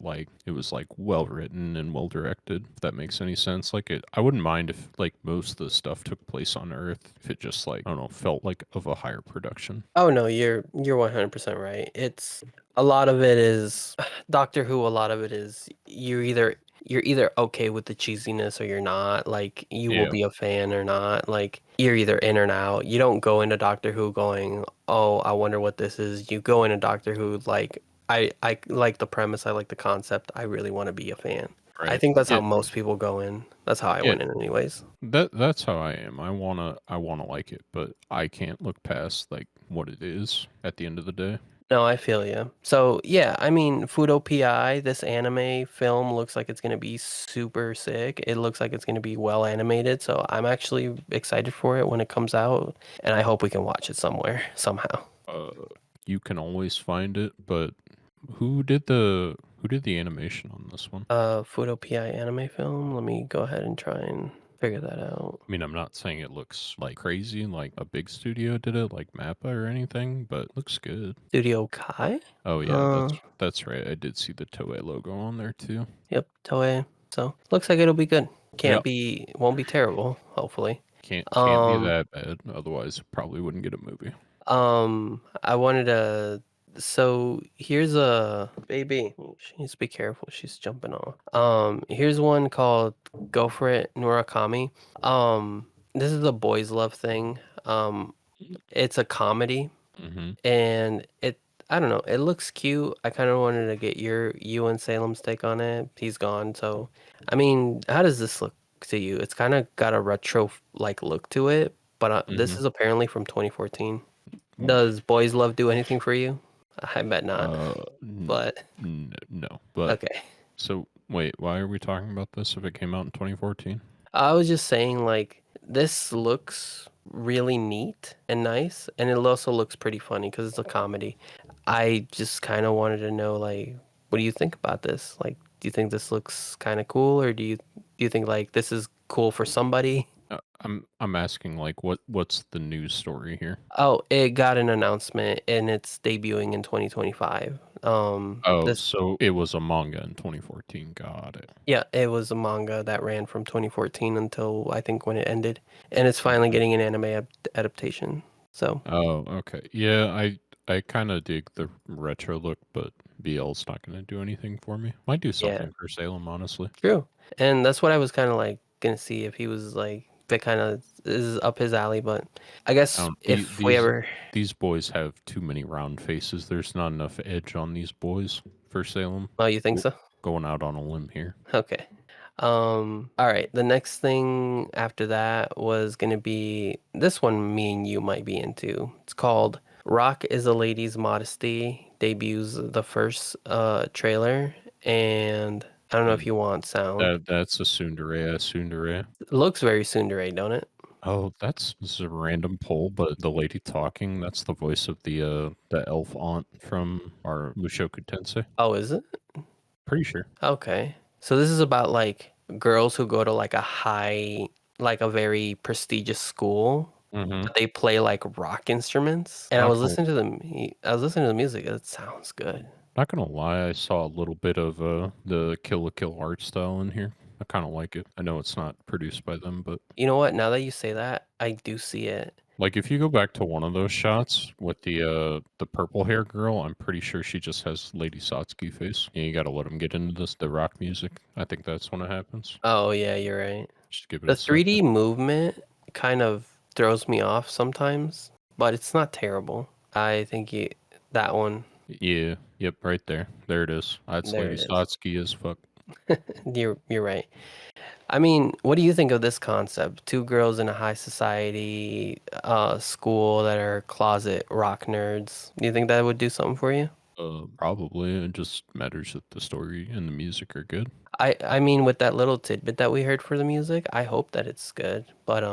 was like well written and well directed. If that makes any sense. Like I wouldn't mind if like most of the stuff took place on Earth. If it just like I don't know, felt like of a higher production. Oh no, you're 100% right. It's a lot of it is Doctor Who, a lot of it is you're either okay with the cheesiness or you're not. Like you will Yeah. be a fan or not. Like you're either in or out. You don't go into Doctor Who going, "Oh, I wonder what this is." You go into Doctor Who like I like the premise, I like the concept. I really want to be a fan. I Right. think that's how Yeah. most people go in. That's how I Yeah. went in anyways. That's how I am. I wanna like it, but I can't look past like what it is at the end of the day. No, I feel you. So yeah, I mean, FUUTO PI, this anime film looks like it's gonna be super sick. It looks like it's gonna be well animated, so I'm actually excited for it when it comes out, and I hope we can watch it somewhere somehow. Uh, you can always find it, but who did the animation on this one? FUUTO PI anime film. Let me go ahead and try and figure that out. I mean, I'm not saying it looks like crazy, like a big studio did it, like Mappa or anything, but it looks good. Studio Kai? Oh yeah, Uh, that's right. I did see the Toei logo on there too. yep, Toei. So looks like it'll be good. Yep. Won't be terrible, hopefully. Can't be Um, that bad. Otherwise, it probably wouldn't get a movie. I wanted to. So here's a baby. She needs to be careful. She's jumping off. Here's one called "Go For It" Murakami. This is a boys' love thing. It's a comedy, Mm-hmm. and I don't know. It looks cute. I kind of wanted to get you and Salem's take on it. He's gone, so I mean, how does this look to you? It's kind of got a retro like look to it, but this Mm-hmm. is apparently from 2014. Does boys love do anything for you? I bet not. But No. But okay. so wait, why are we talking about this if it came out in 2014? I was just saying like this looks really neat and nice, and it also looks pretty funny because it's a comedy. I just kind of wanted to know like what do you think about this? Like do you think this looks kind of cool, or do you think like this is cool for somebody? I'm asking like what's the news story here? Oh, it got an announcement and it's debuting in 2025. Oh, This so it was a manga in 2014. Got it. Yeah, it was a manga that ran from 2014 until I think when it ended, and it's finally Okay. getting an anime adaptation. So Oh, okay. Yeah, I kind of dig the retro look, but BL's not going to do anything for me. Might do yeah, something for Salem, honestly. true. And that's what I was kind of like gonna see if he was like that kind of is up his alley. But I I guess don't, if we ever, these boys have too many round faces. There's not enough edge on these boys for Salem. oh, you think Go- so? Going out on a limb here. Okay. All right. The next thing after that was gonna be this one. Me and you might be into. It's called "Rock is a Lady's Modesty." Debuts the first trailer, and I don't know if And you want sound. that's a tsundere. It looks very tsundere, don't it? Oh, this is a random poll, but the lady talking, that's the voice of the elf aunt from our Mushoku Tensei. Oh, is it? Pretty sure. Okay. So this is about like girls who go to like like a very prestigious school, Mm-hmm. but they play like rock instruments. And Not gonna I was listening to the music. It sounds good. not gonna lie, I saw a little bit of the Kill la Kill art style in here. I kind of like it. I know it's not produced by them, but You know what? Now that you say that, I do see it. like if you go back to one of those shots with the purple hair girl, I'm pretty sure she just has Lady Satsuki face. Yeah, you gotta let them get into the rock music. I think that's when it happens. Oh yeah, you're right. Just give it The a second. 3D movement kind of throws me off sometimes, but it's not terrible. I think that one, Yeah, yep, right there. There it is. That's there Lady it is. Satsuki as fuck. You're right. I mean, what do you think of this concept? Two girls in a high society school that are closet rock nerds. Do you think that would do something for you? Probably. It just matters that the story and the music are good. I mean, with that little tidbit that we heard for the music, I hope that it's good. But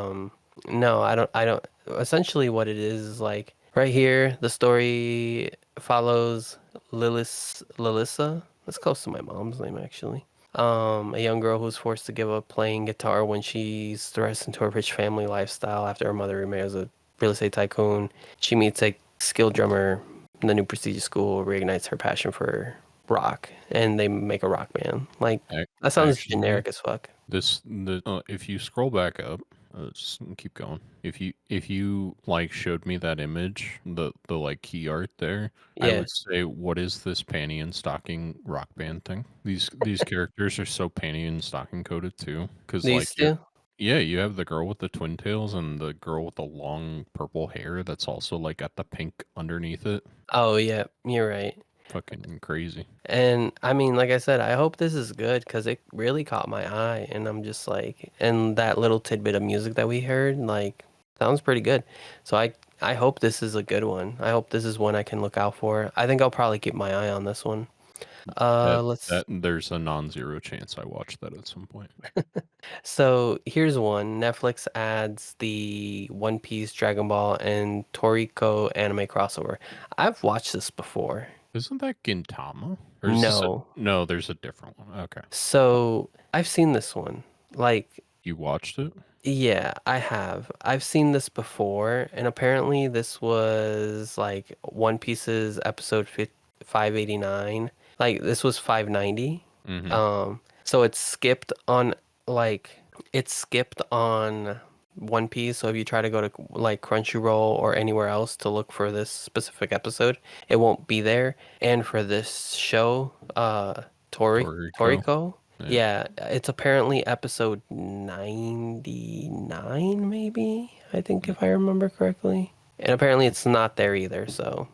no, I don't. Essentially, what it is like right here, the story follows Lilissa. That's close to my mom's name actually. A young girl who's forced to give up playing guitar when she's thrust into a rich family lifestyle after her mother remarries a real estate tycoon. She meets a skilled drummer in the new prestigious school, reignites her passion for rock, and they make a rock band. Like that sounds Actually, generic as fuck. if you scroll back up, just keep going. If you like showed me that image, the like key art there, I Yeah, would say, what is this panty and stocking rock band thing? These characters are so panty and stocking coded too, because these like you're. two. Yeah, you have the girl with the twin tails and the girl with the long purple hair that's also like got the pink underneath it. Oh yeah, you're right. Fucking crazy. And I mean, like I said, I hope this is good because it really caught my eye, and I'm just like, and that little tidbit of music that we heard, like, sounds pretty good. So I hope this is a good one. I hope this is one I can look out for. I think I'll probably keep my eye on this one. Let's. That there's a non-zero chance I watch that at some point. So here's one. Netflix adds the One Piece, Dragon Ball, and Toriko anime crossover. I've watched this before. Isn't that Gintama? Or is this a No. no? There's a different one. Okay, So I've seen this one. Like, you watched it? yeah, I have. I've seen this before, and apparently this was like One Piece's episode 589. Like this was 590. Mm-hmm. So like it's skipped on One Piece. So if you try to go to like Crunchyroll or anywhere else to look for this specific episode, it won't be there. And for this show, Toriko. Toriko, Yeah. yeah, it's apparently episode 99, maybe, I think, if I remember correctly. And apparently it's not there either, so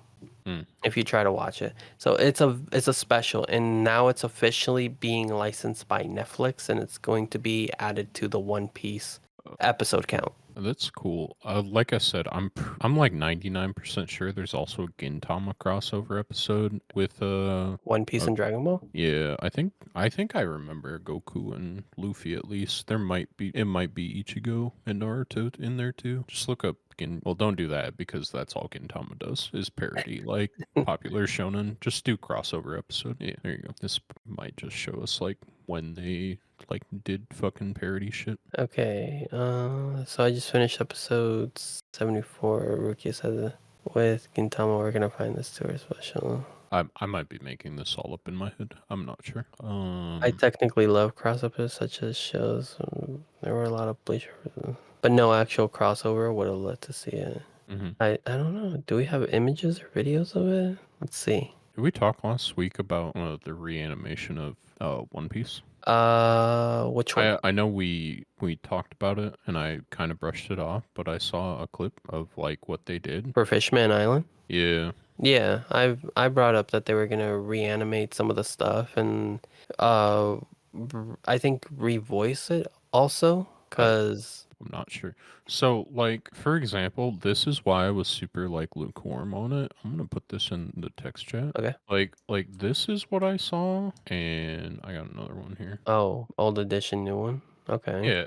Mm. if you try to watch it. So it's a special, and now it's officially being licensed by Netflix, and it's going to be added to the One Piece episode count. That's cool. Like I said, I'm like 99% sure there's also a Gintama crossover episode with One Piece and Dragon Ball? yeah, I think I remember Goku and Luffy at least. It might be Ichigo and Naruto in there too. Just look up well, don't do that because that's all Gintama does is parody like popular shonen. Just do crossover episode. Yeah, there you go. This might just show us like when they like did fucking parody shit. Okay, so I just finished episode 74. Rookie said with Gintama, we're gonna find this tour special. I might be making this all up in my head. I'm not sure. I technically love crossovers such as shows. There were a lot of Bleach, but no actual crossover would have led to see it. Mhm. I don't know. Do we have images or videos of it? Let's see. Did we talk last week about the reanimation of One Piece? Which one? I know we talked about it and I kind of brushed it off, but I saw a clip of like what they did. For Fishman Island? Yeah. Yeah, I brought up that they were gonna reanimate some of the stuff and I think revoice it also, because I'm not sure. So, like, for example, this is why I was super like lukewarm on it. I'm gonna put this in the text chat. Okay. Like this is what I saw, and I got another one here. Oh, old edition, new one. Okay. Yeah,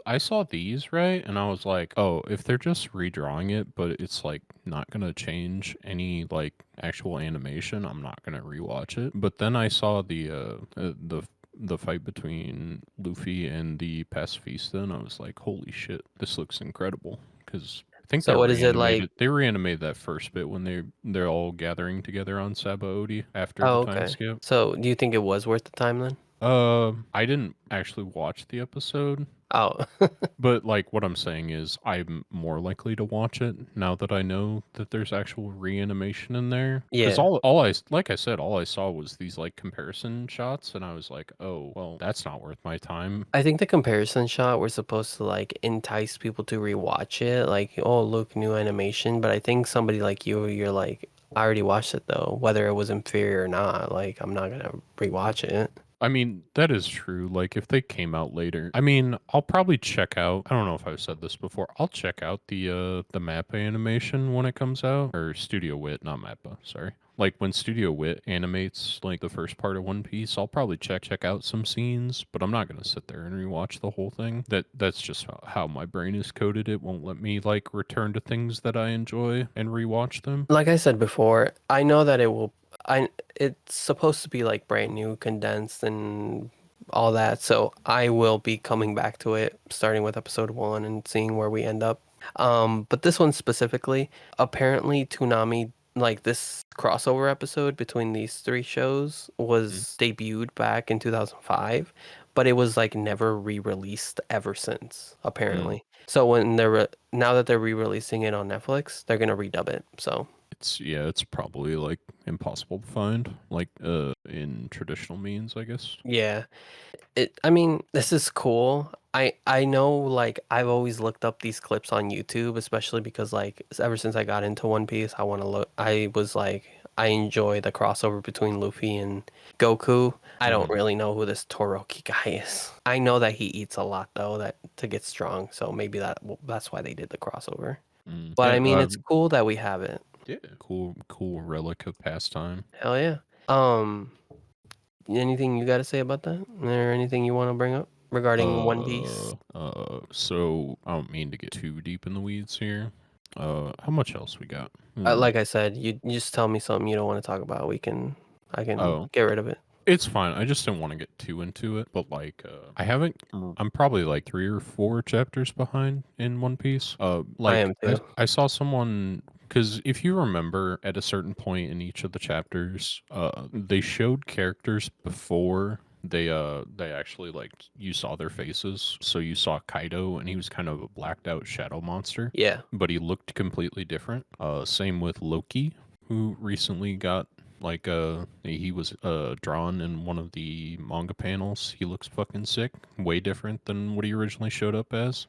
I saw these, right? And I was like, "Oh, if they're just redrawing it, but it's like not going to change any like actual animation, I'm not going to rewatch it." But then I saw the fight between Luffy and the pacifista, and I was like, "Holy shit, this looks incredible." Cuz I think So what is it like? they reanimated that first bit when they're all gathering together on Sabaody after the Oh, time okay. skip. So do you think it was worth the time then? I didn't actually watch the episode, Oh, but like what I'm saying is I'm more likely to watch it now that I know that there's actual reanimation in there. Because yeah. like I said, all I saw was these like comparison shots, and I was like, oh, well, that's not worth my time. I think the comparison shot was supposed to like entice people to rewatch it, like, oh, look, new animation. But I think somebody like you're like, I already watched it though, whether it was inferior or not. Like, I'm not gonna rewatch it. I mean, that is true. Like, if they came out later, I mean, I'll probably check out. I don't know if I've said this before. I'll check out the Mappa animation when it comes out, or Studio Wit, not Mappa. Sorry. Like when Studio Wit animates like the first part of One Piece, I'll probably check out some scenes, but I'm not gonna sit there and rewatch the whole thing. That's just how my brain is coded. It won't let me like return to things that I enjoy and rewatch them. Like I said before, I know that it will. It's supposed to be like brand new, condensed, and all that. So I will be coming back to it, starting with episode 1 and seeing where we end up. But this one specifically, apparently Toonami, like this crossover episode between these three shows was debuted back in 2005, but it was like never re-released ever since, apparently. So when now that they're re-releasing it on Netflix, they're gonna redub it. So It's probably like impossible to find, like in traditional means, I guess. yeah, I mean, this is cool. I know, like, I've always looked up these clips on YouTube, especially because like ever since I got into One Piece, I want to look. I was like, I enjoy the crossover between Luffy and Goku. I don't really know who this Toroki guy is. I know that he eats a lot though, that to get strong. So maybe that's why they did the crossover. But Yeah, I mean, it's cool that we have it. yeah, cool relic of pastime. Hell yeah. Um, Anything you got to say about that? Or anything you want to bring up regarding One Piece? So I don't mean to get too deep in the weeds here. How much else we got? Like I said, you just tell me something you don't want to talk about. I can get rid of it. It's fine. I just didn't want to get too into it, but like, I'm probably like 3 or 4 chapters behind in One Piece. I Like, am too. I saw someone, because if you remember, at a certain point in each of the chapters, they showed characters before they actually like you saw their faces. So you saw Kaido, and he was kind of a blacked out shadow monster, Yeah. but he looked completely different. Same with Loki, who recently got like he was drawn in one of the manga panels. He looks fucking sick, way different than what he originally showed up as.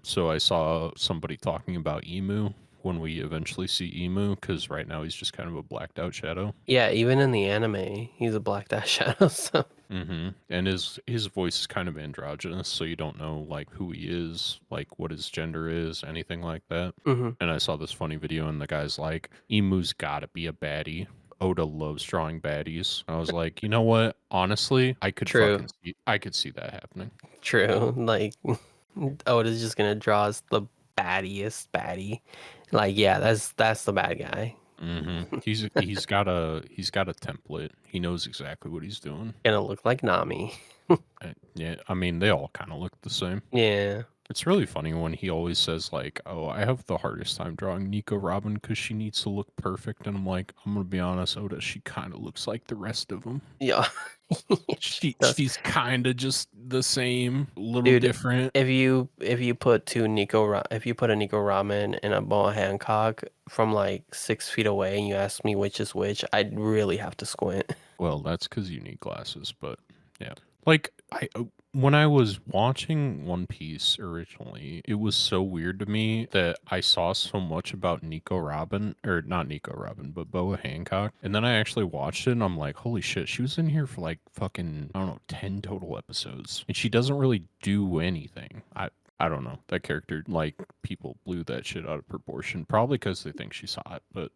So I saw somebody talking about Emu when we eventually see Emu, because right now he's just kind of a blacked out shadow. Yeah, even in the anime, he's a blacked out shadow. So And his voice is kind of androgynous, so you don't know like who he is, like what his gender is, anything like that. hmm And I saw this funny video, and the guy's like, Emu's gotta be a baddie. Oda loves drawing baddies. I was like, you know what? Honestly, True. I could see that happening. True. Like Oda's just gonna draw us the baddiest baddie. Like, yeah, that's the bad guy. He's got a template. He knows exactly what he's doing. Gonna look like Nami. Yeah, I mean they all kind of look the same. Yeah. It's really funny when he always says like, "Oh, I have the hardest time drawing Nico Robin because she needs to look perfect," and I'm like, I'm gonna be honest, Oda, she kind of looks like the rest of them. Yeah. She's kind of just the same, a little Dude, different. if you put a Nico Ramen and a Boa Hancock from like 6 feet away, and you ask me which is which, I'd really have to squint. Well, that's because you need glasses, but yeah. Like when I was watching One Piece originally, it was so weird to me that I saw so much about Nico Robin, or not Nico Robin, but Boa Hancock. And then I actually watched it, and I'm like, holy shit, she was in here for like fucking, I don't know, 10 total episodes. And she doesn't really do anything. I don't know. That character, like, people blew that shit out of proportion. Probably because they think she's hot, but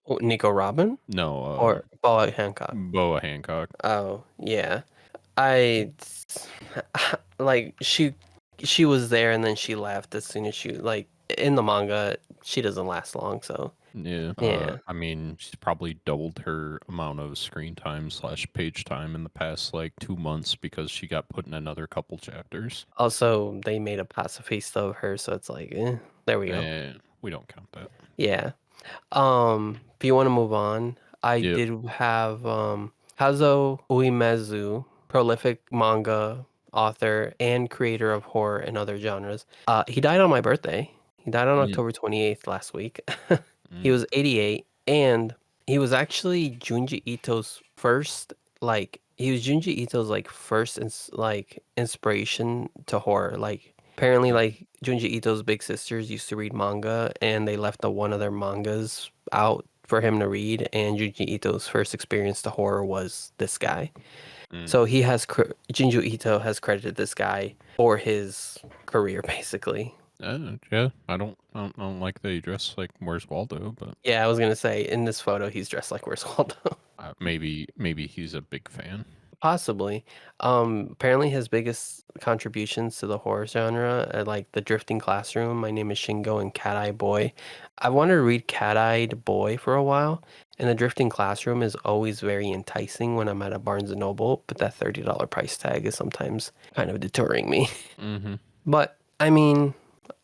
Oh, Nico Robin no, or Paula Hancock? Boa Hancock. Oh, yeah. I like she was there and then she left as soon as she like in the manga she doesn't last long, so Yeah. yeah. I mean, she's probably doubled her amount of screen time / page time in the past like 2 months because she got put in another couple chapters. Also, they made a pacifista of her, so it's like, there we go. We don't count that. Yeah. If you want to move on, I Yep. did have Kazuo Uemezu, prolific manga author and creator of horror and other genres. He died on my birthday. He died on Mm, October 28th last week. He mm, was 88, and he was actually Junji Ito's first he was Junji Ito's like first inspiration to horror. Like apparently, mm, like Junji Ito's big sisters used to read manga, and they left one of their mangas out for him to read. And Junji Ito's first experience to horror was this guy. mm. So Junji Ito has credited this guy for his career, basically. Yeah, I don't like that he dressed like Where's Waldo, but Yeah, I was gonna say in this photo he's dressed like Where's Waldo. maybe he's a big fan. Possibly. Apparently his biggest contributions to the horror genre are like The Drifting Classroom, My Name is Shingo, and Cat Eye Boy. I wanted to read Cat Eyed Boy for a while, and The Drifting Classroom is always very enticing when I'm at a Barnes and Noble, but that $30 price tag is sometimes kind of deterring me. Mm-hmm. But I mean,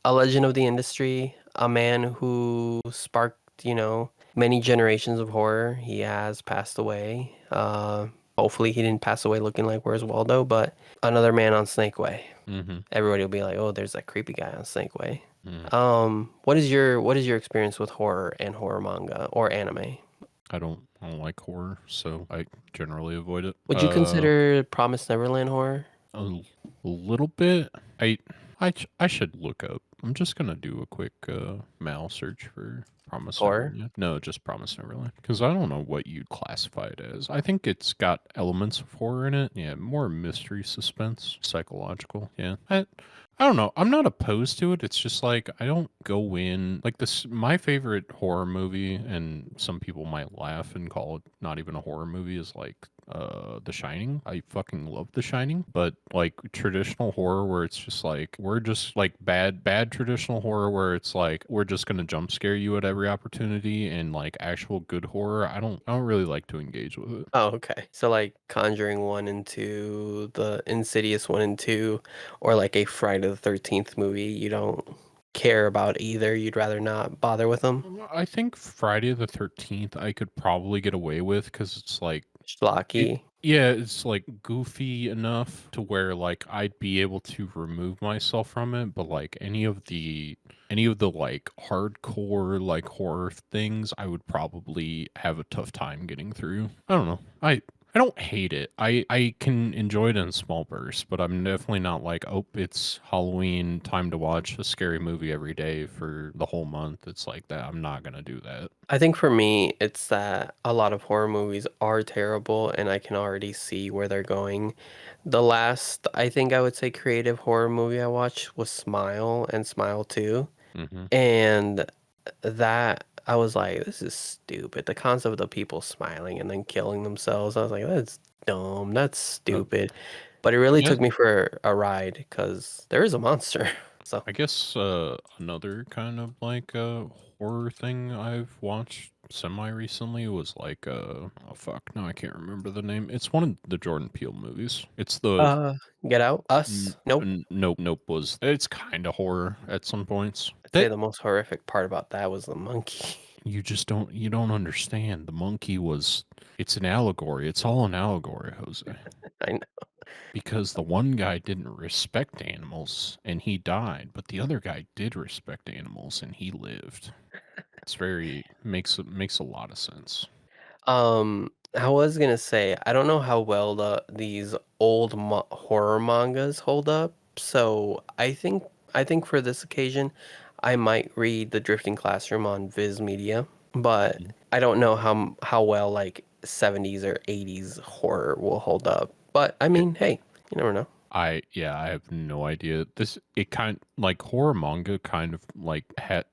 a legend of the industry, a man who sparked, many generations of horror. He has passed away. Hopefully he didn't pass away looking like Where's Waldo, but another man on Snake Way. Mm-hmm. Everybody will be like, "Oh, there's that creepy guy on Snake Way." Mm. What is your experience with horror and horror manga or anime? I don't like horror, so I generally avoid it. Would you consider Promised Neverland horror? A little bit. I should look up. I'm just gonna do a quick mal search for Promise Horror? Neverland. No, just Promise Neverland. Because I don't know what you'd classify it as. I think it's got elements of horror in it. Yeah, more mystery, suspense, psychological. Yeah. I don't know. I'm not opposed to it. It's just like I don't go in like this. My favorite horror movie, and some people might laugh and call it not even a horror movie, is like The Shining. I fucking love The Shining, but like traditional horror where it's just like we're just like bad traditional horror where it's like we're just gonna jump scare you at every opportunity, and like actual good horror, I don't really like to engage with it. Oh, okay. So like Conjuring 1 and 2, the Insidious 1 and 2, or like a Friday the 13th movie, you don't care about either. You'd rather not bother with them. I think Friday the 13th I could probably get away with because it's like it Schlocky. yeah, it's like goofy enough to where like I'd be able to remove myself from it, but like any of the like hardcore like horror things, I would probably have a tough time getting through. I don't know. I don't hate it. I can enjoy it in small bursts, but I'm definitely not like, oh, it's Halloween, time to watch a scary movie every day for the whole month. It's like that. I'm not gonna do that. I think for me, it's that a lot of horror movies are terrible, and I can already see where they're going. The last, I think I would say, creative horror movie I watched was Smile and Smile 2. Hmm. And that I was like, this is stupid. The concept of people smiling and then killing themselves, I was like, that's dumb. That's stupid. But it really Yeah, took me for a ride because there is a monster. So, I guess another kind of like horror thing I've watched semi recently was like oh fuck, no, I can't remember the name. It's one of the Jordan Peele movies. It's the uh, Get Out, Us. Nope. Nope was it's kind of horror at some points. I'd say That the most horrific part about that was the monkey. you don't understand. The monkey was it's an allegory. It's all an allegory, Jose. I know. Because the one guy didn't respect animals and he died, but the other guy did respect animals and he lived. It's very makes a lot of sense. I was gonna say I don't know how well these old horror mangas hold up. So I think for this occasion, I might read The Drifting Classroom on Viz Media, but Mm. I don't know how well like 70s or 80s horror will hold up. But I Yeah, mean, hey, you never know. I have no idea. It kind like horror manga kind of like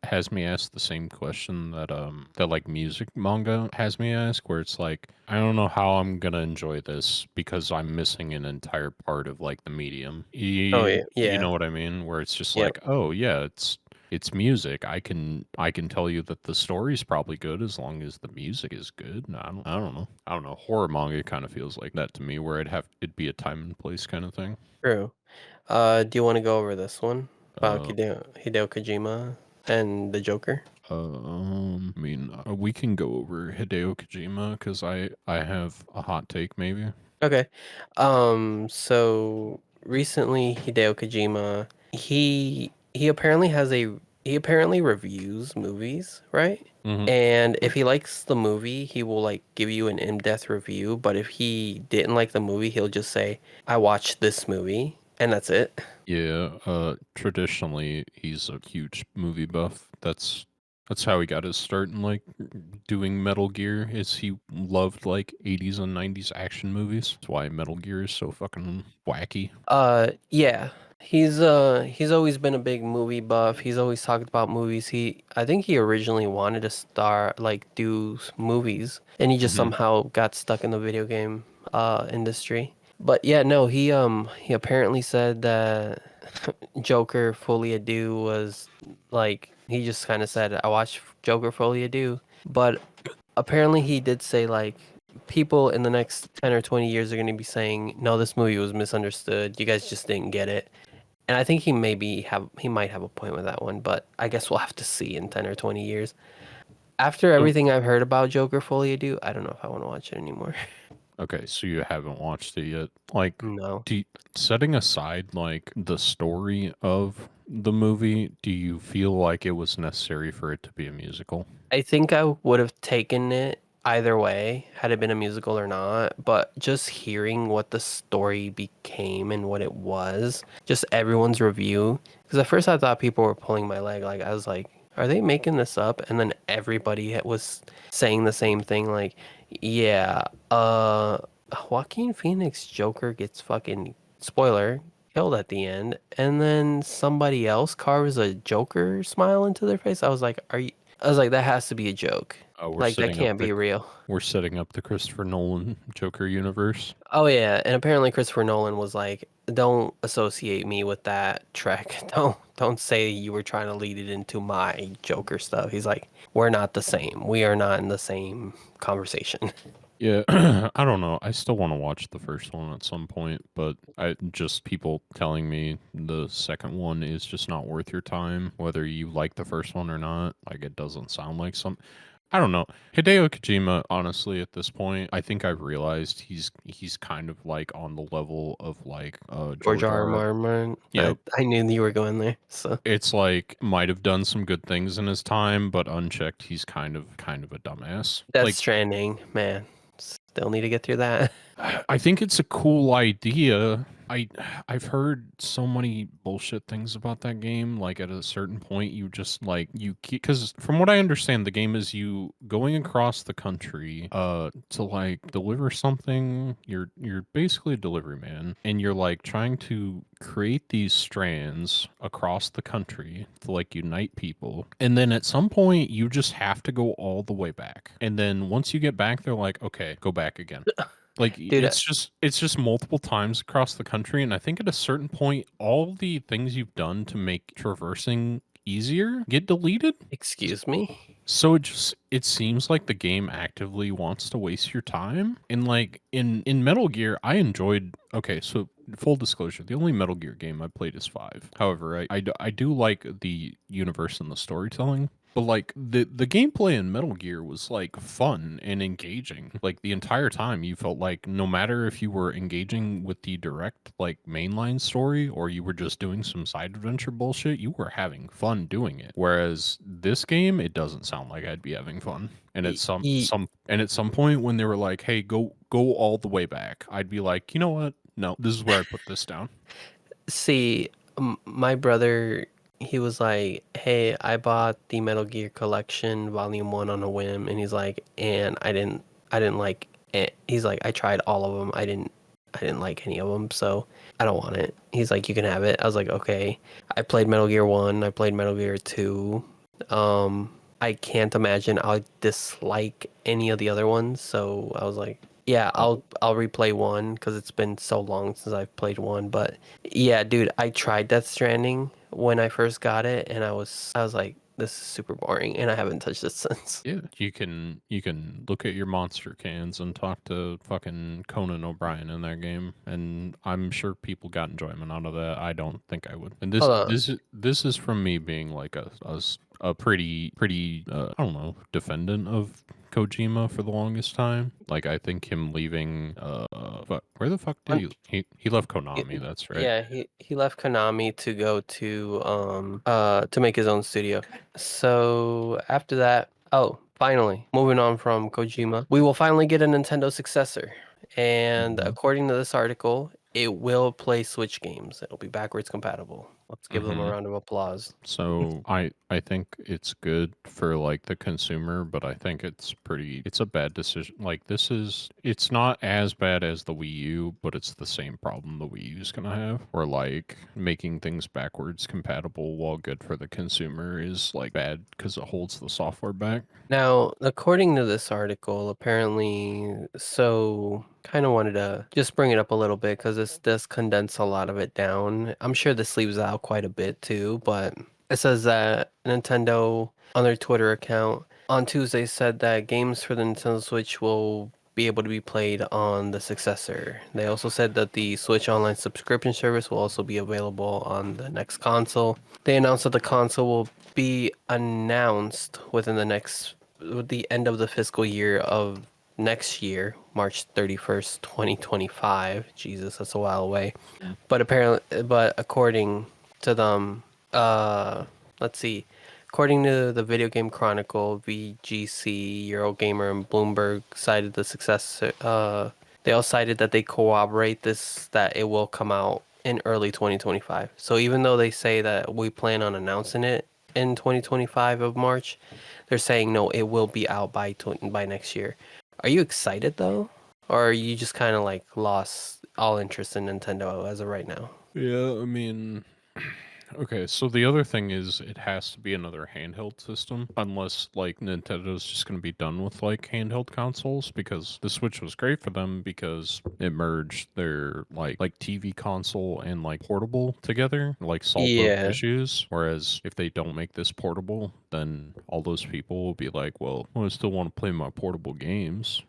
has me ask the same question that like music manga has me ask, where it's like I don't know how I'm gonna enjoy this because I'm missing an entire part of like the medium. Oh yeah, You yeah, know what I mean? Where it's just yep. like, oh yeah, it's music. I can tell you that the story's probably good as long as the music is good. No, I don't know. I don't know. Horror manga kind of feels like that to me, where it'd be a time and place kind of thing. True. Do you want to go over this one about Uh, Hideo Kojima and the Joker? I mean, we can go over Hideo Kojima because I have a hot take maybe. Okay. So recently Hideo Kojima, he apparently he apparently reviews movies, right? Hmm. And if he likes the movie, he will like give you an in-depth review, but if he didn't like the movie, he'll just say, "I watched this movie," and that's it. Yeah. Traditionally, he's a huge movie buff. That's how he got his start in like doing Metal Gear. Is he loved like 80s and 90s action movies? That's why Metal Gear is so fucking wacky. Yeah. He's always been a big movie buff. He's always talked about movies. I think he originally wanted to do movies, and he just Hmm. somehow got stuck in the video game industry. But yeah, no, he apparently said that Joker Folie was like he just kind of said I watched Joker Folie, but apparently he did say like people in the next 10 or 20 years are going to be saying no, this movie was misunderstood, you guys just didn't get it. And I think he might have a point with that one, but I guess we'll have to see in 10 or 20 years. After So everything I've heard about Joker Folie, I don't know if I want to watch it anymore. okay, so you haven't watched it yet. Like, No, setting aside like the story of the movie, do you feel like it was necessary for it to be a musical? I think I would have taken it either way had it been a musical or not, but just hearing what the story became and what it was, just everyone's review, because at first I thought people were pulling my leg, like I was like, are they making this up? And then everybody was saying the same thing, like, yeah, Joaquin Phoenix Joker gets fucking, spoiler, killed at the end, and then somebody else carves a Joker smile into their face. I was like, that has to be a joke. Oh, Like that can't be real. we're setting up the Christopher Nolan Joker universe. Oh yeah, and apparently Christopher Nolan was like, "Don't associate me with that Trek. Don't say you were trying to lead it into my Joker stuff." He's like, "We're not the same. We are not in the same conversation." Yeah, I don't know. I still want to watch the first one at some point, but I just people telling me the second one is just not worth your time, whether you like the first one or not. Like it doesn't sound like some. I don't know. Hideo Kojima, honestly, at this point, I think I've realized he's kind of like on the level of like George George R. R. R. R. Martin. Yep. I knew you were going there. So It's like might have done some good things in his time, but unchecked, he's kind of a dumbass. Death Like Stranding, man, still need to get through that. I think it's a cool idea. I've heard so many bullshit things about that game. Like at a certain point, you just like you because from what I understand, the game is you going across the country to like deliver something. You're basically a delivery man, and you're like trying to create these strands across the country to like unite people. And then at some point, you just have to go all the way back. And then once you get back, they're like, okay, go back again. Like Dude, it's just multiple times across the country, and I think at a certain point, all the things you've done to make traversing easier get deleted. excuse me? So it seems like the game actively wants to waste your time. And like in Metal Gear, I enjoyed. Okay, so full disclosure, the only Metal Gear game I played is 5. However, I do like the universe and the storytelling. But like the gameplay in Metal Gear was like fun and engaging. Like the entire time you felt like no matter if you were engaging with the direct like mainline story or you were just doing some side adventure bullshit, you were having fun doing it. Whereas this game, it doesn't sound like I'd be having fun. And at some point when they were like, "Hey, go all the way back," I'd be like, "You know what? No, this is where I put this down." See, my brother, he was like, "Hey, I bought the Metal Gear Collection Volume 1 on a whim," and he's like, "And I didn't like it." He's like, "I tried all of them. didn't like any of them, so I don't want it. He's like, you can have it. I was like, okay. I played Metal Gear 1, I played Metal Gear 2. I can't imagine I'll dislike any of the other ones, so I was like, yeah, I'll replay 1 because it's been so long since I've played 1. But yeah, dude, I tried Death Stranding when I first got it, and I was like, this is super boring, and I haven't touched it since. Yeah, you can look at your monster cans and talk to fucking Conan O'Brien in that game, and I'm sure people got enjoyment out of that. I don't think I would. And Hold on. this is from me being like a pretty I don't know, defendant of Kojima for the longest time. Like I think him leaving where the fuck did he left Konami, that's right. Yeah, he left Konami to go to make his own studio. So after that, finally, moving on from Kojima, we will finally get a Nintendo successor. And according to this article, it will play Switch games. It'll be backwards compatible. Let's give them a round of applause. So I think it's good for like the consumer, but I think it's a bad decision. Like it's not as bad as the Wii U, but it's the same problem the Wii U is gonna have. Where like making things backwards compatible while good for the consumer is like bad because it holds the software back. Now, according to this article, apparently, so kind of wanted to just bring it up a little bit because this does condense a lot of it down. I'm sure this leaves out quite a bit too, but it says that Nintendo on their Twitter account on Tuesday said that games for the Nintendo Switch will be able to be played on the successor. They also said that the Switch Online subscription service will also be available on the next console. They announced that the console will be announced with the end of the fiscal year of next year, March 31st, 2025. Jesus, that's a while away. But according to them, let's see. According to the Video Game Chronicle, VGC, Eurogamer, and Bloomberg cited the successor. They all cited that they corroborate that it will come out in early 2025. So even though they say that we plan on announcing it in 2025 of March, they're saying no, it will be out by next year. Are you excited though, or are you just kind of like lost all interest in Nintendo as of right now? Yeah, I mean, okay, so the other thing is it has to be another handheld system unless like Nintendo's just going to be done with like handheld consoles because the Switch was great for them because it merged their like TV console and like portable together, like solved both Yeah. issues. Whereas if they don't make this portable, then all those people will be like, well, I still want to play my portable games.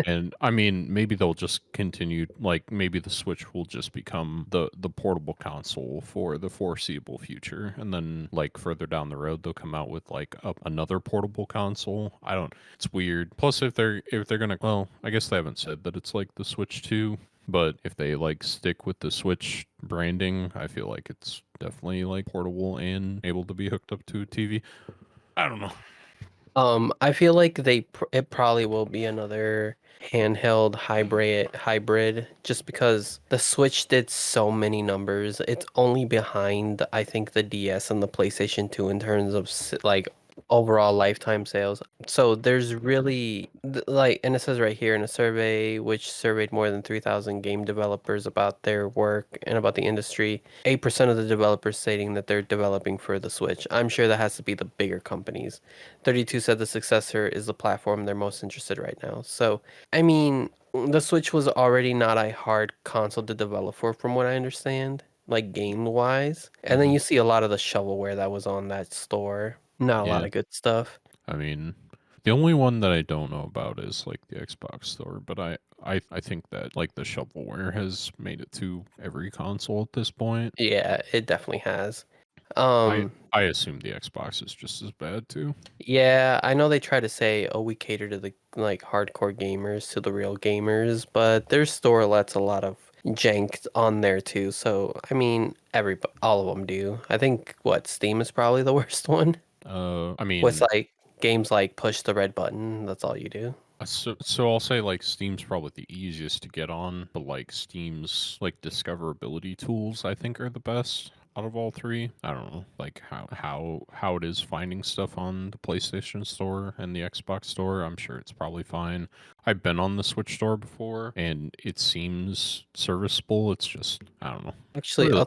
And I mean, maybe they'll just continue. Like, maybe the Switch will just become the portable console for the foreseeable future, and then like further down the road, they'll come out with like another portable console. I don't. It's weird. Plus, if they're gonna, well, I guess they haven't said that it's like the Switch 2, but if they like stick with the Switch branding, I feel like it's definitely like portable and able to be hooked up to a TV. I don't know. I feel like it probably will be another handheld hybrid just because the Switch did so many numbers. It's only behind I think the DS and the PlayStation 2 in terms of like overall lifetime sales. So there's really like, and it says right here in a survey which surveyed more than 3,000 game developers about their work and about the industry, 8% of the developers stating that they're developing for the Switch. I'm sure that has to be the bigger companies. 32 said the successor is the platform they're most interested right now. So, I mean, the Switch was already not a hard console to develop for, from what I understand, like game wise. And then you see a lot of the shovelware that was on that store. Not a lot Yeah. of good stuff. I mean, the only one that I don't know about is like the Xbox store, but I think that like the shovelware has made it to every console at this point. Yeah, it definitely has. I Um, I assume the Xbox is just as bad too. yeah, I know they try to say, oh, we cater to the like hardcore gamers, to the real gamers, but their store lets a lot of jank on there too. So, I mean, all of them do. I think what Steam is probably the worst one. I With mean, like games like push the red button, that's all you do. so I'll say like Steam's probably the easiest to get on, but like Steam's like discoverability tools I think are the best. out of all three. I don't know, like how it is finding stuff on the PlayStation Store and the Xbox Store. I'm sure it's probably fine. I've been on the Switch Store before, and it seems serviceable. It's just I don't know. Actually, Really? I'll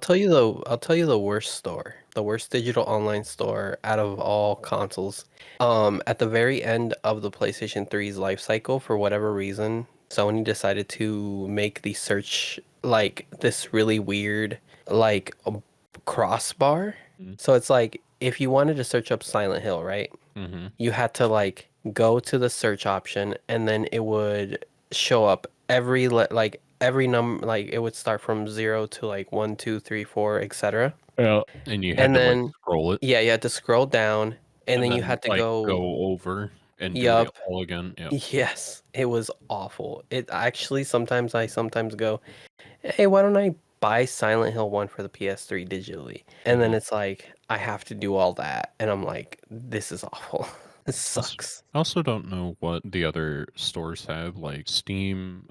tell you the worst store, the worst digital online store out of all consoles. At the very end of the PlayStation 3's life cycle, for whatever reason, Sony decided to make the search like this really weird, like a crossbar. Mm. So it's like if you wanted to search up Silent Hill, right? Mm-hmm. You had to like go to the search option and then it would show up every like every number, like it would start from 0 to like 1 2 3 4 etc. Yeah. And you had And to like then scroll it yeah, you had to scroll down and and then you then had to like go. go over and do it Yup. all again. Yep. Yes, it was awful. It actually sometimes I sometimes go, hey, why don't I buy Silent Hill 1 for the PS3 digitally? And then Mhm. it's like I have to do all that and I'm like, this is awful. This sucks. I also don't know what the other stores have. Like Steam,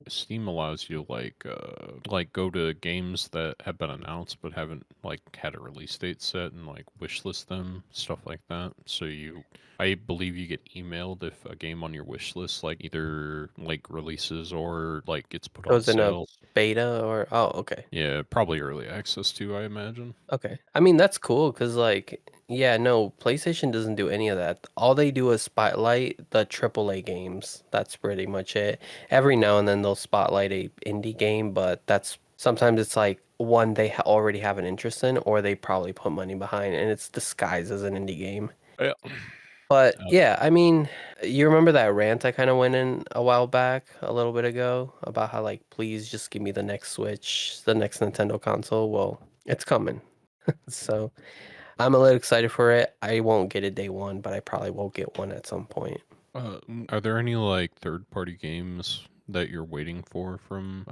Steam allows you to like go to games that have been announced but haven't like had a release date set and like wishlist them, stuff like that. So I believe you get emailed if a game on your wish list like either like releases or like gets put on Goes in a sale. beta or oh, okay. Yeah, probably early access too, I imagine. Okay. I mean, that's cool because, like, yeah, no, PlayStation doesn't do any of that. All they do is spotlight the AAA games. That's pretty much it. Every now and then they'll spotlight a indie game, but that's sometimes it's like one they already have an interest in, or they probably put money behind, and it's disguised as an indie game. Yeah. But yeah, I mean, you remember that rant I kind of went in a while back, a little bit ago, about how, like, please just give me the next Switch, the next Nintendo console. Well, it's coming. So I'm a little excited for it. I won't get it day one, but I probably will get one at some point. Are there any like third-party games that you're waiting for from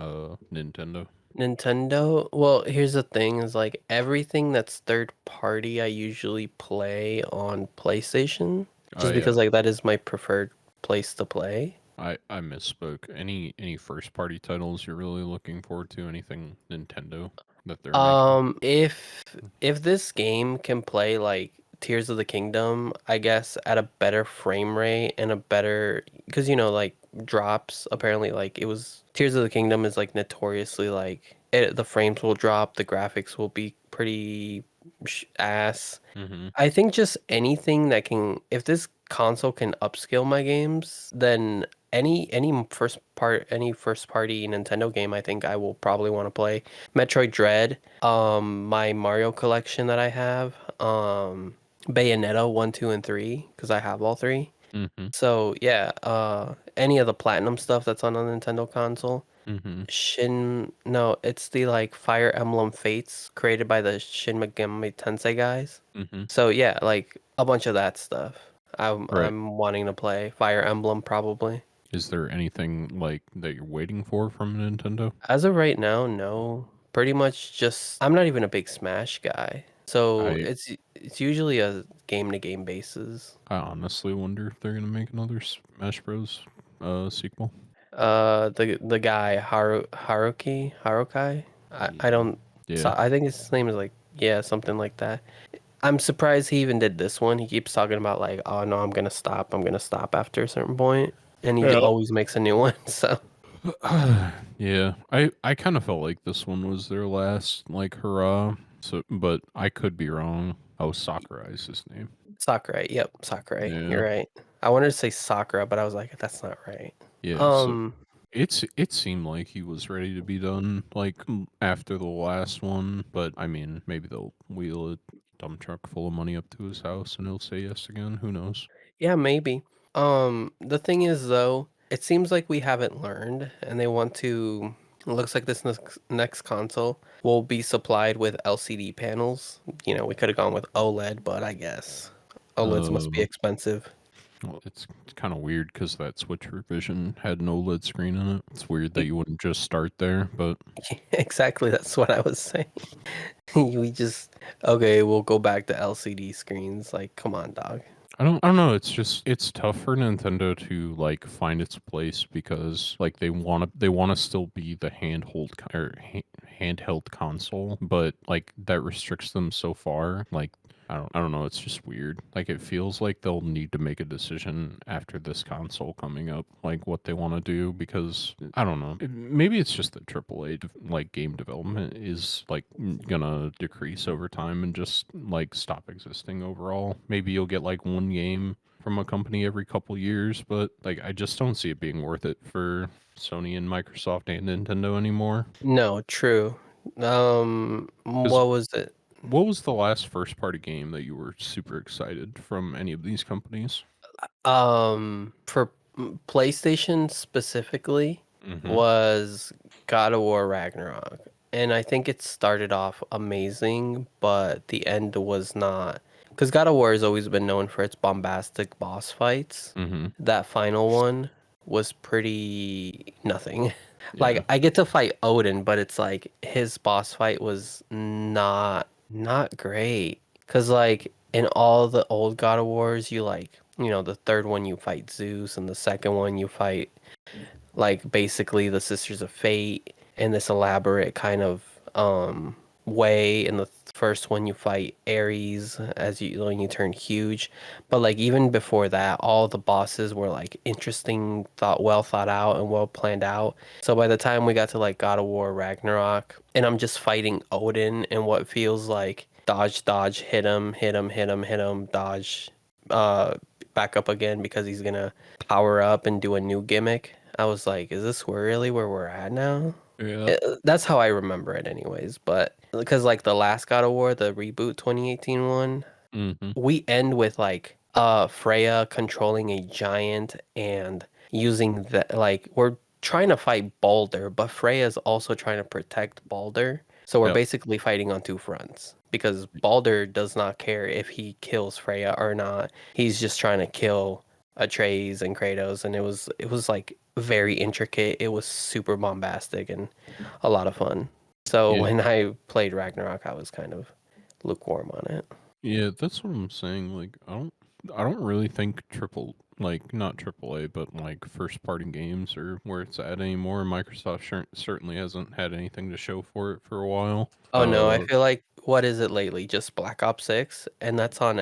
Nintendo? Nintendo, well, here's the thing is like everything that's third party I usually play on PlayStation just Yeah, because like that is my preferred place to play. I misspoke. Any first-party titles you're really looking forward to? Anything Nintendo that they're making? If this game can play like Tears of the Kingdom, I guess at a better frame rate and a better, because you know like drops apparently like it was Tears of the Kingdom is like notoriously like the frames will drop, the graphics will be pretty ass. Mm-hmm. I think just anything that can, if this console can upscale my games, then any first party Nintendo game I think I will probably want to play. Metroid Dread, my Mario collection that I have, Bayonetta 1, 2, and 3, because I have all three. Mm-hmm. So yeah, any of the platinum stuff that's on a Nintendo console. Mm-hmm. No, it's the like Fire Emblem Fates created by the Shin Megami Tensei guys. Mm-hmm. So yeah, like a bunch of that stuff. Right. I'm wanting to play Fire Emblem probably. Is there anything like that you're waiting for from Nintendo? As of right now, no. Pretty much just I'm not even a big Smash guy. So I it's usually a game to game basis. I honestly wonder if they're gonna make another Smash Bros. Sequel. The guy Harukai. I don't. Yeah. So I think his name is like yeah something like that. I'm surprised he even did this one. He keeps talking about like, oh no, I'm gonna stop. I'm gonna stop after a certain point, and he Yeah. always makes a new one. So Yeah, I kind of felt like this one was their last like hurrah. So, but I could be wrong. Oh, Sakurai is his name. Sakurai, yep, Sakurai. Yeah, You're right. I wanted to say Sakura, but I was like, that's not right. yeah. So Um, it seemed like he was ready to be done like after the last one. But I mean, maybe they'll wheel a dump truck full of money up to his house and he'll say yes again. Who knows? yeah, maybe. The thing is though, it seems like we haven't learned, and they want to. It looks like this next console will be supplied with LCD panels. You know, we could have gone with OLED, but I guess OLEDs must be Um, expensive. well, it's kind of weird because that Switch revision had an OLED screen in it. It's weird that you wouldn't just start there, but Exactly, that's what I was saying. We just okay, we'll go back to LCD screens. Like, come on, dog. I don't know. It's tough for Nintendo to like find its place because like they want to still be the handheld console, but like that restricts them so far. Like I don't know. It's just weird. Like it feels like they'll need to make a decision after this console coming up, like what they want to do because I don't know. Maybe it's just that AAA like game development is like gonna decrease over time and just like stop existing overall. Maybe you'll get like one game from a company every couple years, but like I just don't see it being worth it for Sony and Microsoft and Nintendo anymore. No, true. Because What was it? what was the last first party game that you were super excited from any of these companies? For PlayStation specifically Mm-hmm. was God of War Ragnarok. And I think it started off amazing, but the end was not. Because God of War has always been known for its bombastic boss fights. Mm-hmm. That final one was pretty nothing. Yeah. Like I get to fight Odin, but it's like his boss fight was not great. Cause like in all the old God of Wars, you like the third one you fight Zeus, and the second one you fight like basically the Sisters of Fate in this elaborate kind of way. In the first one you fight Ares as when you turn huge, but like even before that all the bosses were like interesting, well thought out and well planned out. So by the time we got to like God of War Ragnarok and I'm just fighting Odin in what feels like dodge, hit him, hit him, dodge, uh back up again because he's gonna power up and do a new gimmick. I was like, is this really where we're at now? Yeah. That's how I remember it anyways. But because like the last God of War, the reboot 2018 one, Mm-hmm. we end with like Freya controlling a giant and using that, like we're trying to fight Balder, but Freya's also trying to protect Balder. So we're Yep. basically fighting on two fronts because Balder does not care if he kills Freya or not. He's just trying to kill Atreus and Kratos, and it was like very intricate. It was super bombastic and a lot of fun. So Yeah. when I played Ragnarok, I was kind of lukewarm on it. Yeah, that's what I'm saying. Like, I don't really think not triple A, but like first party games are where it's at anymore. Microsoft certainly hasn't had anything to show for it for a while. Oh no, I feel like what is it lately? Just Black Ops 6, and that's on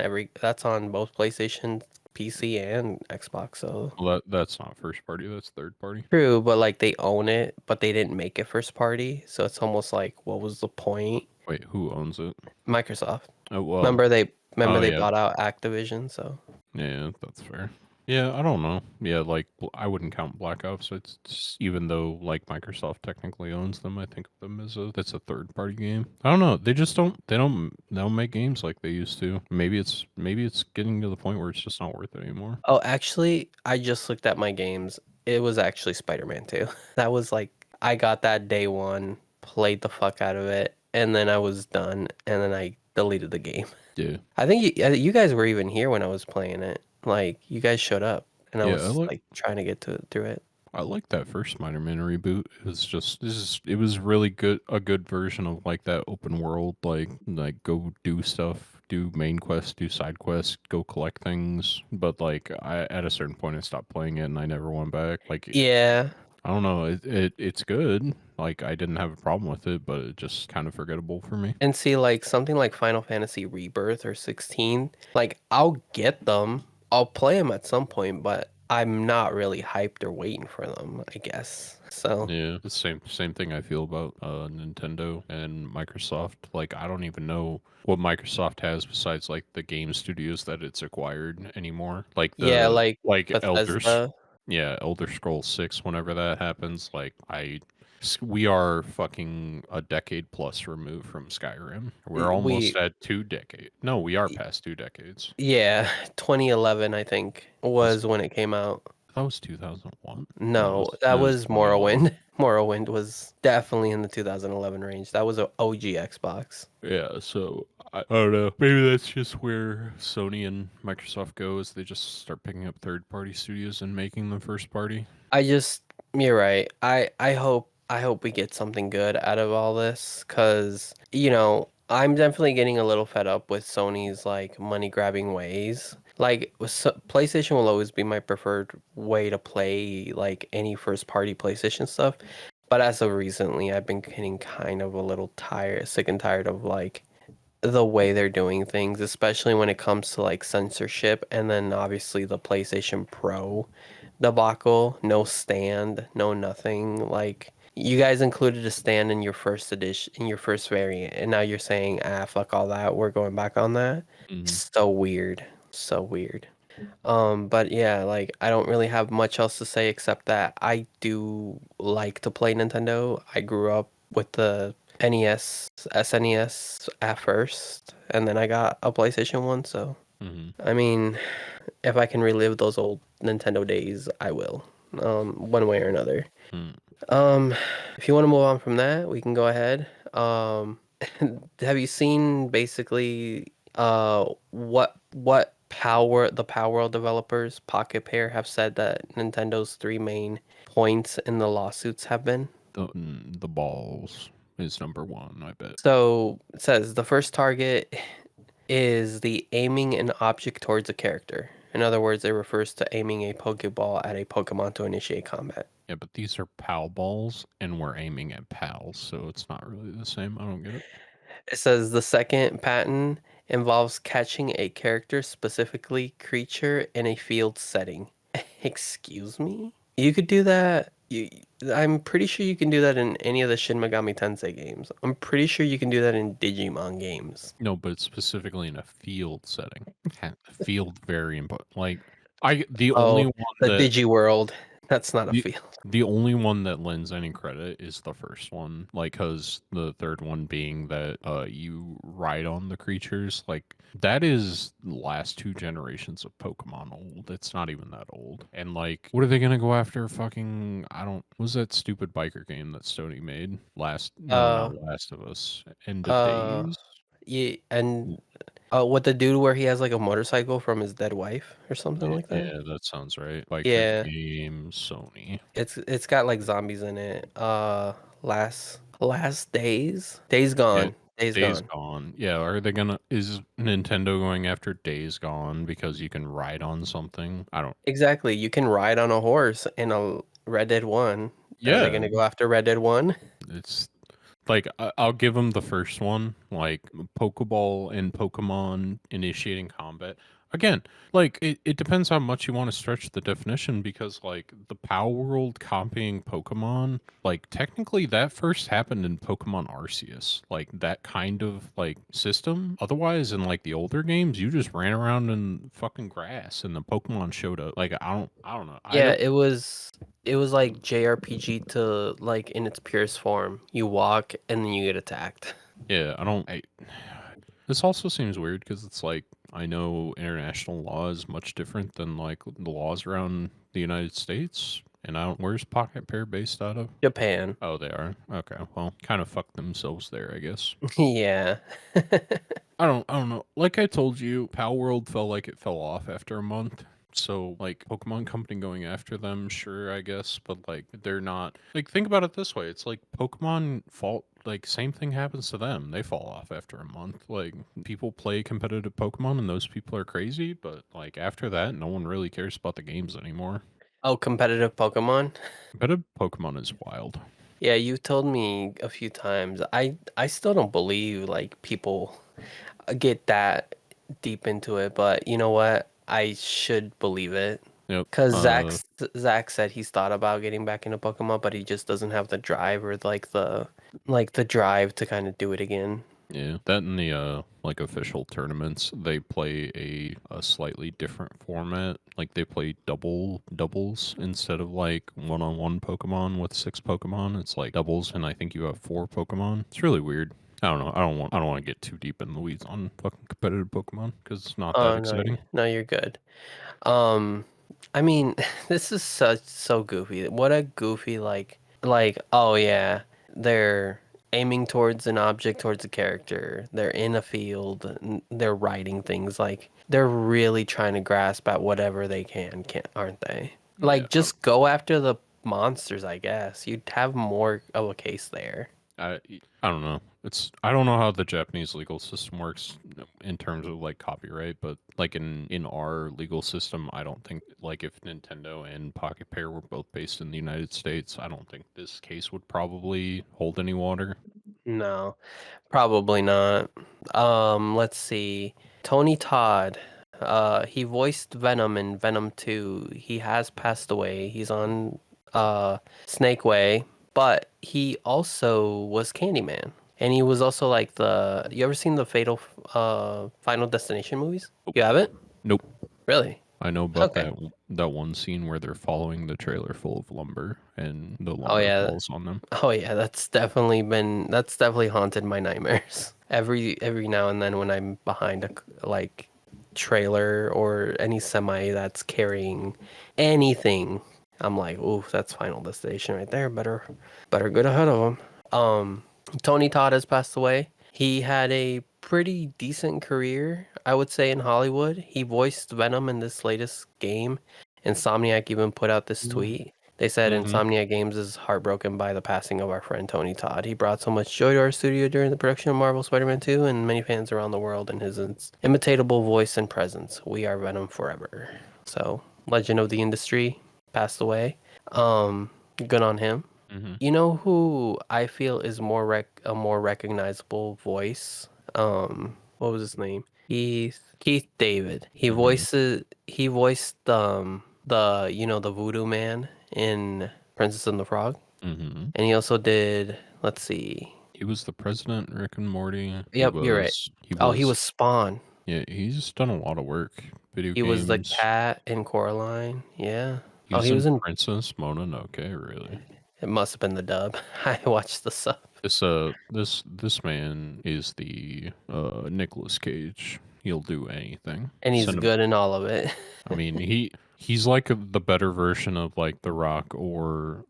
both PlayStation, PC, and Xbox. So Well, that's not first party. That's third party. true, but like they own it, but they didn't make it first party. So it's almost like, what was the point? Wait, who owns it? Microsoft. Oh well. Remember they Yeah, bought out Activision, so yeah, that's fair. Yeah, I don't know. Yeah, like I wouldn't count Black Ops. Even though like Microsoft technically owns them, I think of them as that's a third party game. I don't know. They don't make games like they used to. Maybe it's getting to the point where it's just not worth it anymore. oh, actually, I just looked at my games. It was actually Spider-Man 2. That was like I got that day one, played the fuck out of it, and then I was done, and then I deleted the game. Yeah. I think you guys were even here when I was playing it. Like you guys showed up, and I Yeah, was like trying to get through it. I like that first Spider-Man reboot. It was really good, a good version of like that open world, like go do stuff, do main quests, do side quests, go collect things. But like I at a certain point I stopped playing it and I never went back. Like Yeah, I don't know, it's good. Like I didn't have a problem with it, but it just kind of forgettable for me. and see like something like Final Fantasy Rebirth or 16. Like I'll get them, I'll play them at some point, but I'm not really hyped or waiting for them, I guess. So. Yeah, the same thing I feel about Nintendo and Microsoft. Like I don't even know what Microsoft has besides like the game studios that it's acquired anymore. Like Yeah, like Elders, Bethesda. yeah, Elder Scrolls 6 whenever that happens, we are fucking a decade plus removed from Skyrim. We're almost We at 2 decades. No, we are past 2 decades. yeah, 2011 I think Was was when it came out. that was 2001? No, No, it that was was 2011. Morrowind. Morrowind was definitely in the 2011 range. That was a OG Xbox. Yeah, so I don't know. Maybe that's just where Sony and Microsoft go is they just start picking up third-party studios and making them first party. You're right. I hope we get something good out of all this cuz I'm definitely getting a little fed up with Sony's like money grabbing ways. Like PlayStation will always be my preferred way to play like any first party PlayStation stuff. But as of recently, I've been getting kind of a little tired, sick and tired of like the way they're doing things, especially when it comes to like censorship, and then obviously the PlayStation Pro debacle, no stand, no nothing. Like you guys included a stand in your first edition, in your first variant, and now you're saying, ah, fuck all that, we're going back on that. Mhm. So weird. So weird. But yeah, like I don't really have much else to say except that I do like to play Nintendo. I grew up with the NES, SNES at first, and then I got a PlayStation 1, so Mhm. I mean, if I can relive those old Nintendo days, I will. One way or another. Mm. Um, if you want to move on from that, we can go ahead. Have you seen basically what the Palworld developers Pocket Pair have said that Nintendo's three main points in the lawsuits have been? The balls is number one, I bet. So it says the first target is the aiming an object towards a character. In other words, it refers to aiming a Pokeball at a Pokemon to initiate combat. Yeah, but these are pal balls, and we're aiming at pals, so it's not really the same. I don't get it. It says the second pattern involves catching a character, specifically creature, in a field setting. Excuse me? You could do that. I'm pretty sure you can do that in any of the Shin Megami Tensei games. I'm pretty sure you can do that in Digimon games. No, but it's specifically in a field setting. Field very important. Like the only Oh, one the that Digi World. That's not a the field. the only one that lends any credit is the first one. Like, cause the third one being that you ride on the creatures. Like that is the last two generations of Pokemon old. It's not even that old. And like, what are they gonna go after? Fucking I don't. What was that stupid biker game that Sony made? Not Uh, Last of Us. End of uh, Days. yeah, and with the dude where he has like a motorcycle from his dead wife or something Yeah, like that. yeah, that sounds right. Biker Yeah, game, Sony. it's got like zombies in it. Last days, Yeah, Days Days Gone. Gone. Yeah, are they gonna? Is Nintendo going after Days Gone because you can ride on something? I don't. Exactly. You can ride on a horse in a Red Dead 1. Are they Yeah, gonna go after Red Dead 1? it's like I'll give them the first one, like Pokeball and Pokemon initiating combat. Again, like it depends how much you want to stretch the definition because like the Power World copying Pokemon, like technically that first happened in Pokemon Arceus, like that kind of like system. Otherwise, in like the older games, you just ran around in fucking grass and the Pokemon showed up. Like I don't know. I Yeah, don't. it was like JRPG to like in its purest form. You walk and then you get attacked. Yeah, I don't. This also seems weird because it's like I know international law is much different than like the laws around the United States. And I don't. Where's Pocket Pair based out of? Japan. Oh, they are. Okay, well, kind of fucked themselves there, I guess. Yeah. I don't know. Like I told you, Pal World felt like it fell off after a month. So like Pokemon Company going after them, sure, I guess, but like they're not. Like think about it this way: it's like Pokemon fault. Like same thing happens to them. They fall off after a month. Like people play competitive Pokemon, and those people are crazy. But like after that, no one really cares about the games anymore. Oh, competitive Pokemon. Competitive Pokemon is wild. Yeah, you told me a few times. I still don't believe like people get that deep into it, but you know what? I should believe it. Yep. Cause Zach said he's thought about getting back into Pokemon, but he just doesn't have the drive or like the drive to kind of do it again. Yeah, that and the like official tournaments, they play a slightly different format. Like they play doubles instead of like one-on-one Pokemon with six Pokemon. It's like doubles, and I think you have four Pokemon. It's really weird. I don't know. I don't want to get too deep in the weeds on fucking competitive Pokemon because it's not that Oh no, exciting. no, you're good. Um, I mean, this is so goofy. What a goofy oh yeah, they're aiming towards an object, towards a character. They're in a field, and they're writing things like they're really trying to grasp at whatever they can, aren't they? Yeah, Like just go after the monsters, I guess. You'd have more of a case there. I I don't know. I don't know how the Japanese legal system works in terms of like copyright, but like in our legal system, I don't think like if Nintendo and Pocket Pair were both based in the United States, I don't think this case would probably hold any water. No, probably not. Let's see. Tony Todd. He voiced Venom in Venom 2. He has passed away. He's on Snake Way, but he also was Candyman. And he was also like you ever seen the Final Destination movies? You haven't? Nope. Really? I know about Okay. that one scene where they're following the trailer full of lumber and the Oh lumber yeah. falls on them. Oh yeah, that's definitely haunted my nightmares. Every now and then when I'm behind a like trailer or any semi that's carrying anything, I'm like, ooh, that's Final Destination right there. Better get ahead of them. Tony Todd has passed away. He had a pretty decent career, I would say, in Hollywood. He voiced Venom in this latest game. Insomniac even put out this tweet. They said Mm-hmm. Insomniac Games is heartbroken by the passing of our friend Tony Todd. He brought so much joy to our studio during the production of Marvel Spider-Man 2 and many fans around the world in his imitatable voice and presence. We are Venom forever. So, legend of the industry passed away. Good on him. Mm-hmm. You know who I feel is a more recognizable voice? What was his name? Keith David. He voiced the Voodoo Man in Princess and the Frog, Mm-hmm. and he also did. Let's see. He was the president in Rick and Morty. Yep, you're right. He was Spawn. Yeah, he's done a lot of work. Video He was the games. cat in Coraline. Yeah. He Oh, was he was in in. Princess Mononoke, really. It must have been the dub. I watched the sub. This man is the Nicolas Cage. He'll do anything. And he's good in all of it. I mean, he's like the better version of like The Rock or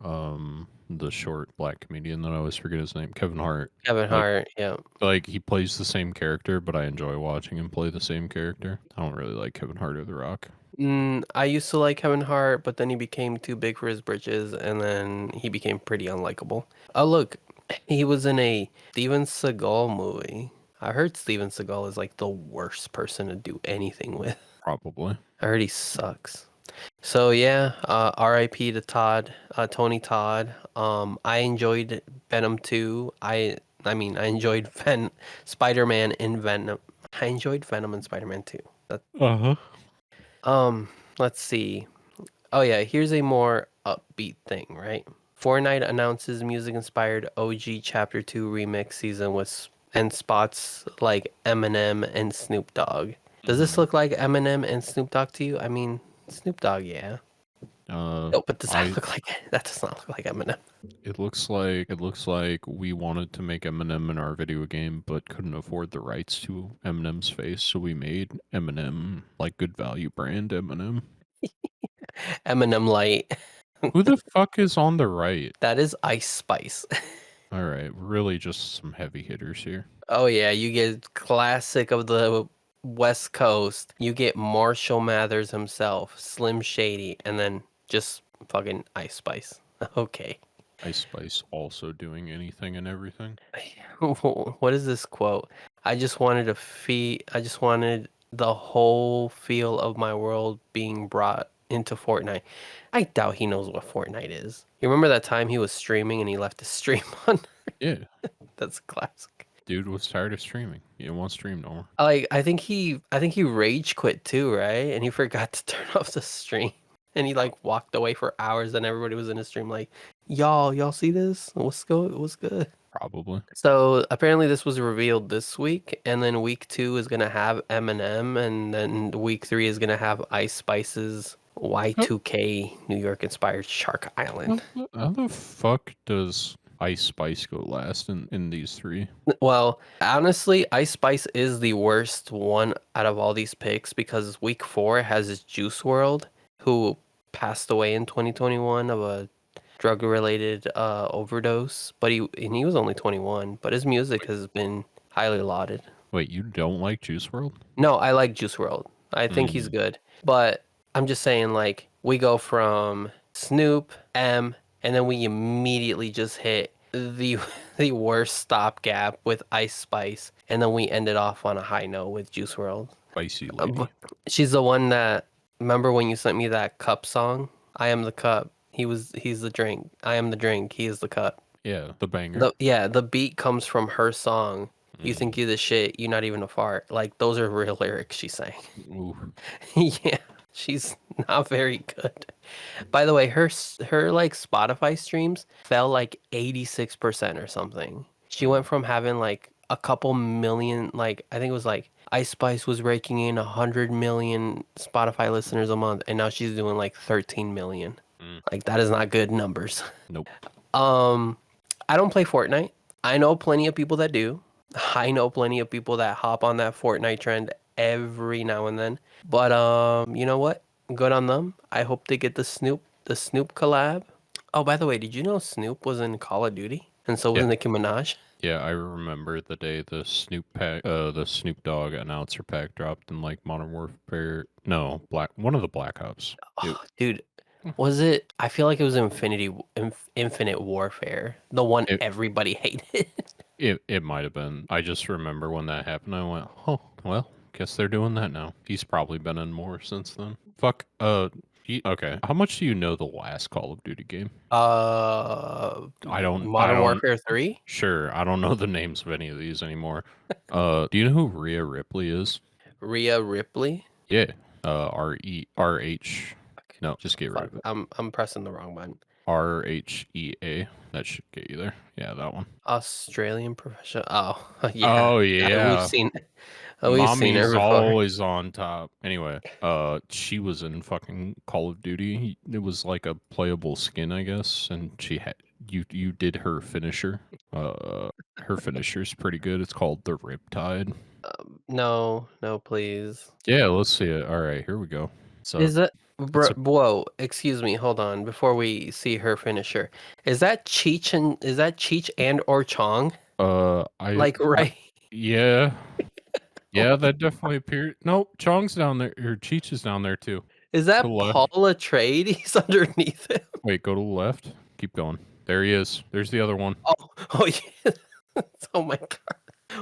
the short black comedian that I always forget his name, Kevin Hart. Kevin Hart, yeah. Like he plays the same character, but I enjoy watching him play the same character. I don't really like Kevin Hart or The Rock. I used to like Kevin Hart, but then he became too big for his britches, and then he became pretty unlikable. Oh, look, he was in a Steven Seagal movie. I heard Steven Seagal is like the worst person to do anything with. Probably. I heard he sucks. So yeah, R.I.P. to Tony Todd. I enjoyed Venom 2. I mean, I enjoyed Spider-Man in Venom. I enjoyed Venom and Spider-Man 2. Uh-huh. Let's see. Oh yeah, here's a more upbeat thing, right? Fortnite announces music-inspired OG Chapter 2 remix season and spots like Eminem and Snoop Dogg. Does this look like Eminem and Snoop Dogg to you? I mean, Snoop Dogg, yeah. No, but does that does not look like Eminem? It looks like we wanted to make Eminem in our video game, but couldn't afford the rights to Eminem's face, so we made Eminem like good value brand Eminem. Eminem Light. Who the fuck is on the right? That is Ice Spice. All right, really just some heavy hitters here. Oh yeah, you get classic of the West Coast. You get Marshall Mathers himself, Slim Shady, and then just fucking Ice Spice. Okay. Ice Spice also doing anything and everything. What is this quote? I just wanted the whole feel of my world being brought into Fortnite. I doubt he knows what Fortnite is. You remember that time he was streaming and he left his stream on? Yeah. That's classic. Dude was tired of streaming. He didn't want to stream no more. Like I think he rage quit too, right? And he forgot to turn off the stream. And he like walked away for hours and everybody was in his stream like, y'all see this? What's good? Probably. So apparently this was revealed this week, and then week 2 is gonna have Eminem, and then week 3 is gonna have Ice Spice's Y2K New York inspired Shark Island. How the fuck does Ice Spice go last in these three? Well, honestly, Ice Spice is the worst one out of all these picks because week 4 has Juice World, who passed away in 2021 of a drug-related overdose, but he was only 21, but his music has been highly lauded. Wait, you don't like Juice World? No, I like Juice World. I think he's good, but I'm just saying, like, we go from Snoop, M, and then we immediately just hit the the worst stopgap with Ice Spice, and then we ended off on a high note with Juice World. Spicy But lady. she's the one that remember when you sent me that cup song? I am the cup. He's the drink. I am the drink. He is the cup. Yeah, the banger. The beat comes from her song. You think you the shit, you not even a fart. Like those are real lyrics she's saying. Ooh. Yeah, she's not very good. By the way, her like Spotify streams fell like 86% or something. She went from having like a couple million, like I think it was like Ice Spice was raking in 100 million Spotify listeners a month, and now she's doing like 13 million. Like that is not good numbers. Nope. I don't play Fortnite. I know plenty of people that do. I know plenty of people that hop on that Fortnite trend every now and then. But you know what? Good on them. I hope they get the Snoop collab. Oh, by the way, did you know Snoop was in Call of Duty? And so was Yeah. Nicki Minaj? Yeah, I remember the day the Snoop Dogg announcer pack dropped in like Modern Warfare. No, one of the Black Ops. Oh, dude, was it? I feel like it was Infinite Warfare, the one It- everybody hated. It might have been. I just remember when that happened. I went, oh well, guess they're doing that now. He's probably been in more since then. Fuck. Okay. How much do you know the last Call of Duty game? I don't. Modern Warfare 3? Sure, I don't know the names of any of these anymore. Do you know who Rhea Ripley is? Rhea Ripley? Yeah. R-E-R-H. No, just get rid Fuck, of it. I'm pressing the wrong button. R-H-E-A. That should get you there. Yeah, that one. Australian professional. Oh, yeah. Oh We've yeah. seen we've seen her Mommy's before. always on top. Anyway, she was in fucking Call of Duty. It was like a playable skin, I guess, and she had you did her finisher. Her finisher's pretty good. It's called the Riptide. No, please. Yeah, let's see it. All right, here we go. So Is that it's a- whoa, excuse me, hold on. Before we see her finisher. Is that Cheech and or Chong? Like right. Yeah. Yeah, that definitely appeared. Nope, Chong's down there. Or Cheech is down there too. Is that To the left. Paul Atreides underneath him? Wait, go to the left. Keep going. There he is. There's the other one. Oh yeah. Oh my god.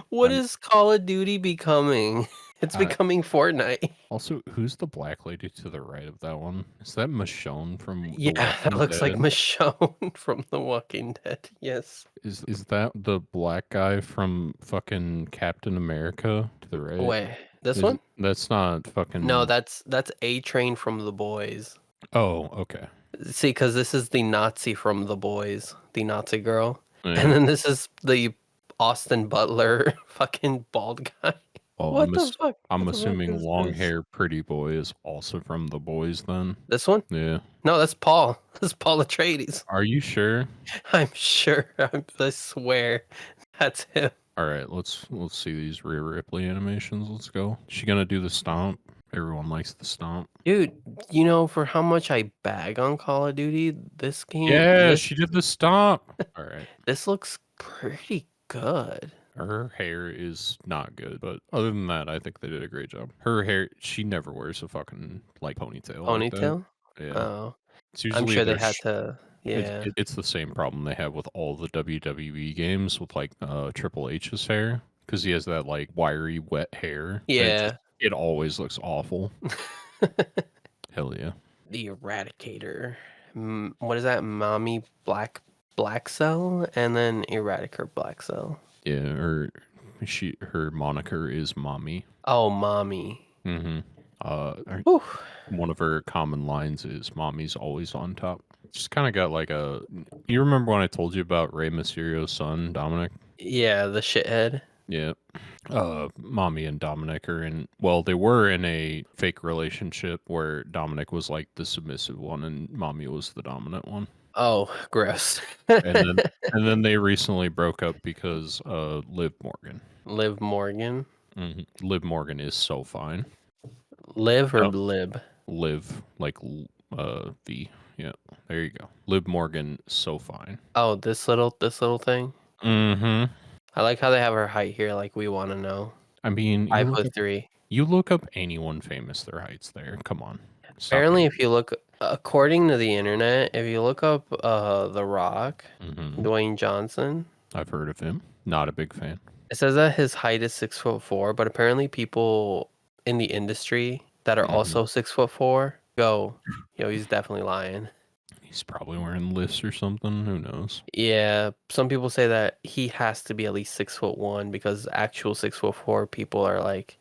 What I'm- is Call of Duty becoming? It's becoming Fortnite. Also, who's the black lady to the right of that one? Is that Michonne from The Yeah, that Walking looks like Dead? Michonne from The Walking Dead. Yes. Is that the black guy from fucking Captain America to the right? Wait, this Is- one? That's not fucking. No, that's A Train from The Boys. Oh, okay. See, because this is the Nazi from The Boys, the Nazi girl, Yeah. and then this is the Austin Butler, fucking bald guy. Well, What the fuck? I'm What the fuck assuming is long this? hair pretty boy is also from The Boys then. This one? Yeah. No, that's Paul. That's Paul Atreides. Are you sure? I'm sure. I swear, that's him. All right, let's see these Rhea Ripley animations. Let's go. Is she gonna do the stomp? Everyone likes the stomp. Dude, you know, for how much I bag on Call of Duty, this game, Yeah, she did the stomp. All right. this looks pretty good. Her hair is not good, but other than that, I think they did a great job. Her hair, she never wears a fucking like ponytail. Like that. Ponytail? Yeah. Oh, It's usually I'm sure they their had to. Yeah. It's the same problem they have with all the WWE games with like Triple H's hair because he has that like wiry wet hair. and Yeah. it always looks awful. Hell yeah. The Eradicator. What is that? Mommy Black Cell, and then Eradicator Black Cell. Yeah, or her moniker is Mommy. Oh, Mommy. Mm-hmm. Whew. One of her common lines is "Mommy's always on top." Just kind of got like a. You remember when I told you about Rey Mysterio's son, Dominic? Yeah, the shithead. Yeah. Mommy and Dominic are in. Well, they were in a fake relationship where Dominic was like the submissive one and Mommy was the dominant one. Oh, gross. And then they recently broke up because Liv Morgan. Liv Morgan. Liv Morgan is so fine. Liv or Oh. Blib? Liv, like V. Yeah, there you go. Liv Morgan, so fine. Oh, this little thing. Mm-hmm. I like how they have her height here. Like we want to know. I mean, 5'3". you look up anyone famous, their heights there. Come on. Stop Apparently, it. if you look, According to the internet, if you look up The Rock, Hmm. Dwayne Johnson, I've heard of him. Not a big fan. it says that his height is 6'4", but apparently people in the industry that are Hmm. also 6'4" go, yo, he's definitely lying. He's probably wearing lifts or something. Who knows? Yeah, some people say that he has to be at least 6'1" because actual 6'4" people are like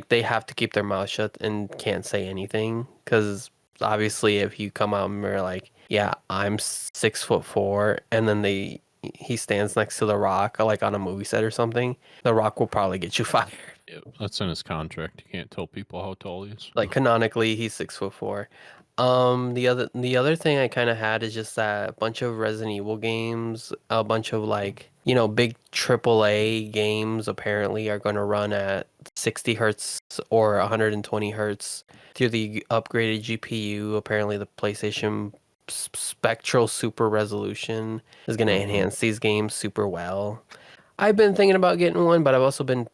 they have to keep their mouth shut and can't say anything because obviously if you come out and are like, yeah, I'm 6'4", and then he stands next to The Rock like on a movie set or something, The Rock will probably get you fired. Yep. That's in his contract. You can't tell people how tall he is. Like canonically, he's 6'4". The other thing I kind of had is just that a bunch of Resident Evil games, a bunch of like big AAA games apparently are going to run at 60 hertz or 120 hertz through the upgraded GPU. Apparently, the PlayStation Spectral Super Resolution is going to Hmm. enhance these games super well. I've been thinking about getting one, but I've also been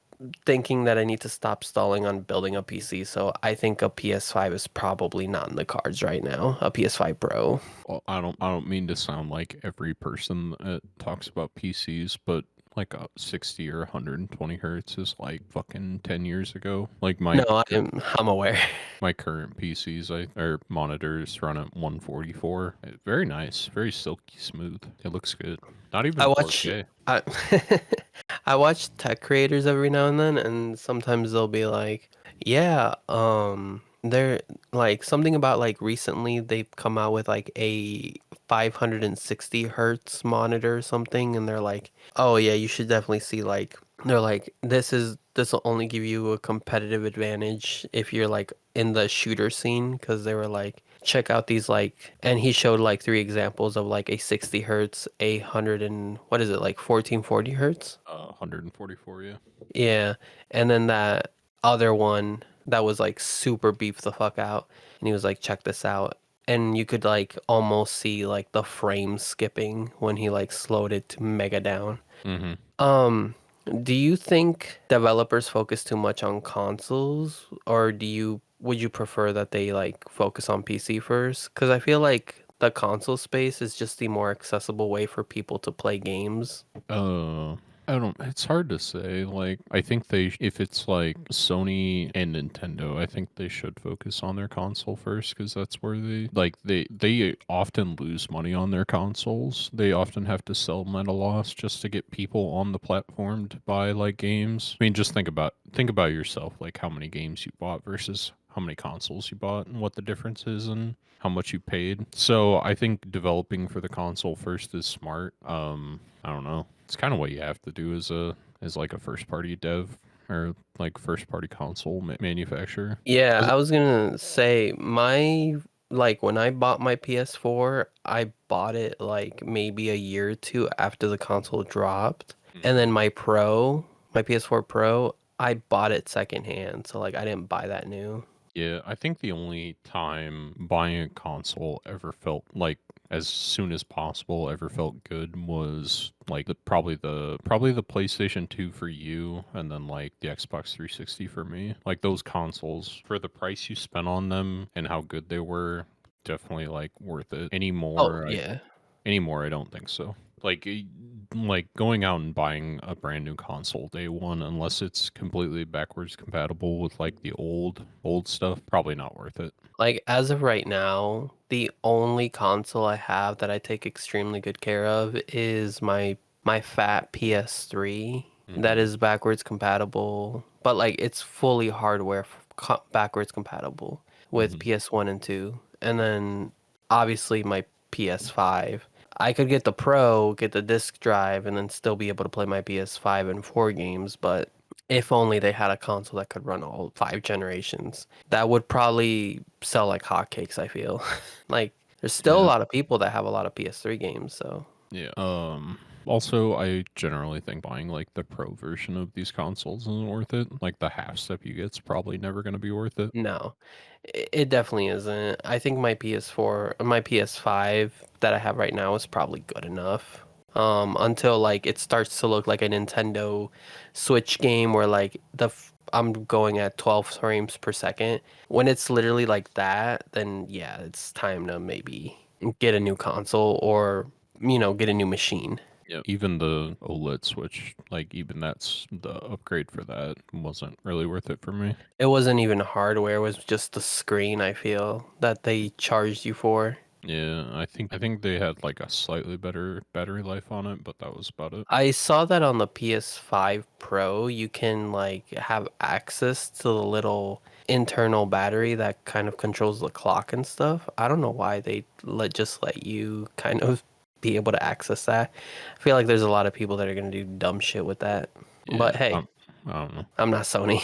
thinking that I need to stop stalling on building a PC. So I think a PS5 is probably not in the cards right now. A PS5 Pro. Well, I don't mean to sound like every person that talks about PCs, but like a 60 or 120 hertz is like fucking 10 years ago. Like No, I'm aware. my current PCs or monitors run at 144. Very nice, very silky smooth. It looks good. Not even I watch 4K. I I watch tech creators every now and then, and sometimes they'll be like, yeah, they're like something about like recently they've come out with like a 560 hertz monitor or something, and they're like, oh yeah, you should definitely see like they're like this will only give you a competitive advantage if you're like in the shooter scene because they were like check out these like and he showed like three examples of like a 60 hertz, a hundred and what is it like 1440 hertz. 144, yeah. Yeah, and then that other one that was like super beefed the fuck out, and he was like, check this out. And you could like almost see like the frame skipping when he like slowed it to mega down. Mm-hmm. Um, do you think developers focus too much on consoles, or would you prefer that they like focus on PC first? Because I feel like the console space is just the more accessible way for people to play games. Uh, I don't. It's hard to say. Like, I think if it's like Sony and Nintendo, I think they should focus on their console first because that's where they often lose money on their consoles. They often have to sell them at a loss just to get people on the platform to buy like games. I mean, just think about yourself, like how many games you bought versus how many consoles you bought and what the difference is and how much you paid. So I think developing for the console first is smart. I don't know. It's kind of what you have to do as like a first party dev or like first party console manufacturer. Yeah, 'Cause I was gonna say like when I bought my PS4, I bought it like maybe a year or two after the console dropped. And then my PS4 Pro, I bought it secondhand, so like I didn't buy that new. Yeah, I think the only time buying a console ever felt like as soon as possible ever felt good was like probably the PlayStation 2 for you and then like the Xbox 360 for me. Like those consoles for the price you spent on them and how good they were, definitely like worth it. Oh, yeah. Anymore, I don't think so. Like going out and buying a brand new console day one, unless it's completely backwards compatible with like the old stuff, probably not worth it. Like as of right now, the only console I have that I take extremely good care of is my fat PS3 that Hmm. is backwards compatible, but like it's fully hardware backwards compatible with Hmm. PS1 and 2. And then obviously my PS5. I could get the Pro, get the disc drive, and then still be able to play my PS5 and 4 games, but if only they had a console that could run all 5 generations. That would probably sell like hotcakes, I feel. Like there's still a Yeah. lot of people that have a lot of PS3 games, so Yeah. Also, I generally think buying like the pro version of these consoles isn't worth it. Like the half step you get's probably never going to be worth it. no. It definitely isn't. I think my PS4, my PS5 that I have right now is probably good enough. Until like it starts to look like a Nintendo Switch game where like I'm going at 12 frames per second. When it's literally like that, then yeah, it's time to maybe get a new console or, get a new machine. Yeah, even the OLED Switch, like even that's the upgrade for that wasn't really worth it for me. It wasn't even hardware, it was just the screen, I feel, that they charged you for. Yeah, I think they had like a slightly better battery life on it, but that was about it. I saw that on the PS5 Pro, you can like have access to the little internal battery that kind of controls the clock and stuff. I don't know why they just let you kind of be able to access that. I feel like there's a lot of people that are gonna do dumb shit with that. Yeah, But hey, I don't know. I'm not Sony.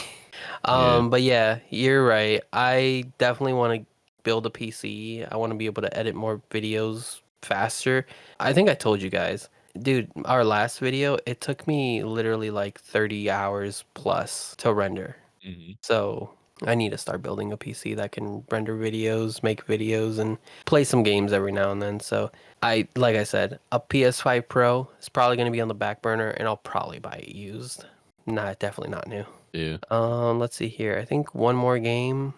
Yeah. But yeah, you're right. I definitely want to build a PC. I want to be able to edit more videos faster. I think I told you guys, dude, our last video, it took me literally like 30 hours plus to render. Mhm. So I need to start building a PC that can render videos, make videos, and play some games every now and then. So like I said, a PS5 Pro is probably going to be on the back burner, and I'll probably buy it used. Definitely not new. Yeah. Let's see here. I think one more game.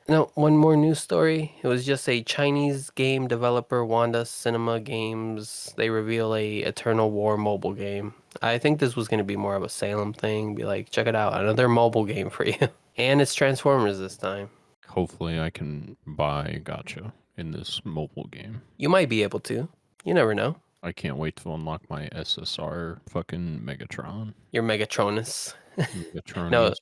No, one more news story. It was just a Chinese game developer, Wanda Cinema Games. They reveal a Eternal War mobile game. I think this was going to be more of a Salem thing. Be like, check it out, another mobile game for you. And it's Transformers this time. Hopefully I can buy Gacha in this mobile game. You might be able to. You never know. I can't wait to unlock my SSR fucking Megatron. Your Megatronus. No, Megatronius.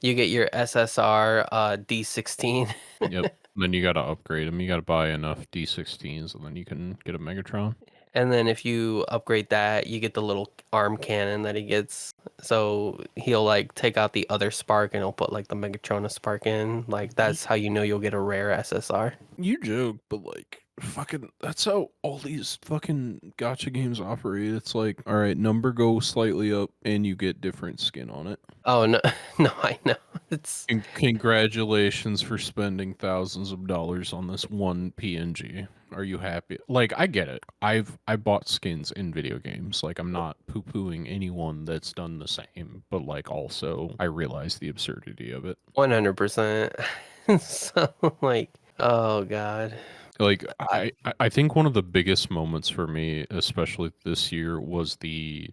you get your SSR D16. Yep. Then you gotta upgrade them. You gotta buy enough D16s, and then you can get a Megatron. And then if you upgrade that, you get the little arm cannon that he gets. So he'll like take out the other spark and he'll put like the Megatronus spark in. Like that's how you know you'll get a rare SSR. You joke, but like, fucking, that's how all these fucking gotcha games operate. It's like, all right, number goes slightly up, and you get different skin on it. Oh no, no, I know. It's And congratulations for spending thousands of dollars on this one PNG. Are you happy? Like, I get it. I bought skins in video games. Like, I'm not poo-pooing anyone that's done the same, but like also I realize the absurdity of it. 100%. So like, oh god. Like I, I think one of the biggest moments for me, especially this year, was the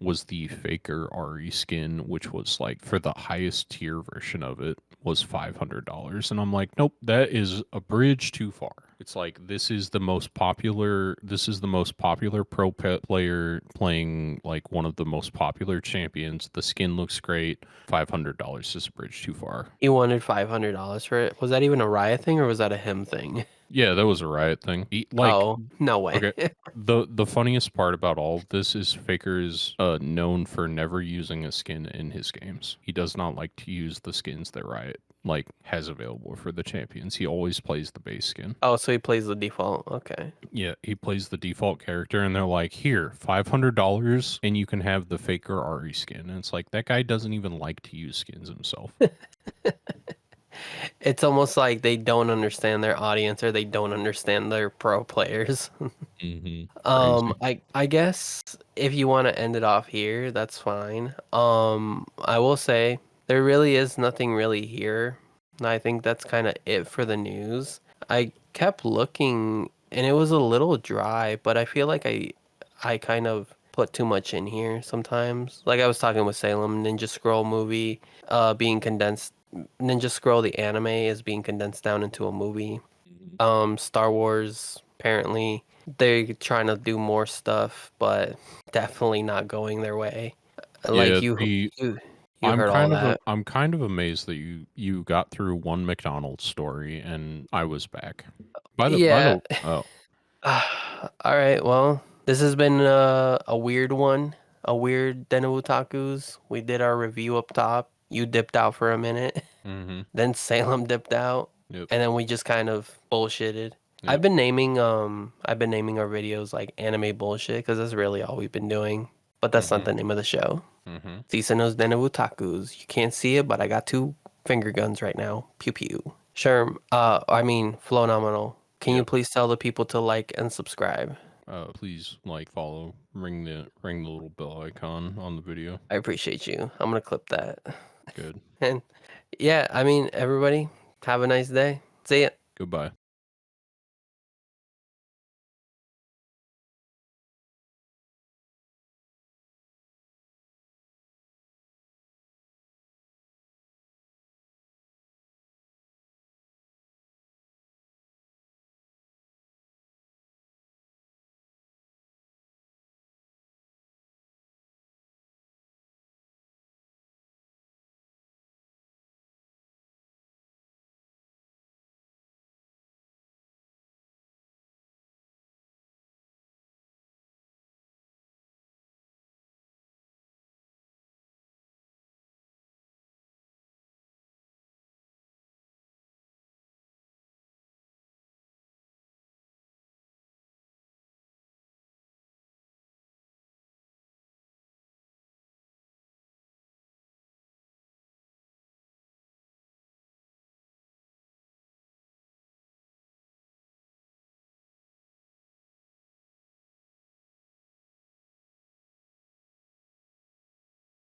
Faker RE skin, which was like for the highest tier version of it was $500, and I'm like, nope, that is a bridge too far. It's like this is the most popular pro player playing like one of the most popular champions. The skin looks great. $500 is a bridge too far. he wanted $500 for it. Was that even a Riot thing or was that a him thing? Yeah, that was a Riot thing. Like, Oh, no way. okay. The funniest part about all of this is Faker is known for never using a skin in his games. He does not like to use the skins that Riot like has available for the champions. He always plays the base skin. Oh, so he plays the default. Okay. Yeah, he plays the default character, and they're like, here, $500, and you can have the Faker Ari skin. And it's like, that guy doesn't even like to use skins himself. It's almost like they don't understand their audience or they don't understand their pro players. I guess if you want to end it off here, that's fine. I will say there really is nothing really here. I think that's kind of it for the news. I kept looking and it was a little dry, but I feel like I kind of put too much in here sometimes. Like I was talking with Salem, Ninja Scroll movie being condensed. Ninja Scroll the anime is being condensed down into a movie. Star Wars apparently they're trying to do more stuff, but definitely not going their way. Like you heard all that. I'm kind of amazed that you got through one McDonald story and I was back. Yeah. Oh. All right. Well, this has been a weird one. A weird Denu Otakus. We did our review up top. You dipped out for a minute. Then Salem dipped out. Yep. And then we just kind of bullshitted. Yep. I've been naming our videos like anime bullshit because that's really all we've been doing. But that's not the name of the show. Sisano's Denu Otakus. You can't see it, but I got 2 finger guns right now. Pew pew. Sherm, Flow Nominal. Can you please tell the people to like and subscribe? Please like, follow, ring the little bell icon on the video. I appreciate you. I'm gonna clip that. Good. And yeah, I mean, everybody, have a nice day. See ya. Goodbye.